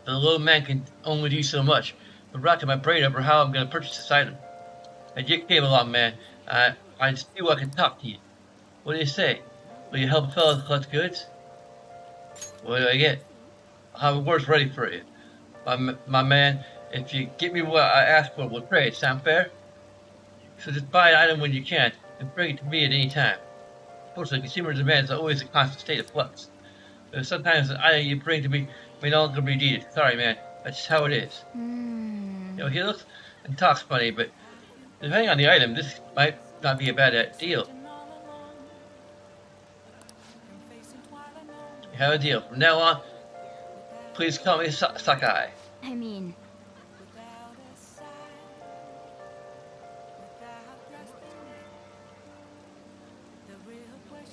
The little man can only do so much, but racking my brain over how I'm going to purchase this item. I just came along, man. I just feel I can talk to you. What do you say? Will you help fellas collect goods? What do I get? I'll have words ready for you. My man, if you get me what I asked for, we'll trade. Sound fair? So just buy an item when you can, and bring it to me at any time. Unfortunately, consumer demand is always a constant state of flux. Sometimes the item you bring to me may no longer be needed. Sorry, man. That's just how it is. You know, he looks and talks funny, but depending on the item, this might not be a bad deal. You have a deal. From now on, please call me Sakai. I mean...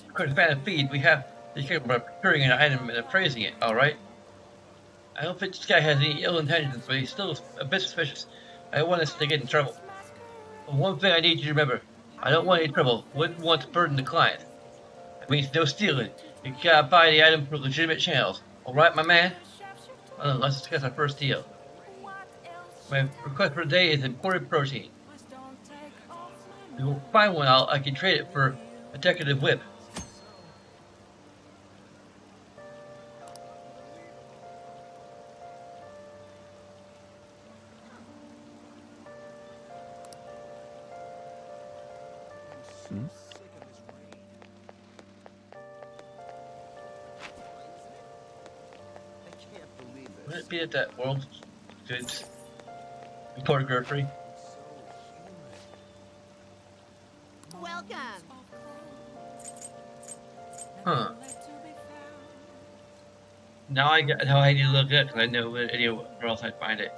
Of course, fan of feed, we have the capable of procuring an item and appraising it, alright? I don't think this guy has any ill intentions, but he's still a bit suspicious. I don't want us to get in trouble. But one thing I need you to remember, I don't want any trouble, wouldn't want to burden the client. That means no stealing. You gotta buy the item through legitimate channels. Alright, my man? Well, let's discuss our first deal. My request for today is imported protein. If you find one, I can trade it for a decorative whip. Would it be at that World Goods Import Grocery? Welcome. Huh. Now I got how I need to look it because I know where else I'd find it.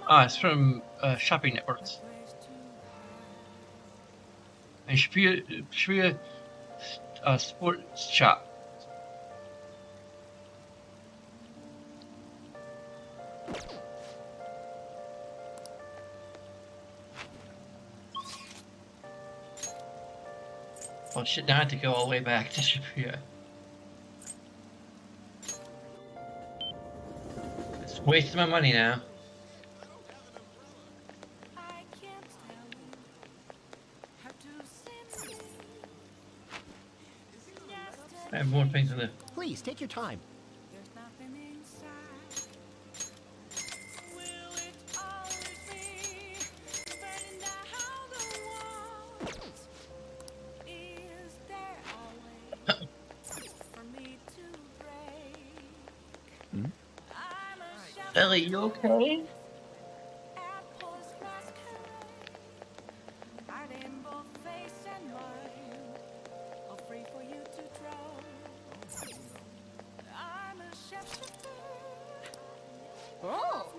Ah, it's from shopping networks. And should be a sports shop. Oh shit, now I have to go all the way back to Shibuya. It's wasting my money now. I have more things in the... Please, take your time. Ellie, you okay? Oh!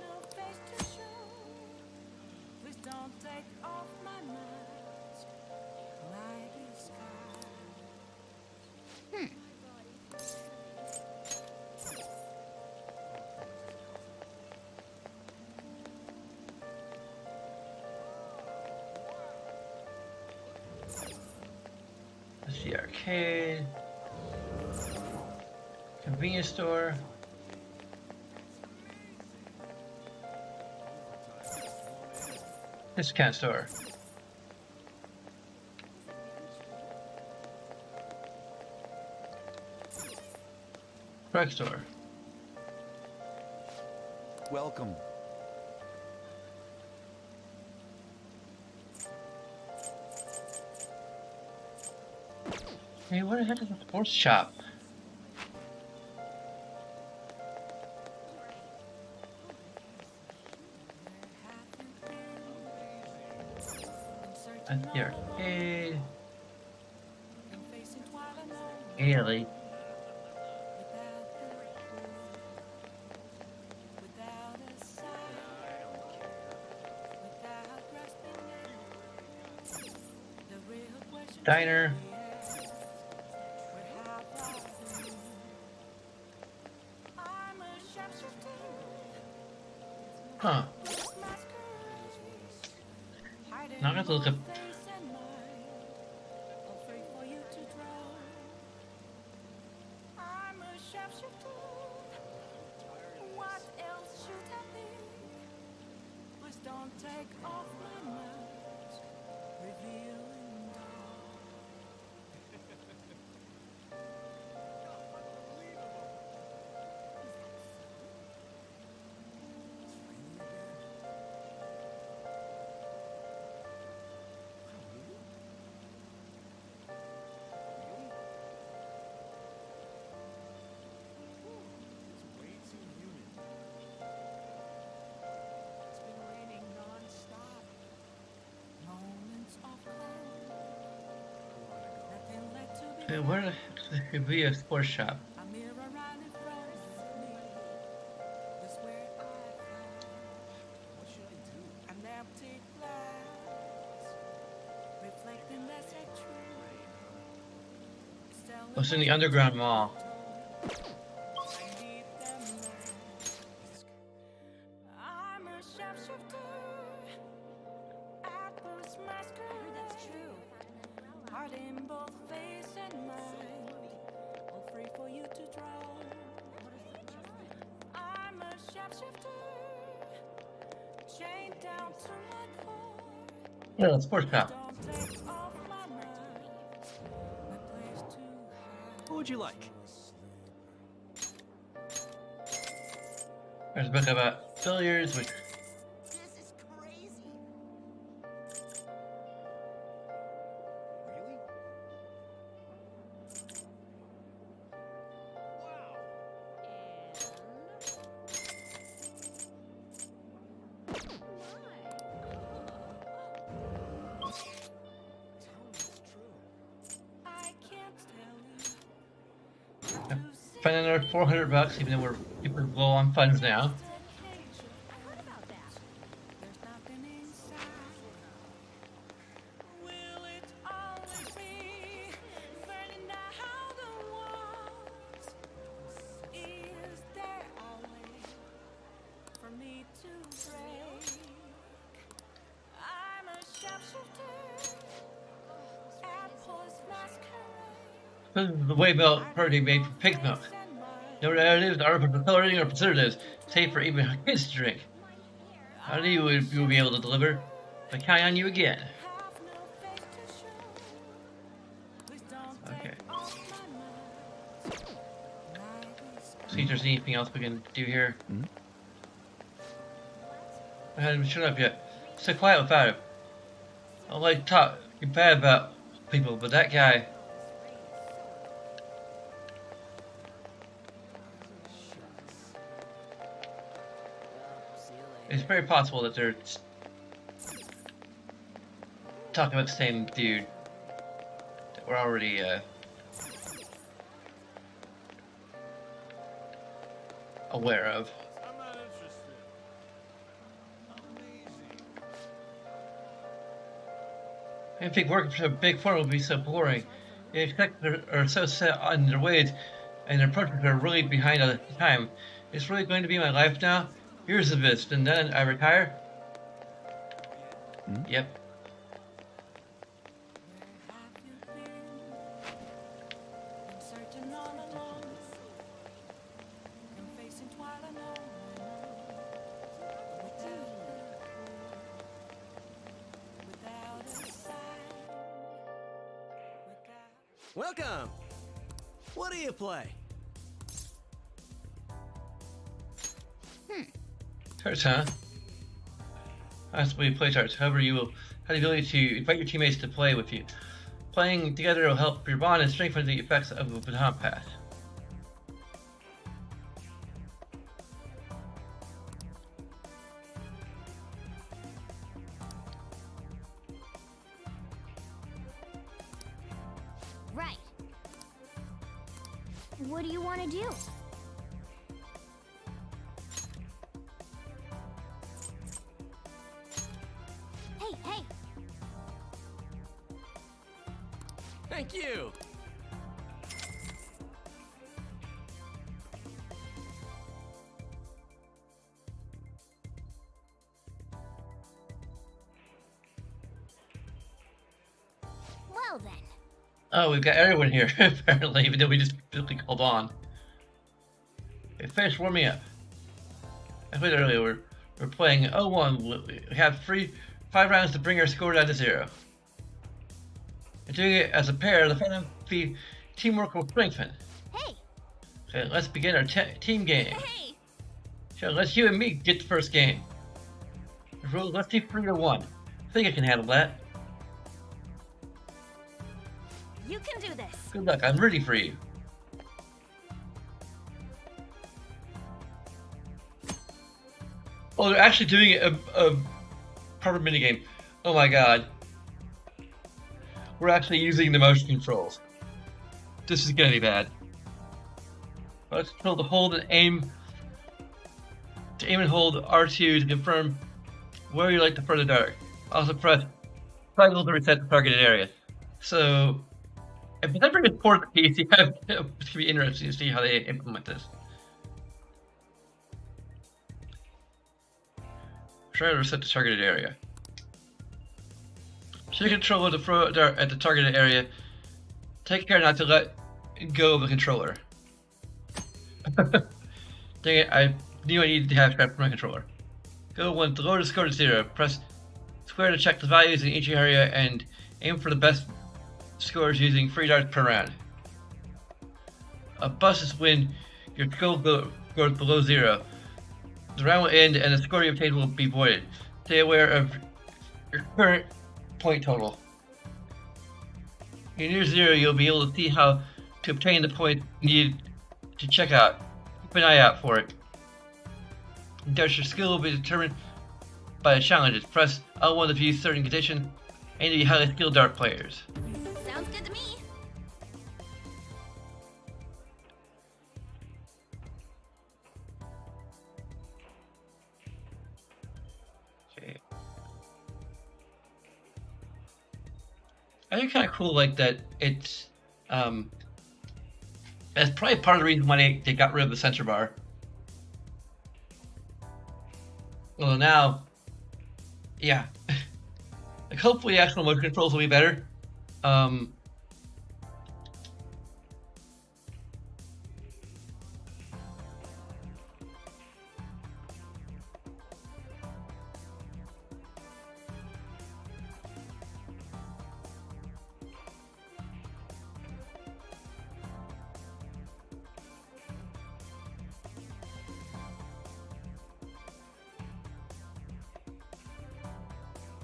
That's the arcade. Convenience store. Discount store. Drugstore. Welcome. Hey, what the heck is a sports shop? That's the arcade. Haley. Diner. Huh. Now I have to look up. Hey, where the heck could be a sports shop? Oh, it's in the underground mall. Yeah, the sports shop. What would you like? There's a book about billiards, which... Find another $400, even though we're super low on funds now. I'm a sharpshooter at Paul's Masquerade. This is the whey milk protein made from pig's milk. No additives, artificial coloring, or preservatives, safe for even kids to drink. I knew you would be able to deliver. I count on you again. Okay. See if there's anything else we can do here. I haven't shown up yet. So quiet without him. I don't like talk bad about people, but that guy. It's very possible that they're talking about the same dude that we're already aware of. I didn't think working for a big firm would be so boring. The executives are so set on their ways, and their projects are really behind on time. It's really going to be my life now? Years of this, and then I retire? Yep. Welcome! What do you play? Tarts, huh? That's the way you play tarts. However, you will have the ability to invite your teammates to play with you. Playing together will help your bond and strengthen the effects of the baton pass. Right. What do you want to do? Hey! Thank you! Well then. Oh, we've got everyone here, apparently, even though we just quickly called on. Okay, finish warming up. I played earlier, we're playing 0-1. We have 5 rounds to bring our score down to 0. And doing it as a pair, the fun the teamwork will strengthen. Hey! Okay, let's begin our team game. Hey! Sure, let's you and me get the first game. Let's do 3-1. I think I can handle that. You can do this. Good luck, I'm ready for you. Oh, they're actually doing a proper minigame. Oh my god. We're actually using the motion controls. This is gonna be bad. Let's control the hold and aim. To aim and hold R2 to confirm where you like to throw the dart. Also press triangle to reset the targeted area. So, if I bring a port piece, it's gonna be interesting to see how they implement this. Try to reset the targeted area. Shift controller to throw a dart at the targeted area. Take care not to let go of the controller. Dang it, I knew I needed to have scrap for my controller. Go 1 to lower the score to 0. Press square to check the values in each area and aim for the best scores using 3 darts per round. A bust is when your score goes below 0. The round will end and the score you obtained will be voided. Stay aware of your current point total. When you're near 0, you'll be able to see how to obtain the point needed to check out. Keep an eye out for it. Thus, your skill will be determined by the challenges. Press L1 to view certain conditions and to be highly skilled dart players. Sounds good to me. Okay. I think kind of cool like that. It's that's probably part of the reason why they got rid of the censor bar. Well, now, yeah. Like, hopefully, actual motion controls will be better.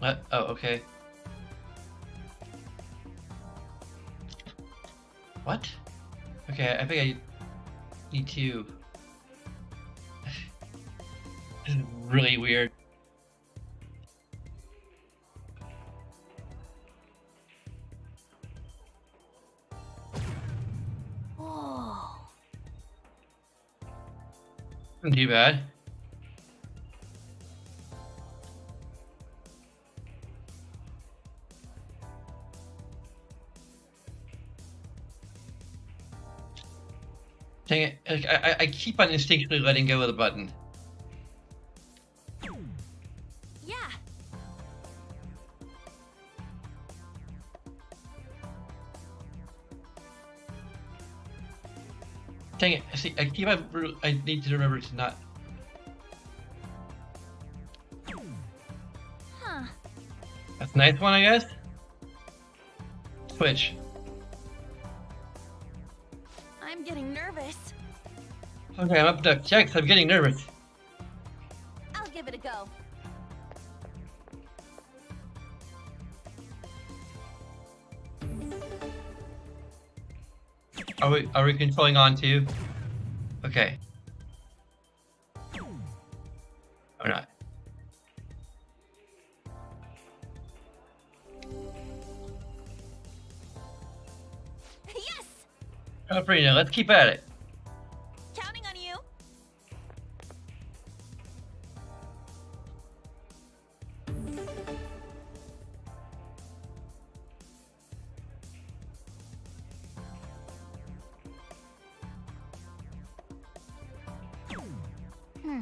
Oh, okay. What? Okay, I think I need to. This is really weird. Whoa. Not too bad. Dang it, like, I keep on instinctively letting go of the button. Yeah. Dang it, see, I keep on, I need to remember to not. Huh. That's a nice one, I guess? Switch. I'm getting nervous. Okay, I'm up to check, I'm getting nervous. I'll give it a go. Are we controlling on too? Okay. Or not. Yes! Alfreda, let's keep at it. Counting on you. Hmm.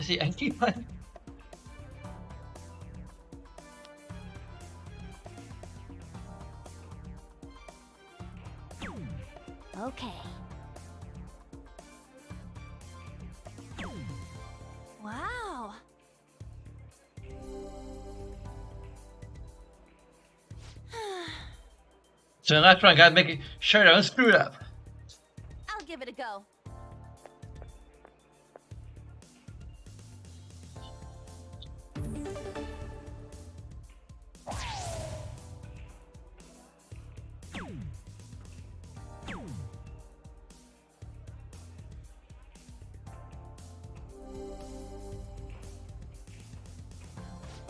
See, I keep on. Okay. Wow. So that's why I gotta make sure I don't screw it up. I'll give it a go.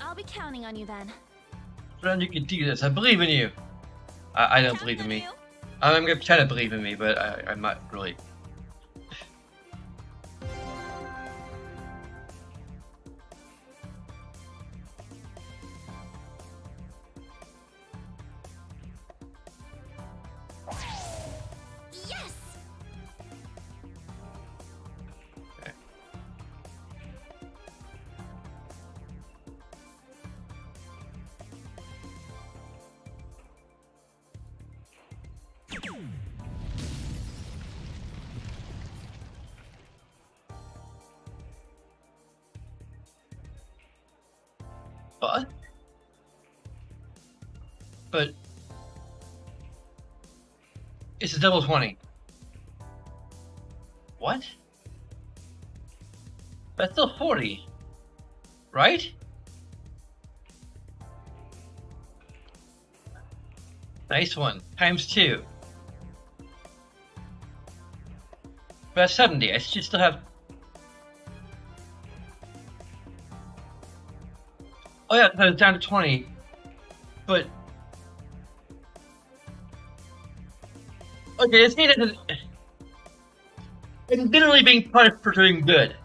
I'll be counting on you then. Friend, you can do this. I believe in you. I don't believe in me. I'm gonna try to believe in me, but I'm not really. Yes! But it's a double 20. What? That's still 40, right? Nice one. Times 2. That's 70. I should still have. Oh yeah, so it's down to 20. But okay, it's needed. I'm literally being punished for doing good.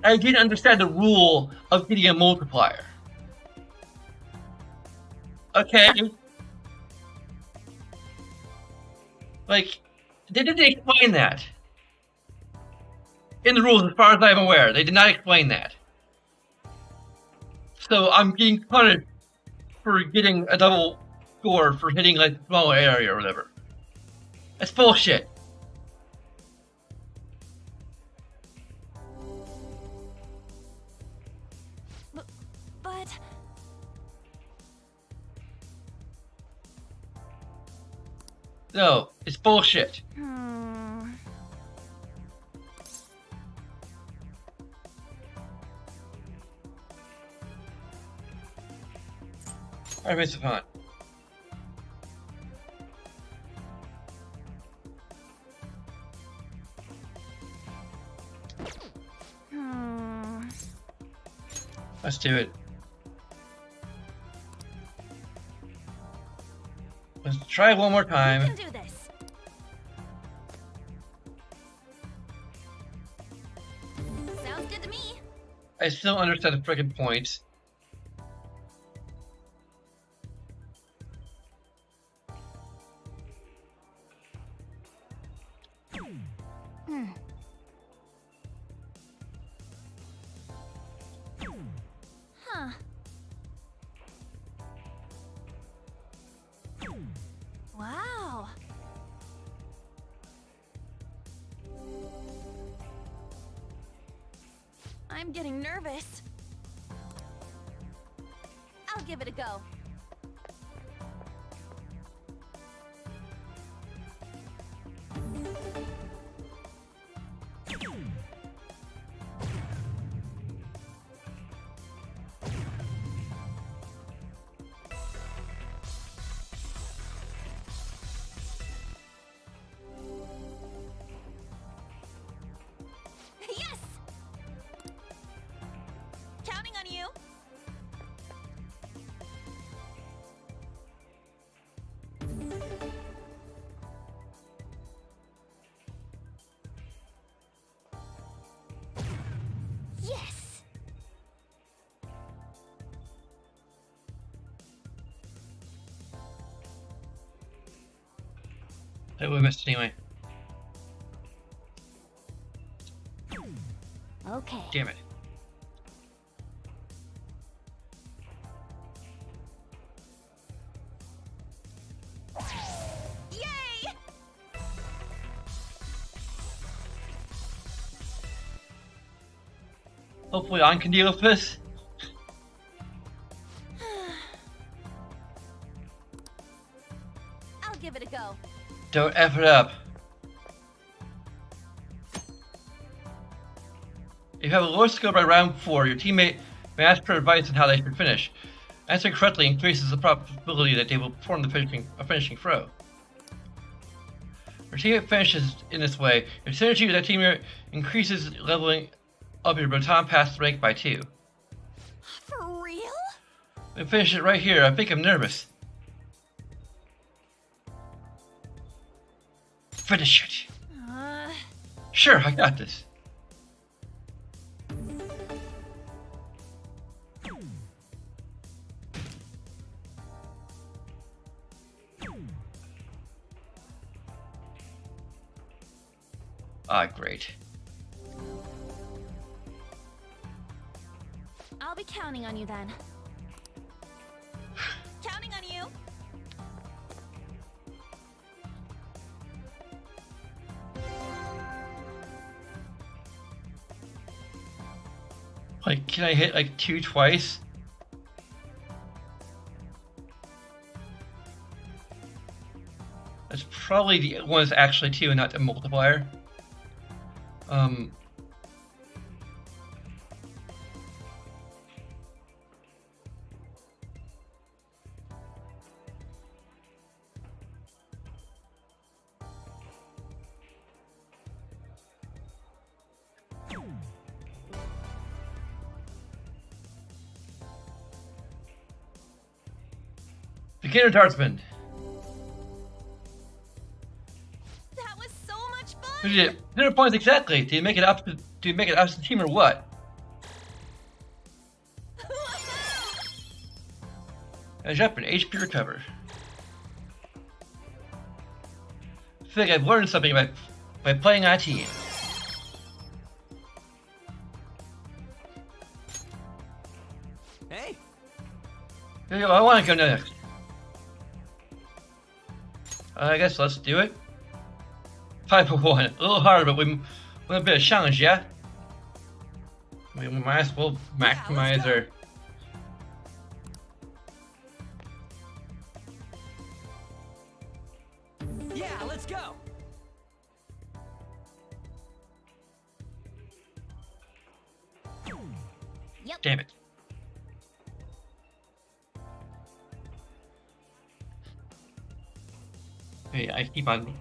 I didn't understand the rule of getting a multiplier. Okay. Like, they didn't explain that. In the rules, as far as I'm aware, they did not explain that. So I'm being punished for getting a double score for hitting like a small area or whatever. That's bullshit. But No, it's bullshit. Alright, Mr. Font. Let's do it. Let's try one more time. You can do this. Sounds good to me. I still understand the freaking point. Huh. Wow. I'm getting nervous. I'll give it a go. Yes! Counting on you. Yes! I would have missed anyway. Okay. Damn it. Yay! Hopefully I can deal with this. I'll give it a go. Don't F it up. If you have a low score by round 4, your teammate may ask for advice on how they should finish. Answering correctly increases the probability that they will perform a finishing throw. Your teammate finishes in this way. Your synergy with that teammate increases, leveling up your baton pass rank by 2. For real? We finish it right here. I think I'm nervous. Finish it. Sure, I got this. Ah, great. I'll be counting on you then. Counting on you. Like, can I hit like 2 twice? That's probably the one that's actually 2 and not the multiplier. Beginner dartsman. That was so much fun. Who did it? 100 points exactly. Do you make it up? Do you make it up to the team or what? Edge up and HP recover. I feel like I've learned something by playing on a team. Hey. I want to go next. I guess let's do it. 5 for 1. A little harder, but with a bit of challenge, yeah? We might as well maximize our... Yeah. Yep. Damn it. Hey, I keep on.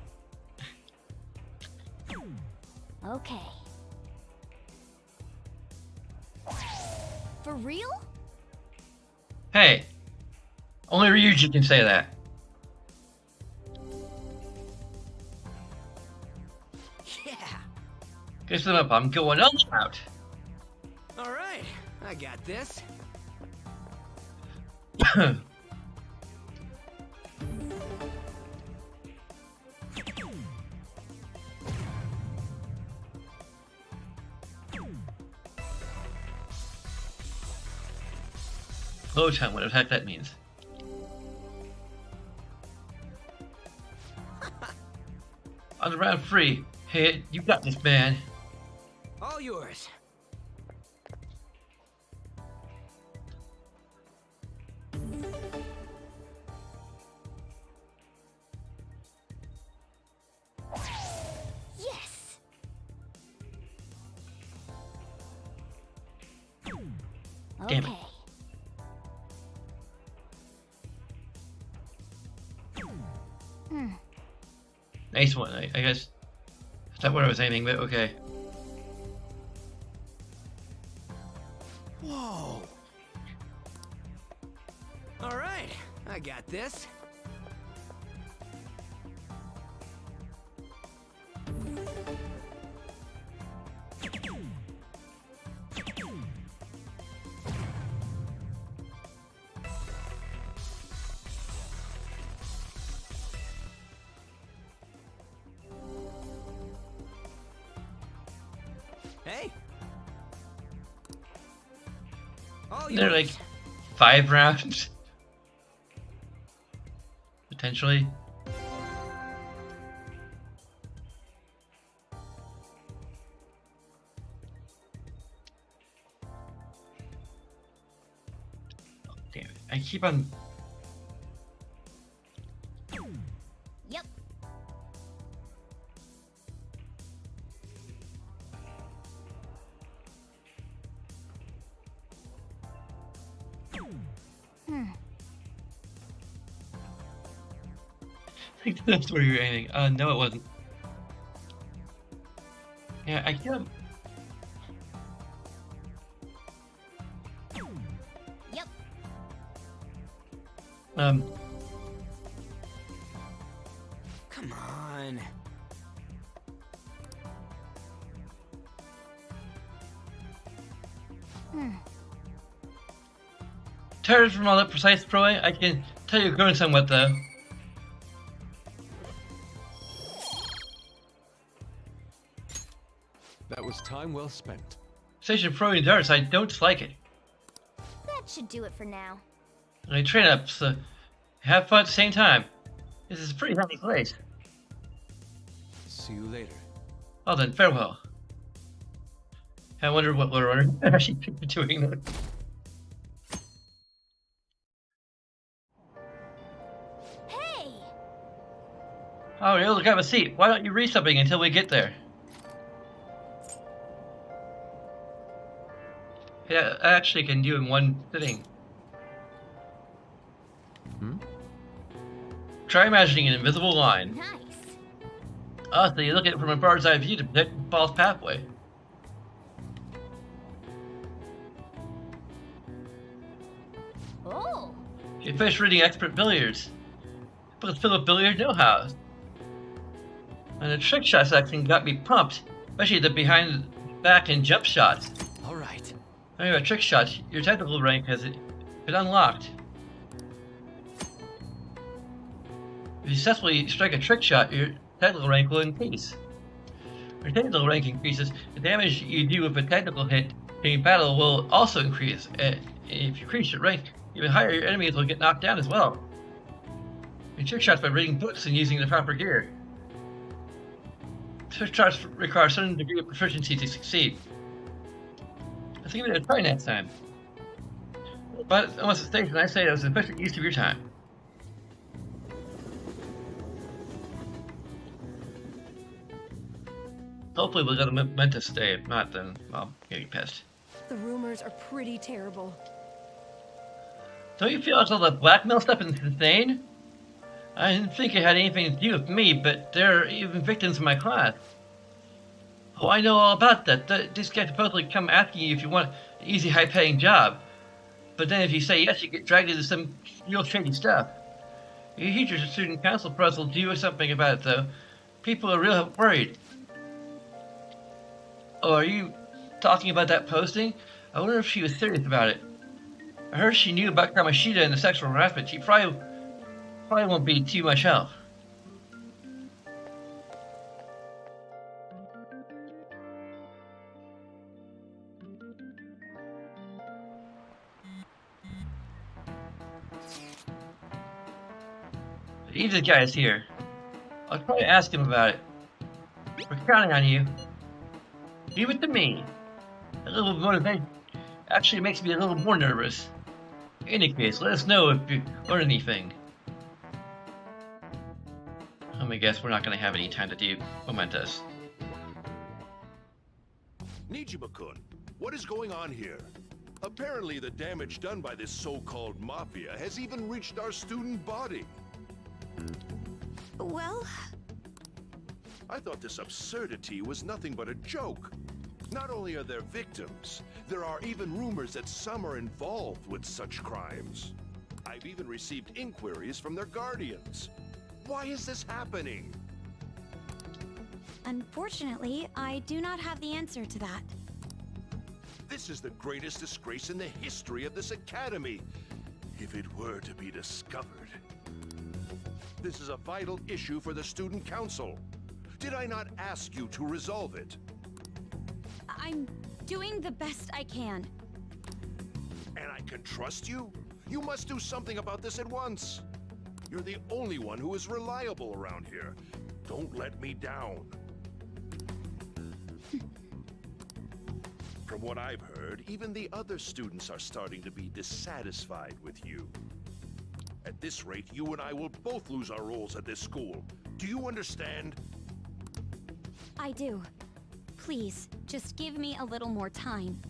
Okay. For real? Hey, only Ryuji can say that. Yeah. Guess them up. I'm going all out. All right, I got this. Low time, whatever the heck that means. On the round free. Hey, you got this, man. All yours. Yes. Damn Okay. it. Hmm. Nice one, I guess. That's not what I was aiming, but okay. Whoa. All right, I got this. Hey. All They're yours. like 5 rounds. Potentially. Oh, damn it. I keep on. Yep. Hmm. I think that's where you're aiming. No, it wasn't. Yeah, I can't. Yep. Come on. Hmm. Tired from all that precise throwing? I can tell you're growing somewhat, though. That was time well spent. Station throwing darts, I don't like it. That should do it for now. I train up, so have fun at the same time. This is a pretty healthy place. See you later. Oh, then farewell. I wonder what Lord Runner actually be doing though. Hey! Oh, you're able to grab a seat. Why don't you read something until we get there? Yeah, I actually can do in one sitting. Hmm? Try imagining an invisible line. Nice. Oh, so you look at it from a bird's eye view to protect the ball's pathway. Oh. You finished reading Expert Billiards. Books filled with billiard know-how. And the trick shot section got me pumped, especially the behind the back and jump shots. All right. Talking about trick shots, your technical rank has been unlocked. If you successfully strike a trick shot, your technical rank will increase. When your technical rank increases, the damage you do with a technical hit during battle will also increase. If you increase your rank even higher, your enemies will get knocked down as well. You trick shots by reading books and using the proper gear. Trick shots require a certain degree of proficiency to succeed. Let's give it a try next time. But almost a station, I say it was an efficient use of your time. Hopefully we'll get a Memento stay. If not, then I'll get pissed. The rumors are pretty terrible. Don't you feel like all the blackmail stuff is insane? I didn't think it had anything to do with me, but there are even victims in my class. Oh, I know all about that. This guy supposedly come asking you if you want an easy, high-paying job. But then if you say yes, you get dragged into some real shady stuff. Your teachers or student council press will do something about it, though. People are real worried. Oh, are you talking about that posting? I wonder if she was serious about it. I heard she knew about Kamoshida and the sexual harassment. She probably won't be too much help. Either guy is here. I'll probably ask him about it. We're counting on you. Leave it to me. A little motivation actually makes me a little more nervous. In any case, let us know if you learn anything. I'm gonna guess we're not gonna have any time to do mementos. Nijima-kun, what is going on here? Apparently the damage done by this so-called mafia has even reached our student body. Well... I thought this absurdity was nothing but a joke. Not only are there victims, there are even rumors that some are involved with such crimes. I've even received inquiries from their guardians. Why is this happening? Unfortunately, I do not have the answer to that. This is the greatest disgrace in the history of this academy, if it were to be discovered. This is a vital issue for the student council. Did I not ask you to resolve it? I'm doing the best I can. And I can trust you? You must do something about this at once. You're the only one who is reliable around here. Don't let me down. From what I've heard, even the other students are starting to be dissatisfied with you. At this rate, you and I will both lose our roles at this school. Do you understand? I do. Please, just give me a little more time.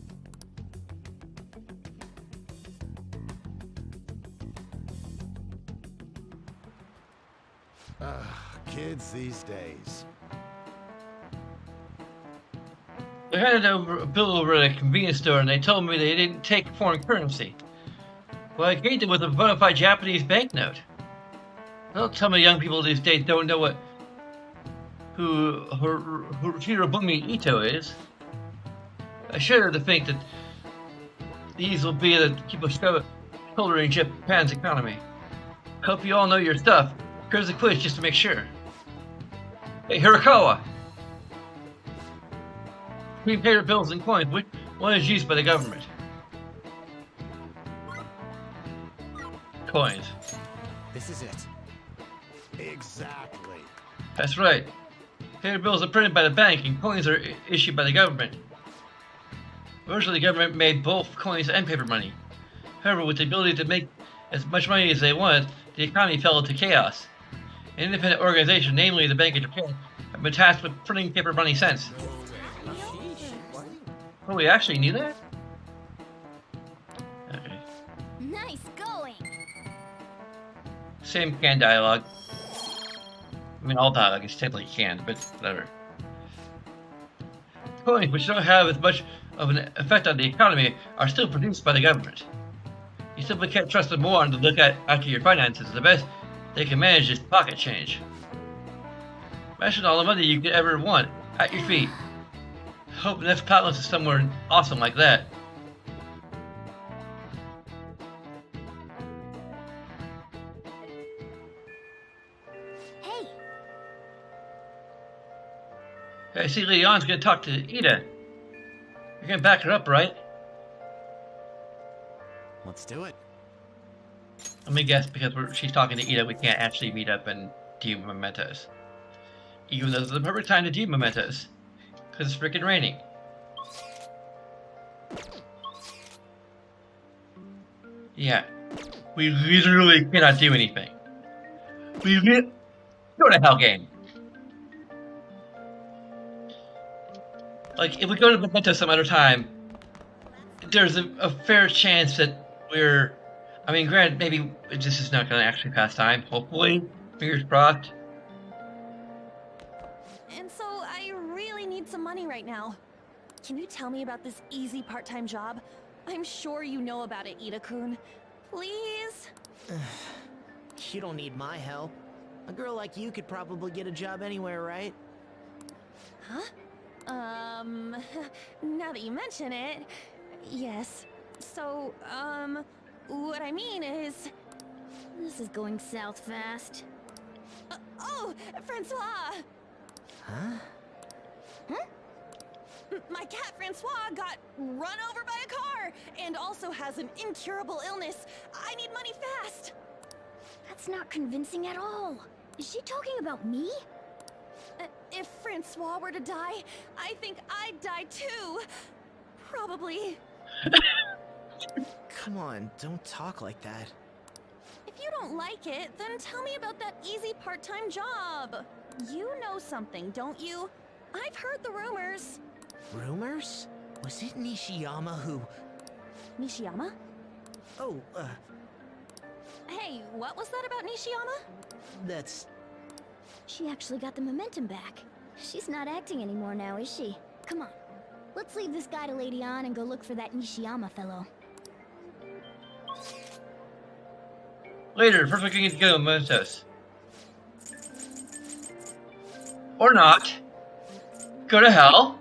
Kids these days. I handed over a bill over at a convenience store and they told me they didn't take foreign currency. Well, I gave them with a bona fide Japanese banknote. Don't tell me young people these days don't know who Hirobumi Ito is. I shudder to think that these will be the people shouldering Japan's economy. Hope you all know your stuff. Here's a quiz just to make sure. Hey, Hirakawa! Between paper bills and coins, which one is used by the government? Coins. This is it. Exactly. That's right. Paper bills are printed by the bank and coins are issued by the government. Originally, the government made both coins and paper money. However, with the ability to make as much money as they wanted, the economy fell into chaos. An independent organization, namely the Bank of Japan, have been tasked with printing paper money since. Oh, we actually knew that? Okay. Nice going. Same canned dialogue. I mean, all dialogue is technically canned, but whatever. Coins, which don't have as much of an effect on the economy, are still produced by the government. You simply can't trust them more to look at after your finances. The best they can manage is pocket change. Imagine all the money you could ever want at your feet. Hope the next palace is somewhere awesome like that. Hey! Hey, I see Leon's gonna talk to Ida. You're gonna back her up, right? Let's do it. Let me guess, because she's talking to Ida, we can't actually meet up and do mementos. Even though it's the perfect time to do mementos. Because it's freaking raining. Yeah. We literally cannot do anything. Go to hell, game. Like, if we go to Memento some other time, there's a fair chance that we're. I mean, granted, maybe this is not going to actually pass time. Hopefully, fingers crossed. And so I really need some money right now. Can you tell me about this easy part-time job? I'm sure you know about it, Ida-kun. Please? You don't need my help. A girl like you could probably get a job anywhere, right? Huh? Now that you mention it, yes. So, what I mean is... This is going south fast. Oh, Francois! Huh? Huh? My cat Francois got run over by a car and also has an incurable illness. I need money fast. That's not convincing at all. Is she talking about me? If Francois were to die, I think I'd die too. Probably. Come on, don't talk like that. If you don't like it, then tell me about that easy part-time job. You know something, don't you? I've heard the rumors. Rumors? Was it Nishiyama who... Nishiyama? Oh, Hey, what was that about Nishiyama? That's... She actually got the momentum back. She's not acting anymore now, is she? Come on. Let's leave this guy to Lady Ann and go look for that Nishiyama fellow. Later, first we can go mementos. Or not. Go to hell.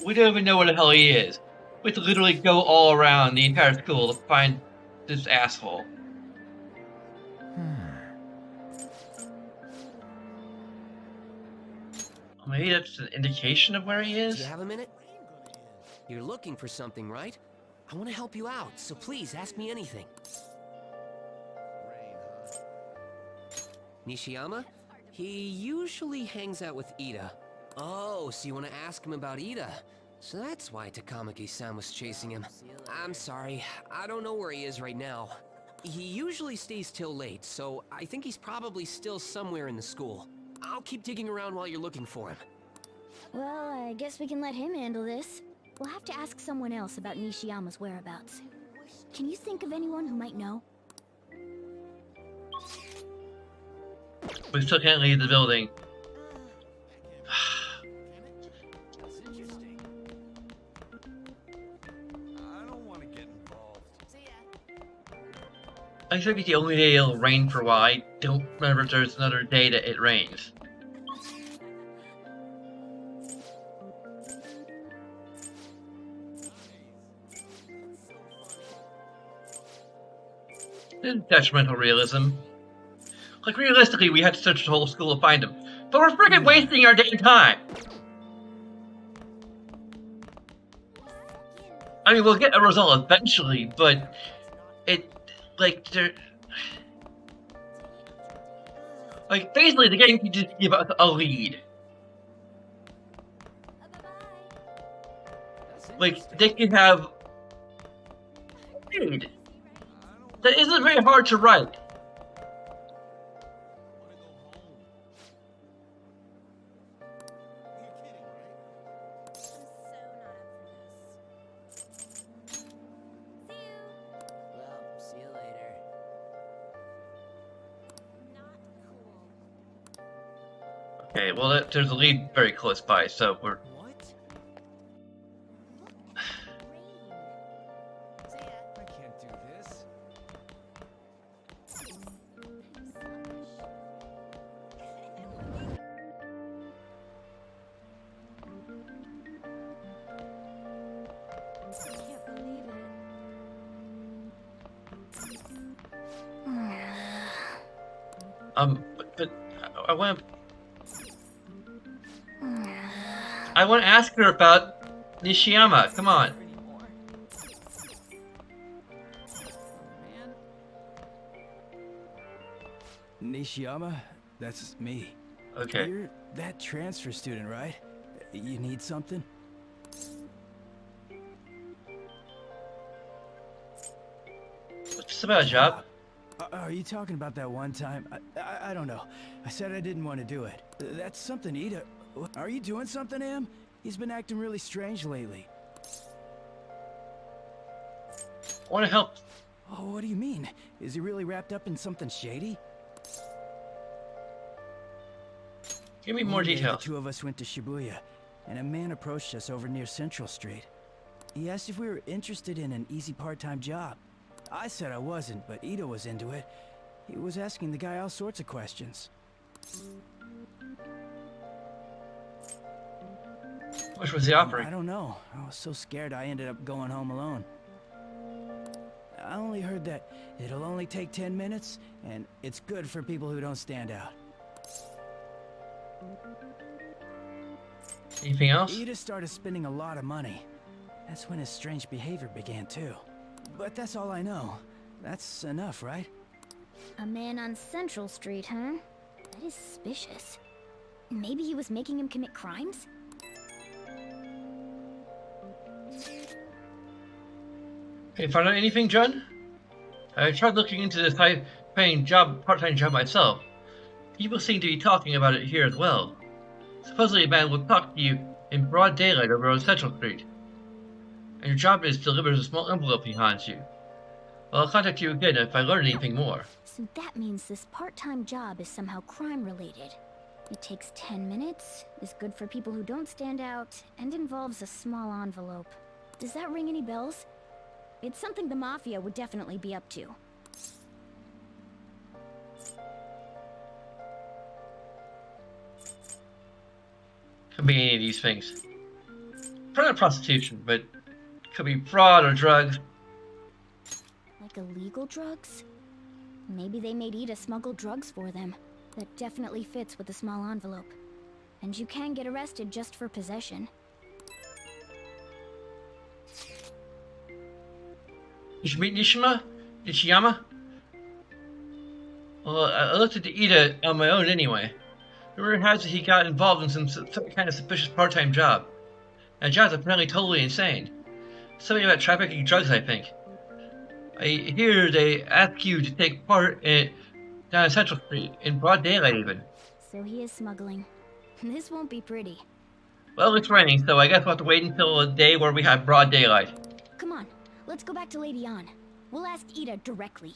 We don't even know where the hell he is. We have to literally go all around the entire school to find this asshole. Maybe that's an indication of where he is? Do you have a minute? You're looking for something, right? I want to help you out, so please ask me anything. Nishiyama? He usually hangs out with Ida. Oh, so you want to ask him about Ida? So that's why Takamaki-san was chasing him. I'm sorry, I don't know where he is right now. He usually stays till late, so I think he's probably still somewhere in the school. I'll keep digging around while you're looking for him. Well, I guess we can let him handle this. We'll have to ask someone else about Nishiyama's whereabouts. Can you think of anyone who might know? We still can't leave the building. I think it's the only day it'll rain for a while. I don't remember if there's another day that it rains. This is detrimental realism. Like, realistically, we had to search the whole school to find him. But we're freaking wasting our dang time! I mean, we'll get a result eventually, but... Like, basically, the game can just give us a lead. Like, they can have... lead. That isn't very hard to write. Okay, well, there's a lead very close by, so we're... I can't do this. I can't believe it. But I want to ask her about Nishiyama. Come on. Nishiyama? That's me. Okay. You're that transfer student, right? You need something? What's about a job? Are you talking about that one time? I don't know. I said I didn't want to do it. That's something Ida... Are you doing something, Am? He's been acting really strange lately. I want to help. Oh, what do you mean? Is he really wrapped up in something shady? Give me more One day, details. The two of us went to Shibuya, and a man approached us over near Central Street. He asked if we were interested in an easy part-time job. I said I wasn't, but Ida was into it. He was asking the guy all sorts of questions. Which was the offering? I don't know. I was so scared I ended up going home alone. I only heard that it'll only take 10 minutes, and it's good for people who don't stand out. Anything else? Ida started spending a lot of money. That's when his strange behavior began too. But that's all I know. That's enough, right? A man on Central Street, huh? That is suspicious. Maybe he was making him commit crimes? Hey, found out anything, John? I tried looking into this high-paying job, part-time job myself. People seem to be talking about it here as well. Supposedly a man will talk to you in broad daylight over on Central Street. And your job is to deliver a small envelope he hands you. Well, I'll contact you again if I learn anything more. So that means this part-time job is somehow crime-related. It takes 10 minutes, is good for people who don't stand out, and involves a small envelope. Does that ring any bells? It's something the Mafia would definitely be up to. Could be any of these things. Probably not prostitution, but could be fraud or drugs. Like illegal drugs? Maybe they made Ida smuggle drugs for them. That definitely fits with the small envelope. And you can get arrested just for possession. You should meet Nishiyama? Well, I looked at Ida on my own anyway. Rumor has it he got involved in some kind of suspicious part-time job. And the job's apparently totally insane. Something about trafficking drugs, I think. I hear they ask you to take part in down Central Street, in broad daylight even. So he is smuggling. This won't be pretty. Well, it's raining, so I guess we'll have to wait until a day where we have broad daylight. Come on, let's go back to Lady Ann. We'll ask Ida directly.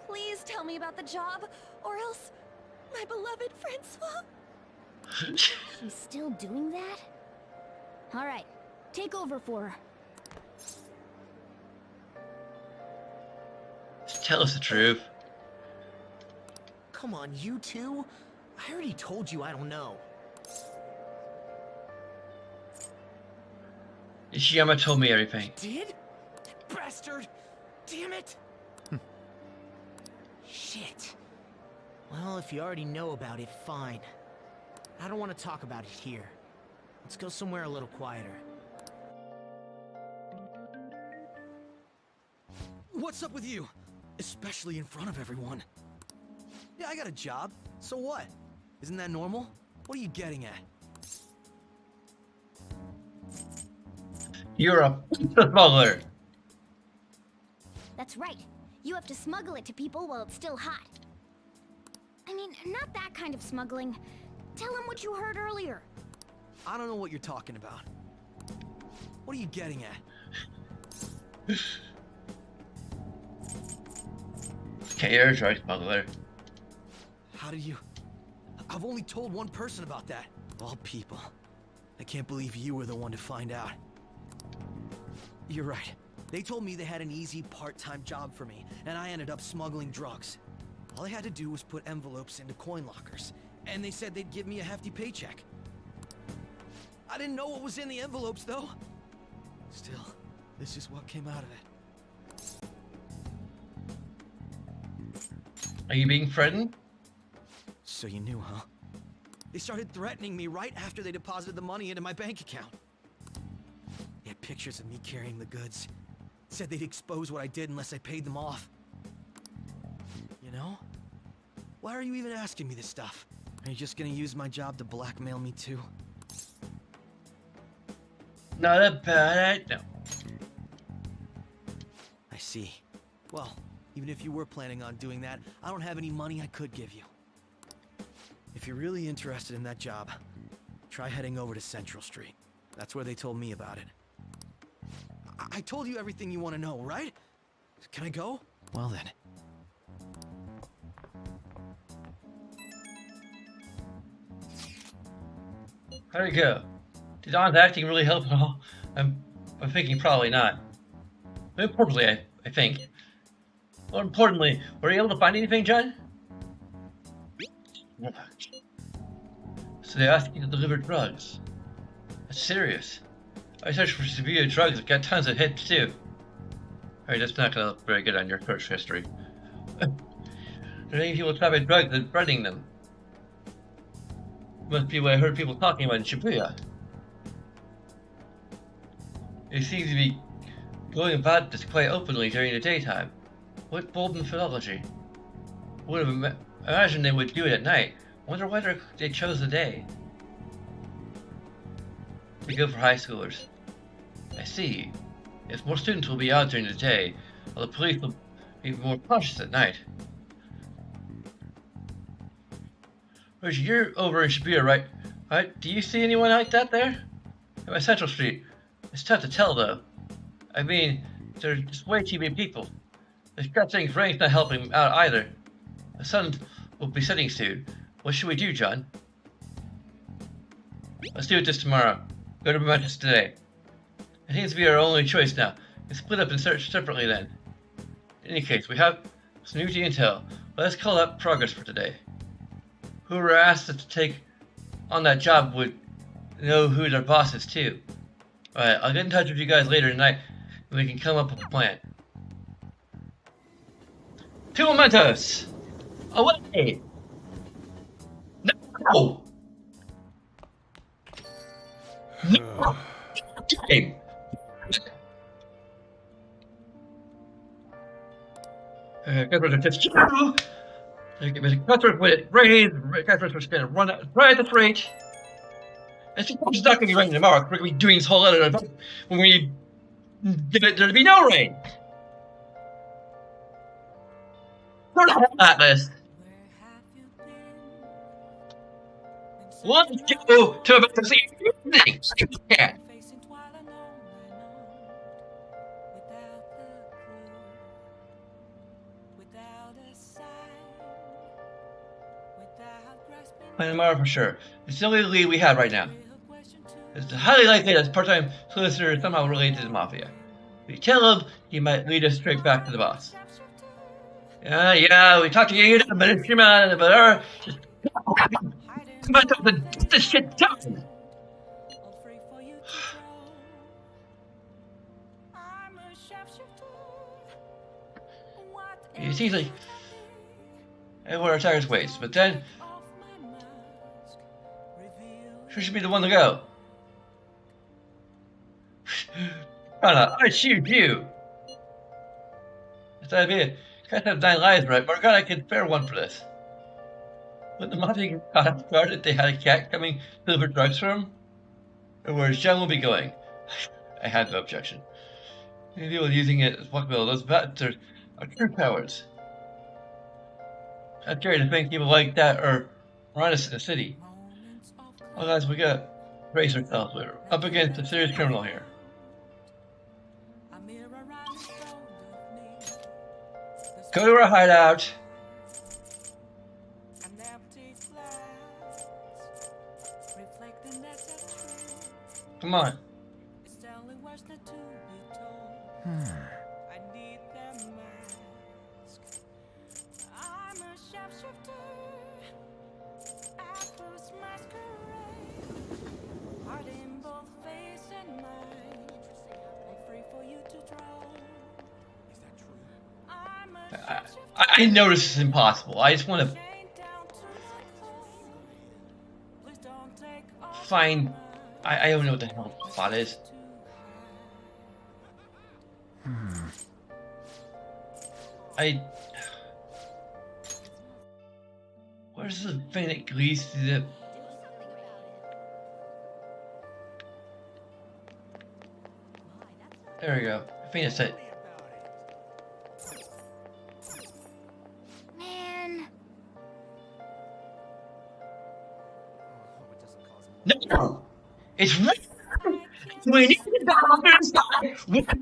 Please tell me about the job, or else my beloved Francois. She's still doing that? Alright, take over for her. Just tell us the truth. Come on, you two? I already told you I don't know. Nishiyama told me everything. Did? Bastard! Damn it! Shit. Well, if you already know about it, fine. I don't want to talk about it here. Let's go somewhere a little quieter. What's up with you? Especially in front of everyone. Yeah, I got a job. So what? Isn't that normal? What are you getting at? You're a smuggler. That's right. You have to smuggle it to people while it's still hot. I mean, not that kind of smuggling. Tell them what you heard earlier. I don't know what you're talking about. What are you getting at? Okay, you're a drug smuggler. How did you... I've only told one person about that. Of all people. I can't believe you were the one to find out. You're right. They told me they had an easy part-time job for me, and I ended up smuggling drugs. All I had to do was put envelopes into coin lockers, and they said they'd give me a hefty paycheck. I didn't know what was in the envelopes, though. Still, this is what came out of it. Are you being threatened? So you knew, huh? They started threatening me right after they deposited the money into my bank account. They had pictures of me carrying the goods. Said they'd expose what I did unless I paid them off. You know? Why are you even asking me this stuff? Are you just gonna use my job to blackmail me too? Not a bad idea. I see. Well, Even if you were planning on doing that, I don't have any money I could give you. If you're really interested in that job, try heading over to Central Street. That's where they told me about it. I told you everything you want to know, right? Can I go? Well then. There you go. Did Don's acting really help at all? I'm thinking probably not. Importantly, I think. More importantly, were you able to find anything, John? So they asked you to deliver drugs. That's serious. I searched for severe drugs. I've got tons of hits too. Alright, that's not gonna look very good on your search history. There are many people trapping drugs and spreading them. Must be what I heard people talking about in Shibuya. They seem to be going about this quite openly during the daytime. What bold methodology? Would have imagined they would do it at night. Wonder why they chose the day. Be good for high schoolers. I see. If more students will be out during the day, while the police will be more cautious at night. Reggie, you're over in Shibuya, right? Do you see anyone like that there? At Central Street. It's tough to tell, though. I mean, there's just way too many people. The stretching rain's not helping out either. The sun will be setting soon. What should we do, John? Let's do it this tomorrow. Go to Memphis today. It seems to be our only choice now. We split up and search separately then. In any case, we have some new intel. Let's call that progress for today. Whoever asked us to take on that job would know who their boss is too. Alright, I'll get in touch with you guys later tonight and we can come up with a plan. 2 mementos! Away! No! No! Game! Cutthroats are just true! Cutthroat with it raised, Cutthroats are gonna run out right at the rate. It's not gonna be raining tomorrow, we're gonna be doing this whole other event when we give it there to be no rain. Turn on Atlas. Let's go to about the same thing. Yeah. Plan tomorrow for sure. It's the only lead we have right now. It's highly likely that part-time solicitor is somehow related to the Mafia. If we tell him, he might lead us straight back to the boss. Yeah, we talked to you, but it's your man, but our just get this shit done. It seems like everyone our tires waste, but then who should be the one to go? I choose you. That's the idea. Can't have 9 lives, right? Morgana can spare one for this. When the Mafia get caught off guard that they had a cat coming to deliver drugs for him? Or where John will be going? I had no objection. Many people using it as blackmail. Those bats are true cowards. I'm scary to think people like that are around us in the city. Well guys, we gotta brace ourselves. We're up against a serious criminal here. Go to our hideout. Come on. I know this is impossible. I just want to find. I don't know what the hell the plot is. Where's the thing that leads to the? There we go. I think that's it. No! It's we need the doctor's guy with the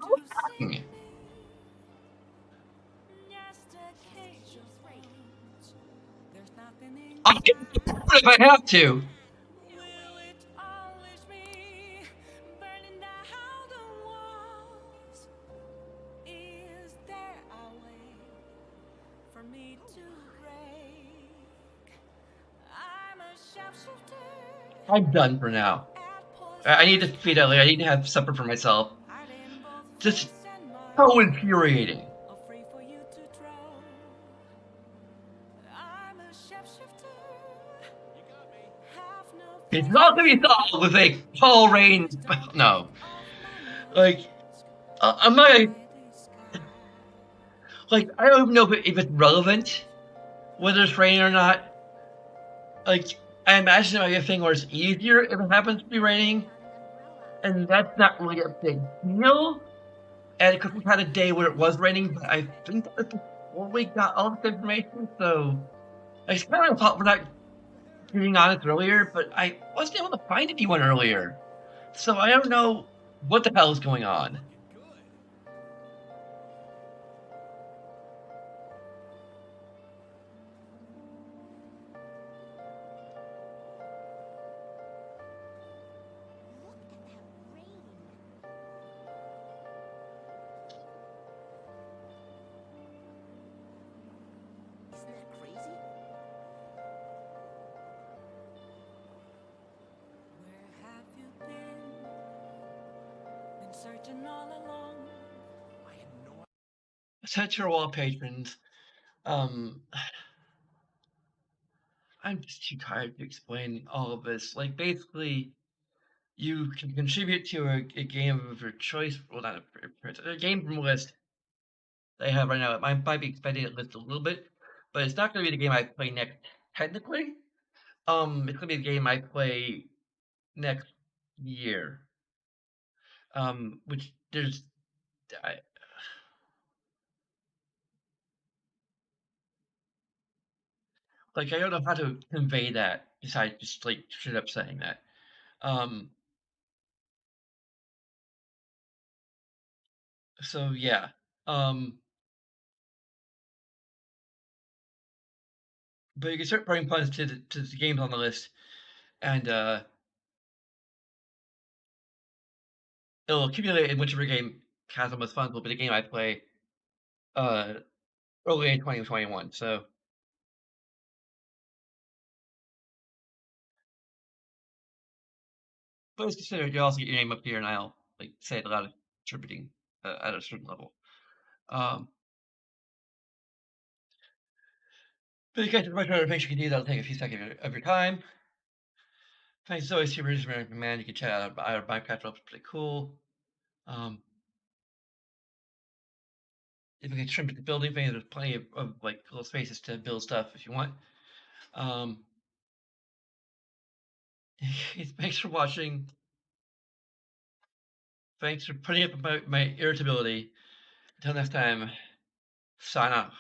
I'll get it if I have to. I'm done for now. I need to feed Ellie. I need to have supper for myself. Just so infuriating. It's not gonna be solved with a Paul Rains. No. Like, I'm not. Like, I don't even know if it's relevant whether it's raining or not. Like, I imagine it might be a thing where it's easier if it happens to be raining, and that's not really a big deal. And because we had a day where it was raining, but I think that before we got all this information, so I kind of thought we're not getting on it earlier, but I wasn't able to find anyone earlier, so I don't know what the hell is going on. Set your wall patrons. I'm just too tired to explain all of this. Like, basically, you can contribute to a game of your choice. Well, not a game from a list they have right now. It might be expanding that list a little bit, but it's not going to be the game I play next. Technically, it's going to be the game I play next year. Which there's, I don't know how to convey that besides just like straight up saying that. So yeah. But you can start putting puns to the games on the list, and it'll accumulate in whichever game has the most fun. Will be the game I play early in 2021. So. But it's considered you also get your name up here, and I'll like say it aloud, contributing at a certain level. But you guys, much other things you can do that'll take a few seconds of your time. Thanks as always to your American Man. You can check out our Minecraft. It's pretty cool. If you can trim the building thing, there's plenty of like little spaces to build stuff if you want. Thanks for watching. Thanks for putting up with my irritability. Until next time, sign off.